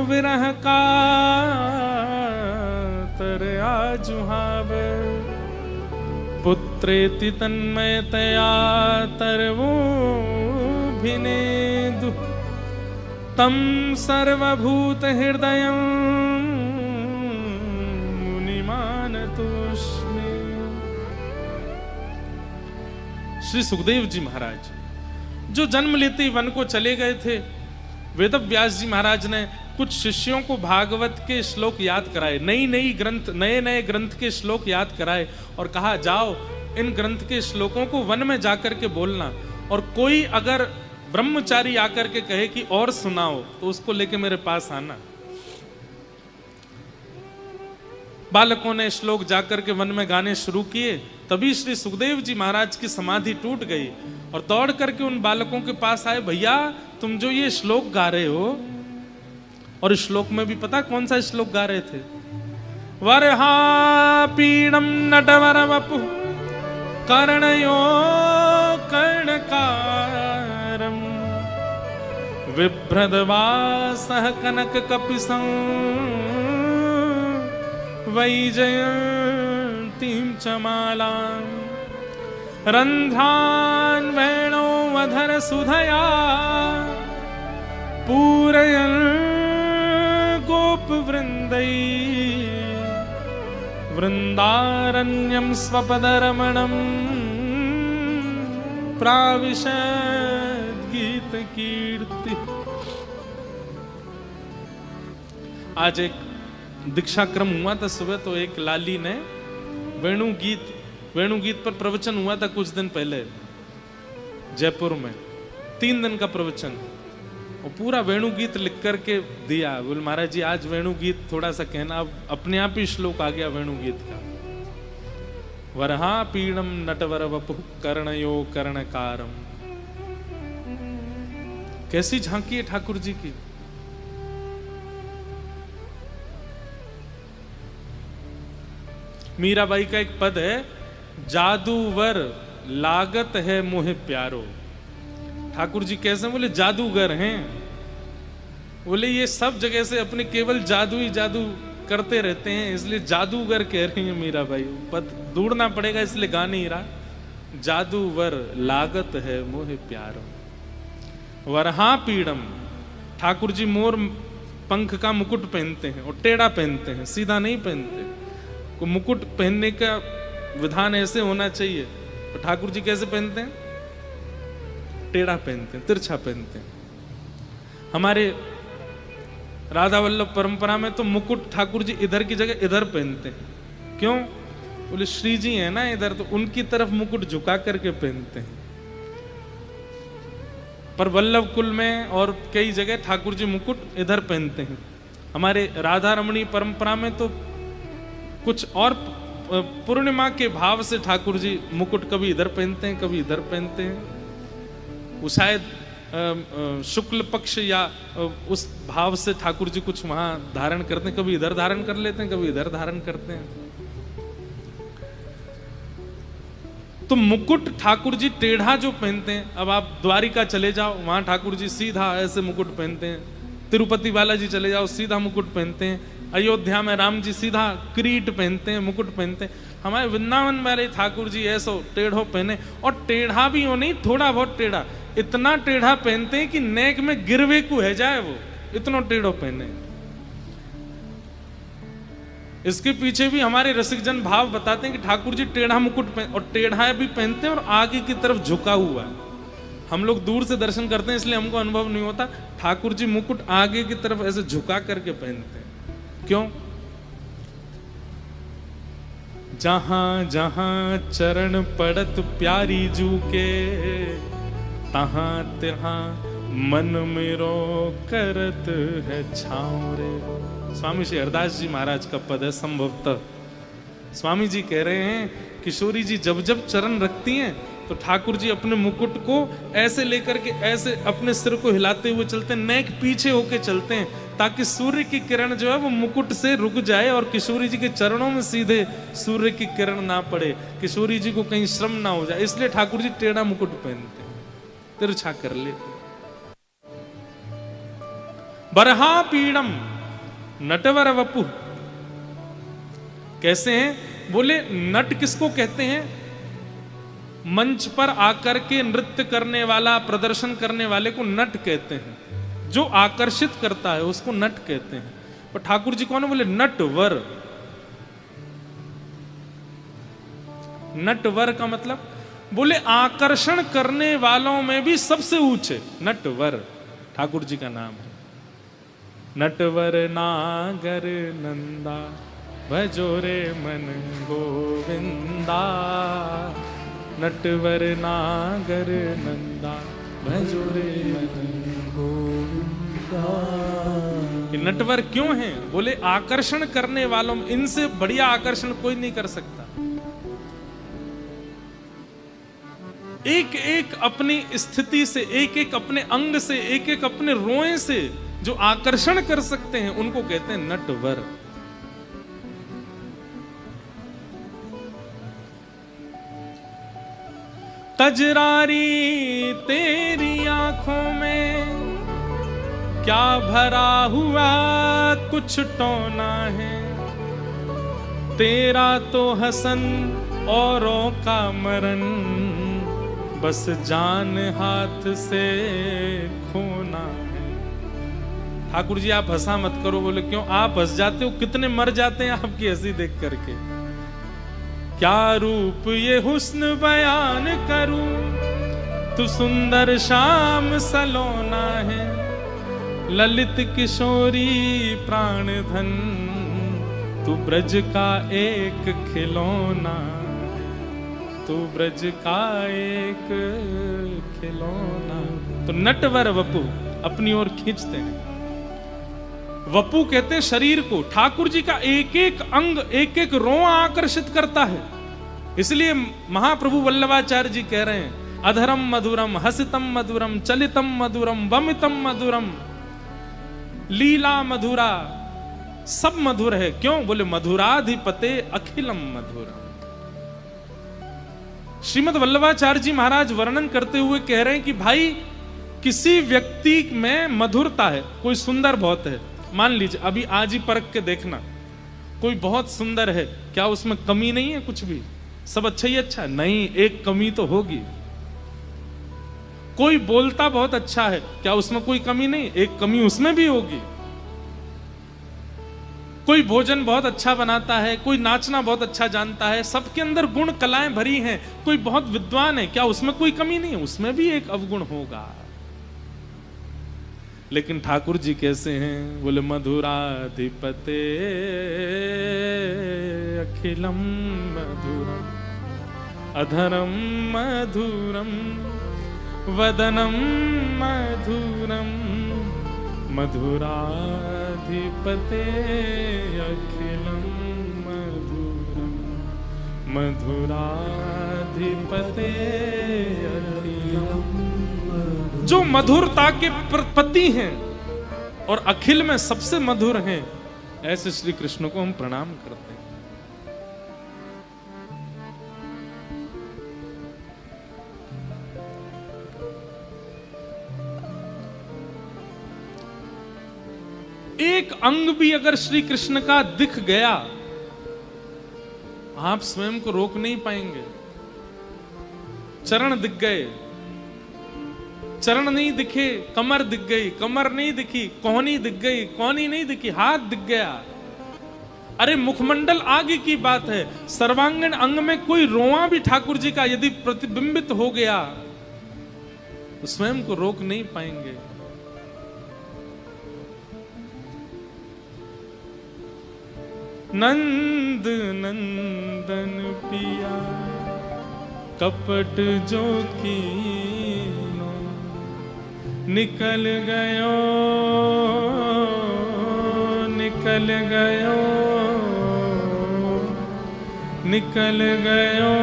विरह कातरया जुहाव पुत्रेति तन्मयतया तरवोभिनेदु तम सर्वभूत हृदयं मुनिमानतोऽस्मि। श्री सुखदेव जी महाराज जो जन्म लेते ही वन को चले गए थे, वेद व्यास जी महाराज ने कुछ शिष्यों को भागवत के श्लोक याद कराए, नए ग्रंथ के श्लोक याद कराए, और कहा जाओ इन ग्रंथ के श्लोकों को वन में जाकर के बोलना, और कोई अगर ब्रह्मचारी आकर के कहे कि और सुनाओ तो उसको लेके मेरे पास आना। बालकों ने श्लोक जाकर के वन में गाने शुरू किए, तभी श्री सुखदेव जी महाराज की समाधि टूट गई और दौड़ करके उन बालकों के पास आए, भैया तुम जो ये श्लोक गा रहे हो, और इस श्लोक में भी पता कौन सा श्लोक गा रहे थे? वरहा पीडम नटवर वपु कर्णयो कर्णकारम विभ्रदवासः कनक कपिसं वैजयन्तीं च मालां रन्ध्रान् वेणोऽवधर सुधया पूरयन् गोपवृन्दै वृन्दारण्यं स्वपदरमणं प्राविशद् गीतकीर्ति। आज एक दीक्षा क्रम हुआ था सुबह, तो एक लाली ने वेणुगीत पर प्रवचन हुआ था कुछ दिन पहले जयपुर में, 3 दिन का प्रवचन, और पूरा वेणुगीत लिख करके दिया। बोल महाराज जी आज वेणुगीत थोड़ा सा कहना, अब अपने आप ही श्लोक आ गया वेणुगीत का। वरहा पीडम नटवर वपु कर्णयो कर्णकारम। कैसी झांकी है ठाकुर जी की। मीराबाई का एक पद है, जादूवर लागत है मोहे प्यारो। ठाकुर जी कैसे? बोले जादूगर हैं। बोले ये सब जगह से अपने केवल जादू ही जादू करते रहते हैं, इसलिए जादूगर कह रही है मीराबाई। पद ढूंढना पड़ेगा इसलिए गा नहीं रहा। जादूवर लागत है मोहे प्यारो। वरहा पीड़म, ठाकुर जी मोर पंख का मुकुट पहनते हैं और टेढ़ा पहनते हैं, सीधा नहीं पहनते। को मुकुट पहनने का विधान ऐसे होना चाहिए, तो ठाकुर जी कैसे पहनते हैं? टेढ़ा पहनते हैं, तिरछा पहनते हैं। हमारे राधा वल्लभ परंपरा में तो मुकुट ठाकुर जी इधर की जगह इधर पहनते हैं। क्यों? बोले श्री जी है ना इधर, तो उनकी तरफ मुकुट झुका करके पहनते हैं। पर वल्लभ कुल में और कई जगह ठाकुर जी मुकुट इधर पहनते हैं। हमारे राधा रमणी परंपरा में तो कुछ और पूर्णिमा के भाव से ठाकुर जी मुकुट कभी इधर पहनते हैं, कभी इधर पहनते हैं। वो शायद शुक्ल पक्ष या उस भाव से ठाकुर जी कुछ वहां धारण करते हैं, कभी इधर धारण कर लेते हैं, कभी इधर धारण करते हैं। तो मुकुट ठाकुर जी टेढ़ा जो पहनते हैं, अब आप द्वारिका चले जाओ, वहां ठाकुर जी सीधा ऐसे मुकुट पहनते हैं। तिरुपति बालाजी चले जाओ, सीधा मुकुट पहनते हैं। अयोध्या में राम जी सीधा किरीट पहनते हैं, मुकुट पहनते हैं। हमारे वृंदावन वाले ठाकुर जी ऐसो टेढ़ो पहने, और टेढ़ा भी हो नहीं, थोड़ा बहुत टेढ़ा, इतना टेढ़ा पहनते हैं कि नेक में गिरवे को है जाए, वो इतना टेढ़ो पहने। इसके पीछे भी हमारे रसिकजन भाव बताते हैं कि ठाकुर जी टेढ़ा मुकुट और टेढ़ा भी पहनते हैं और आगे की तरफ झुका हुआ। हम लोग दूर से दर्शन करते हैं इसलिए हमको अनुभव नहीं होता। ठाकुर जी मुकुट आगे की तरफ ऐसे झुका करके पहनते हैं। क्यों? जहां जहां चरण पड़त प्यारी जू के, तहां तहां मन मेरो करत है छाँव रे। स्वामी श्री हरदास जी महाराज का पद है संभवतः। स्वामी जी कह रहे हैं किशोरी जी जब जब चरण रखती हैं तो ठाकुर जी अपने मुकुट को ऐसे लेकर के ऐसे अपने सिर को हिलाते हुए चलते हैं, नेक पीछे होके चलते हैं, ताकि सूर्य की किरण जो है वो मुकुट से रुक जाए और किशोरी जी के चरणों में सीधे सूर्य की किरण ना पड़े, किशोरी जी को कहीं श्रम ना हो जाए। इसलिए ठाकुर जी टेढ़ा मुकुट पहनते हैं, तिरछा कर लेते। बरहा पीड़म नटवर वपु। कैसे हैं? बोले नट किसको कहते हैं? मंच पर आकर के नृत्य करने वाला, प्रदर्शन करने वाले को नट कहते हैं। जो आकर्षित करता है उसको नट कहते हैं। पर ठाकुर जी कौन है? बोले नटवर। नटवर का मतलब बोले आकर्षण करने वालों में भी सबसे ऊंचे नटवर ठाकुर जी का नाम है। नटवर नागर नंदा भजोरे मन गोविंदा। नटवर नागर नंदा भजोरे मन गोविंदा। नटवर क्यों है? बोले आकर्षण करने वालों में इनसे बढ़िया आकर्षण कोई नहीं कर सकता। एक एक अपनी स्थिति से, एक एक अपने अंग से, एक एक अपने रोए से जो आकर्षण कर सकते हैं उनको कहते हैं नटवर। कजरारी तेरी आंखों में क्या भरा हुआ कुछ टोना है, तेरा तो हसन औरों का मरण, बस जान हाथ से खोना है। ठाकुर जी आप हंसा मत करो। बोले क्यों? आप हंस जाते हो, कितने मर जाते हैं आपकी हंसी देख करके। क्या रूप ये हुस्न बयान करूं, तू सुंदर शाम सलोना है, ललित किशोरी प्राण धन, तू ब्रज का एक खिलौना, तू ब्रज का एक खिलौना। तो नटवर वपु अपनी ओर खींचते हैं। वपु कहते हैं शरीर को। ठाकुर जी का एक एक अंग, एक एक रोआ आकर्षित करता है। इसलिए महाप्रभु वल्लभाचार्य जी कह रहे हैं अधरम मधुरम, हसितम मधुरम, चलितम मधुरम, वमितम मधुरम, लीला मधुरा, सब मधुर है। क्यों? बोले मधुराधिपते अखिलम मधुरम। श्रीमद् वल्लभाचार्य जी महाराज वर्णन करते हुए कह रहे हैं कि भाई किसी व्यक्ति में मधुरता है। कोई सुंदर बहुत है, मान लीजिए अभी आज ही परख के देखना, कोई बहुत सुंदर है, क्या उसमें कमी नहीं है? कुछ भी, सब अच्छा ही अच्छा। नहीं, एक कमी तो होगी। कोई बोलता बहुत अच्छा है, क्या उसमें कोई कमी नहीं? एक कमी उसमें भी होगी। कोई भोजन बहुत अच्छा बनाता है, कोई नाचना बहुत अच्छा जानता है, सबके अंदर गुण कलाएं भरी हैं। कोई बहुत विद्वान है, क्या उसमें कोई कमी नहीं है? उसमें भी एक अवगुण होगा। लेकिन ठाकुर जी कैसे हैं? बोले मधुराधिपते अखिलम मधुरम, अधरम मधुरम, वदनम मधुरम, मधुराधिपते अखिलम मधुरम, मधुराधिपते अखिलम। जो मधुरता के पति हैं और अखिल में सबसे मधुर हैं, ऐसे श्री कृष्ण को हम प्रणाम करते हैं। एक अंग भी अगर श्री कृष्ण का दिख गया, आप स्वयं को रोक नहीं पाएंगे। चरण दिख गए, चरण नहीं दिखे, कमर दिख गई, कमर नहीं दिखी, कोहनी दिख गई, कोहनी नहीं दिखी, हाथ दिख गया। अरे मुखमंडल आगे की बात है, सर्वांगीण अंग में कोई रोआ भी ठाकुर जी का यदि प्रतिबिंबित हो गया तो स्वयं को रोक नहीं पाएंगे। नंद नंदन पिया कपट जो कीनो, निकल गयो, निकल गयो, निकल गयो,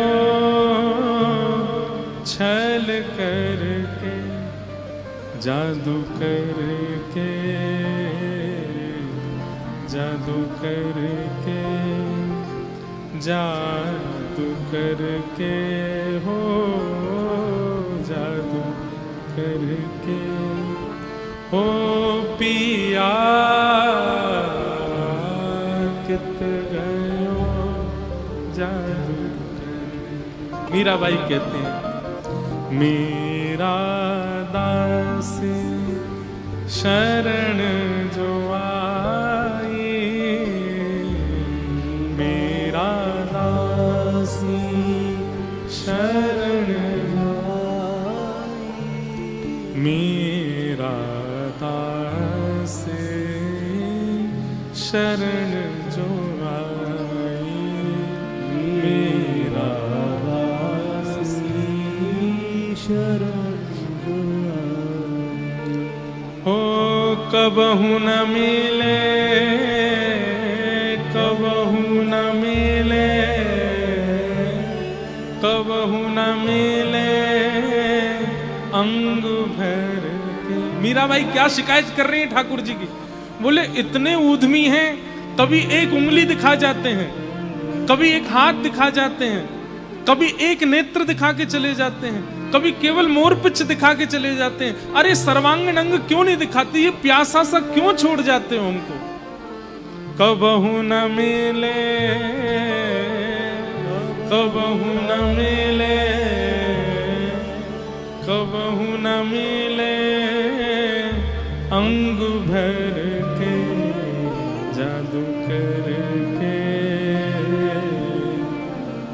छल करके, जादू करके, जादू करके, जादू करके, हो जादू करके, हो पिया कित गयो, जादू करके। मीराबाई कहते हैं मेरा दास शरण जो आई, मेरा दास शरण आई, मेरा दास शरण जो आई, मेरा दास शरण जो आई। हो कबहू न मिले, कबहू न मिले, कबहू न मिले अंग भर के। मीराबाई क्या शिकायत कर रही है ठाकुर जी की, बोले इतने ऊधमी हैं, कभी एक उंगली दिखा जाते हैं, कभी एक हाथ दिखा जाते हैं, कभी एक नेत्र दिखा के चले जाते हैं, कभी केवल मोरपिच दिखा के चले जाते हैं। अरे सर्वांगीण अंग क्यों नहीं दिखाते, ये प्यासा सा क्यों छोड़ जाते हो हमको। कबहू न मिले, कबहू न मिले, कबहू न मिले अंग भर के, जादू करके,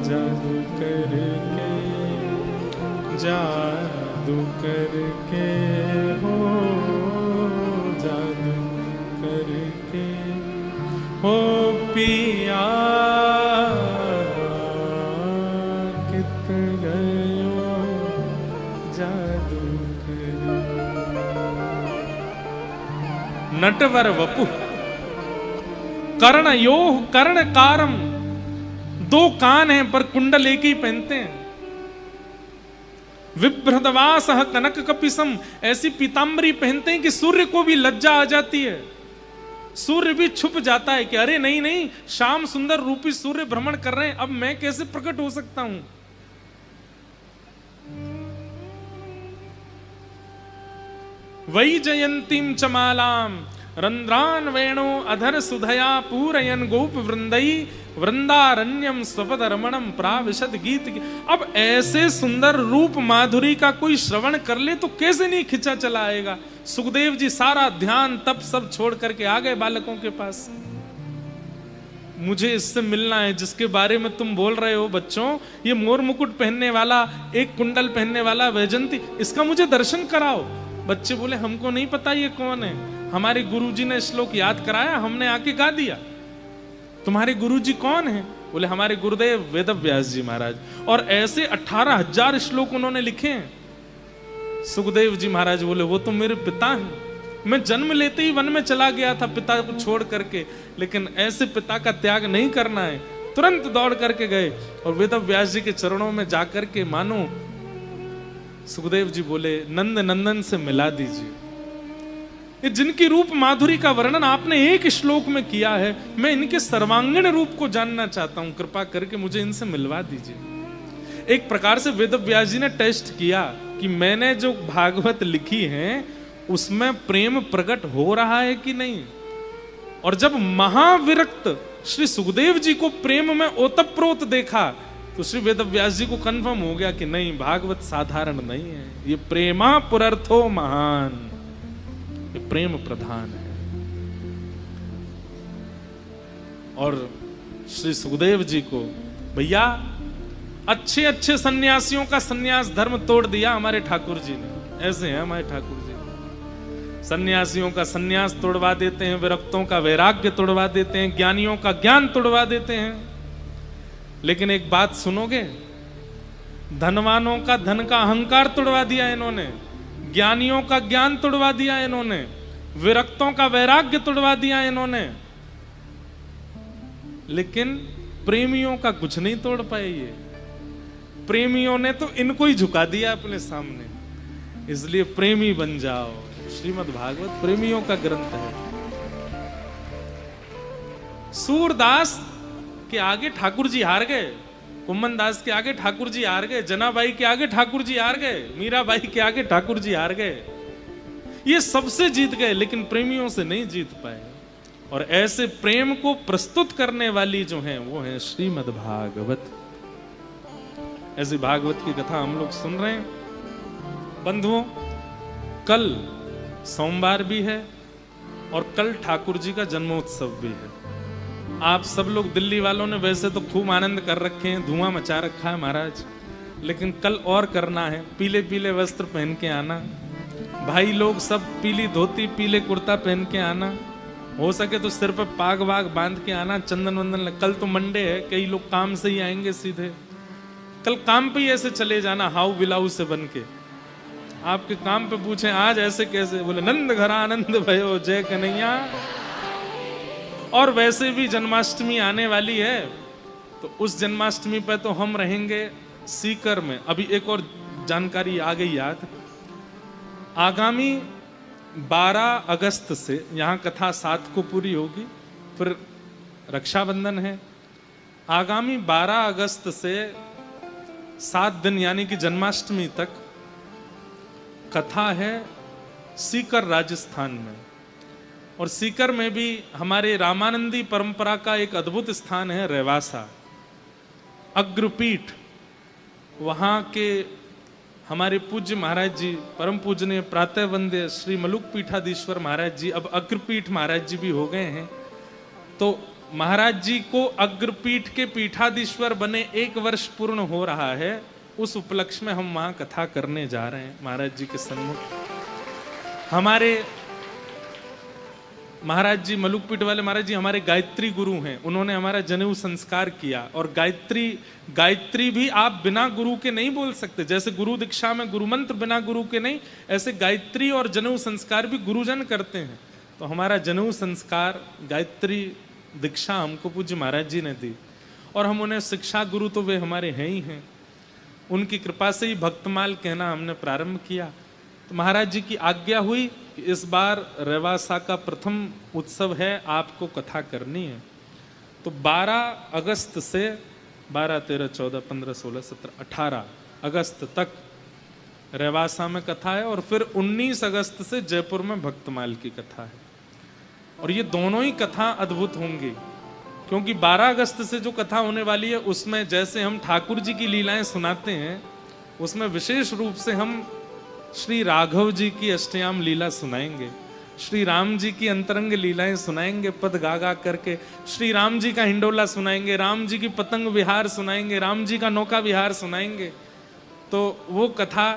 जादू करके, जादू करके हो, जादू करके हो पिया कित गयो जादू कर। नटवर वपु कर्ण यो कर्ण कारम, दो कान हैं पर कुंडल एक ही पहनते हैं। विभ्रदवास कनक कपिसम, ऐसी पीतांबरी पहनते हैं कि सूर्य को भी लज्जा आ जाती है, सूर्य भी छुप जाता है कि अरे नहीं नहीं, श्याम सुंदर रूपी सूर्य भ्रमण कर रहे हैं, अब मैं कैसे प्रकट हो सकता हूं। वै जयंतीम चमालाम रंध्रान वेणो अधर सुधया पूरयन गोप वृंदई वृंदारण्यम स्वपद रमणम प्राविशद गीत। अब ऐसे सुंदर रूप माधुरी का कोई श्रवण कर ले तो कैसे नहीं खिंचा चला आएगा। सुखदेव जी सारा ध्यान तप सब छोड़ करके आ गए बालकों के पास। मुझे इससे मिलना है जिसके बारे में तुम बोल रहे हो बच्चों, ये मोर मुकुट पहनने वाला, एक कुंडल पहनने वाला वैजंती, इसका मुझे दर्शन कराओ। बच्चे बोले हमको नहीं पता ये कौन है, हमारे गुरुजी ने श्लोक याद कराया, हमने आके गा दिया। तुम्हारे गुरुजी कौन है? बोले हमारे गुरुदेव वेद व्यास जी महाराज, और ऐसे 18,000 श्लोक उन्होंने लिखे हैं। सुखदेव जी महाराज बोले वो तो मेरे पिता हैं, मैं जन्म लेते ही वन में चला गया था पिता को छोड़ करके, लेकिन ऐसे पिता का त्याग नहीं करना है। तुरंत दौड़ करके गए और वेद व्यास जी के चरणों में जाकर के मानो सुखदेव जी बोले नंद नंदन से मिला दीजिए। ये जिनकी रूप माधुरी का वर्णन आपने एक श्लोक में किया है, मैं इनके सर्वांगीण रूप को जानना चाहता हूं, कृपा करके मुझे इनसे मिलवा दीजिए। एक प्रकार से वेद व्यास जी ने टेस्ट किया कि मैंने जो भागवत लिखी है उसमें प्रेम प्रकट हो रहा है कि नहीं। और जब महाविरक्त श्री सुखदेव जी को प्रेम में ओतप्रोत देखा तो श्री वेद व्यास जी को कंफर्म हो गया कि नहीं, भागवत साधारण नहीं है, ये प्रेमा पुरर्थो महान, ये प्रेम प्रधान है। और श्री सुखदेव जी को भैया अच्छे अच्छे सन्यासियों का सन्यास धर्म तोड़ दिया हमारे ठाकुर जी ने। ऐसे हैं हमारे ठाकुर जी, सन्यासियों का सन्यास तोड़वा देते हैं, विरक्तों का वैराग्य तोड़वा देते हैं, ज्ञानियों का ज्ञान तोड़वा देते हैं। लेकिन एक बात सुनोगे, धनवानों का धन का अहंकार तोड़वा दिया इन्होंने, ज्ञानियों का ज्ञान तोड़वा दिया इन्होंने, विरक्तों का वैराग्य तोड़वा दिया इन्होंने, लेकिन प्रेमियों का कुछ नहीं तोड़ पाए ये। प्रेमियों ने तो इनको ही झुका दिया अपने सामने। इसलिए प्रेमी बन जाओ। श्रीमद् भागवत प्रेमियों का ग्रंथ है। सूरदास के आगे ठाकुर जी हार गए, कुम्मन दास के आगे ठाकुर जी हार गए, जनाबाई के आगे ठाकुर जी हार गए, मीराबाई के आगे ठाकुर जी हार गए। ये सबसे जीत गए लेकिन प्रेमियों से नहीं जीत पाए। और ऐसे प्रेम को प्रस्तुत करने वाली जो है वो है श्रीमद् भागवत। ऐसी भागवत की कथा हम लोग सुन रहे हैं। बंधुओं, कल सोमवार भी है और कल ठाकुर जी का जन्मोत्सव भी है। आप सब लोग दिल्ली वालों ने वैसे तो खूब आनंद कर रखे हैं, धुआं मचा रखा है महाराज, लेकिन कल और करना है। पीले पीले वस्त्र पहन के आना, भाई लोग सब पीली धोती पीले कुर्ता पहन के आना, हो सके तो सिर पर पाग वाग बांध के आना, चंदन वंदन। कल तो मंडे है, कई लोग काम से ही आएंगे सीधे। कल काम पे ही ऐसे चले जाना हाउ बिलाऊ से बन के। आपके काम पे पूछे आज ऐसे कैसे, बोले नंद घर आनंद भयो जय कन्हैया। और वैसे भी जन्माष्टमी आने वाली है, तो उस जन्माष्टमी पे तो हम रहेंगे सीकर में अभी एक और जानकारी आ गई याद, आगामी 12 अगस्त से यहाँ कथा 7 को पूरी होगी, फिर रक्षाबंधन है। आगामी 12 अगस्त से 7 दिन यानी कि जन्माष्टमी तक कथा है सीकर राजस्थान में। और सीकर में भी हमारे रामानंदी परंपरा का एक अद्भुत स्थान है रेवासा, अग्रपीठ। वहाँ के हमारे पूज्य महाराज जी, परम पूजनीय प्रातः वंद्य श्री मलुक पीठाधीश्वर महाराज जी, अब अग्रपीठ महाराज जी भी हो गए हैं। तो महाराज जी को अग्रपीठ के पीठाधीश्वर बने 1 वर्ष पूर्ण हो रहा है। उस उपलक्ष्य में हम वहाँ कथा करने जा रहे हैं महाराज जी के सन्मुख। हमारे महाराज जी, मलुकपीठ वाले महाराज जी हमारे गायत्री गुरु हैं। उन्होंने हमारा जनेऊ संस्कार किया। और गायत्री भी आप बिना गुरु के नहीं बोल सकते। जैसे गुरु दीक्षा में गुरु मंत्र बिना गुरु के नहीं, ऐसे गायत्री और जनेऊ संस्कार भी गुरुजन करते हैं। तो हमारा जनेऊ संस्कार, गायत्री दीक्षा हमको पूज्य महाराज जी ने दी, और हम उन्हें शिक्षा गुरु तो वे हमारे हैं ही हैं। उनकी कृपा से ही भक्तमाल कहना हमने प्रारंभ किया। तो महाराज जी की आज्ञा हुई कि इस बार रेवासा का प्रथम उत्सव है, आपको कथा करनी है। तो 12 अगस्त से 12, 13, 14, 15, 16, 17, 18 अगस्त तक रेवासा में कथा है, और फिर 19 अगस्त से जयपुर में भक्तमाल की कथा है। और ये दोनों ही कथा अद्भुत होंगी, क्योंकि 12 अगस्त से जो कथा होने वाली है उसमें जैसे हम ठाकुर जी की लीलाएं सुनाते हैं, उसमें विशेष रूप से हम श्री राघव जी की अष्टयाम लीला सुनाएंगे, श्री राम जी की अंतरंग लीलाएं सुनाएंगे पद गा गा करके, श्री राम जी का हिंडोला सुनाएंगे, राम जी की पतंग विहार सुनाएंगे, राम जी का नौका विहार सुनाएंगे। तो वो कथा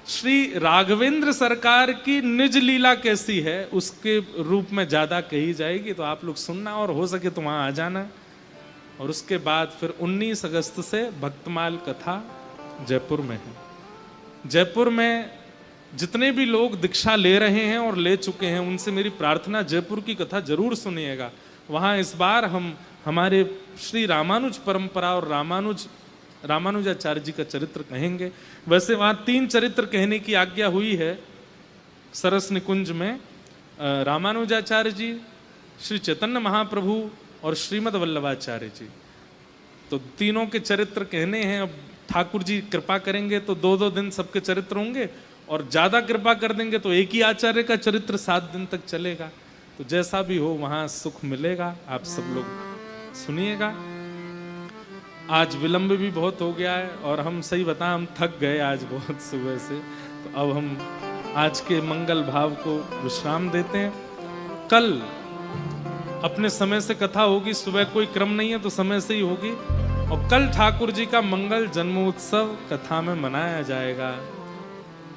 श्री राघवेंद्र सरकार की निज लीला कैसी है उसके रूप में ज्यादा कही जाएगी। तो आप लोग सुनना, और हो सके तो वहां आ जाना। और उसके बाद फिर 19 अगस्त से भक्तमाल कथा जयपुर में है। जयपुर में जितने भी लोग दीक्षा ले रहे हैं और ले चुके हैं, उनसे मेरी प्रार्थना, जयपुर की कथा जरूर सुनिएगा। वहां इस बार हम हमारे श्री रामानुज परंपरा और रामानुजाचार्य जी का चरित्र कहेंगे। वैसे वहां 3 चरित्र कहने की आज्ञा हुई है सरस निकुंज में, रामानुजाचार्य जी, श्री चैतन्य महाप्रभु और श्रीमद वल्लभाचार्य जी। तो तीनों के चरित्र कहने हैं। अब ठाकुर जी कृपा करेंगे तो 2-2 दिन सबके चरित्र होंगे, और ज्यादा कृपा कर देंगे तो एक ही आचार्य का चरित्र 7 दिन तक चलेगा। तो जैसा भी हो वहां सुख मिलेगा। आप सब लोग सुनिएगा। आज विलंब भी बहुत हो गया है, और हम सही बताएं हम थक गए आज बहुत सुबह से। तो अब हम आज के मंगल भाव को विश्राम देते हैं। कल अपने समय से कथा होगी, सुबह कोई क्रम नहीं है तो समय से ही होगी। और कल ठाकुर जी का मंगल जन्मोत्सव कथा में मनाया जाएगा।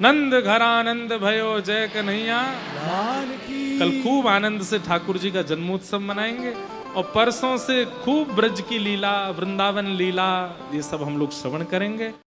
नंद घर आनंद भयो जय कन्हैया। कल खूब आनंद से ठाकुर जी का जन्मोत्सव मनाएंगे, और परसों से खूब ब्रज की लीला, वृंदावन लीला, ये सब हम लोग श्रवण करेंगे।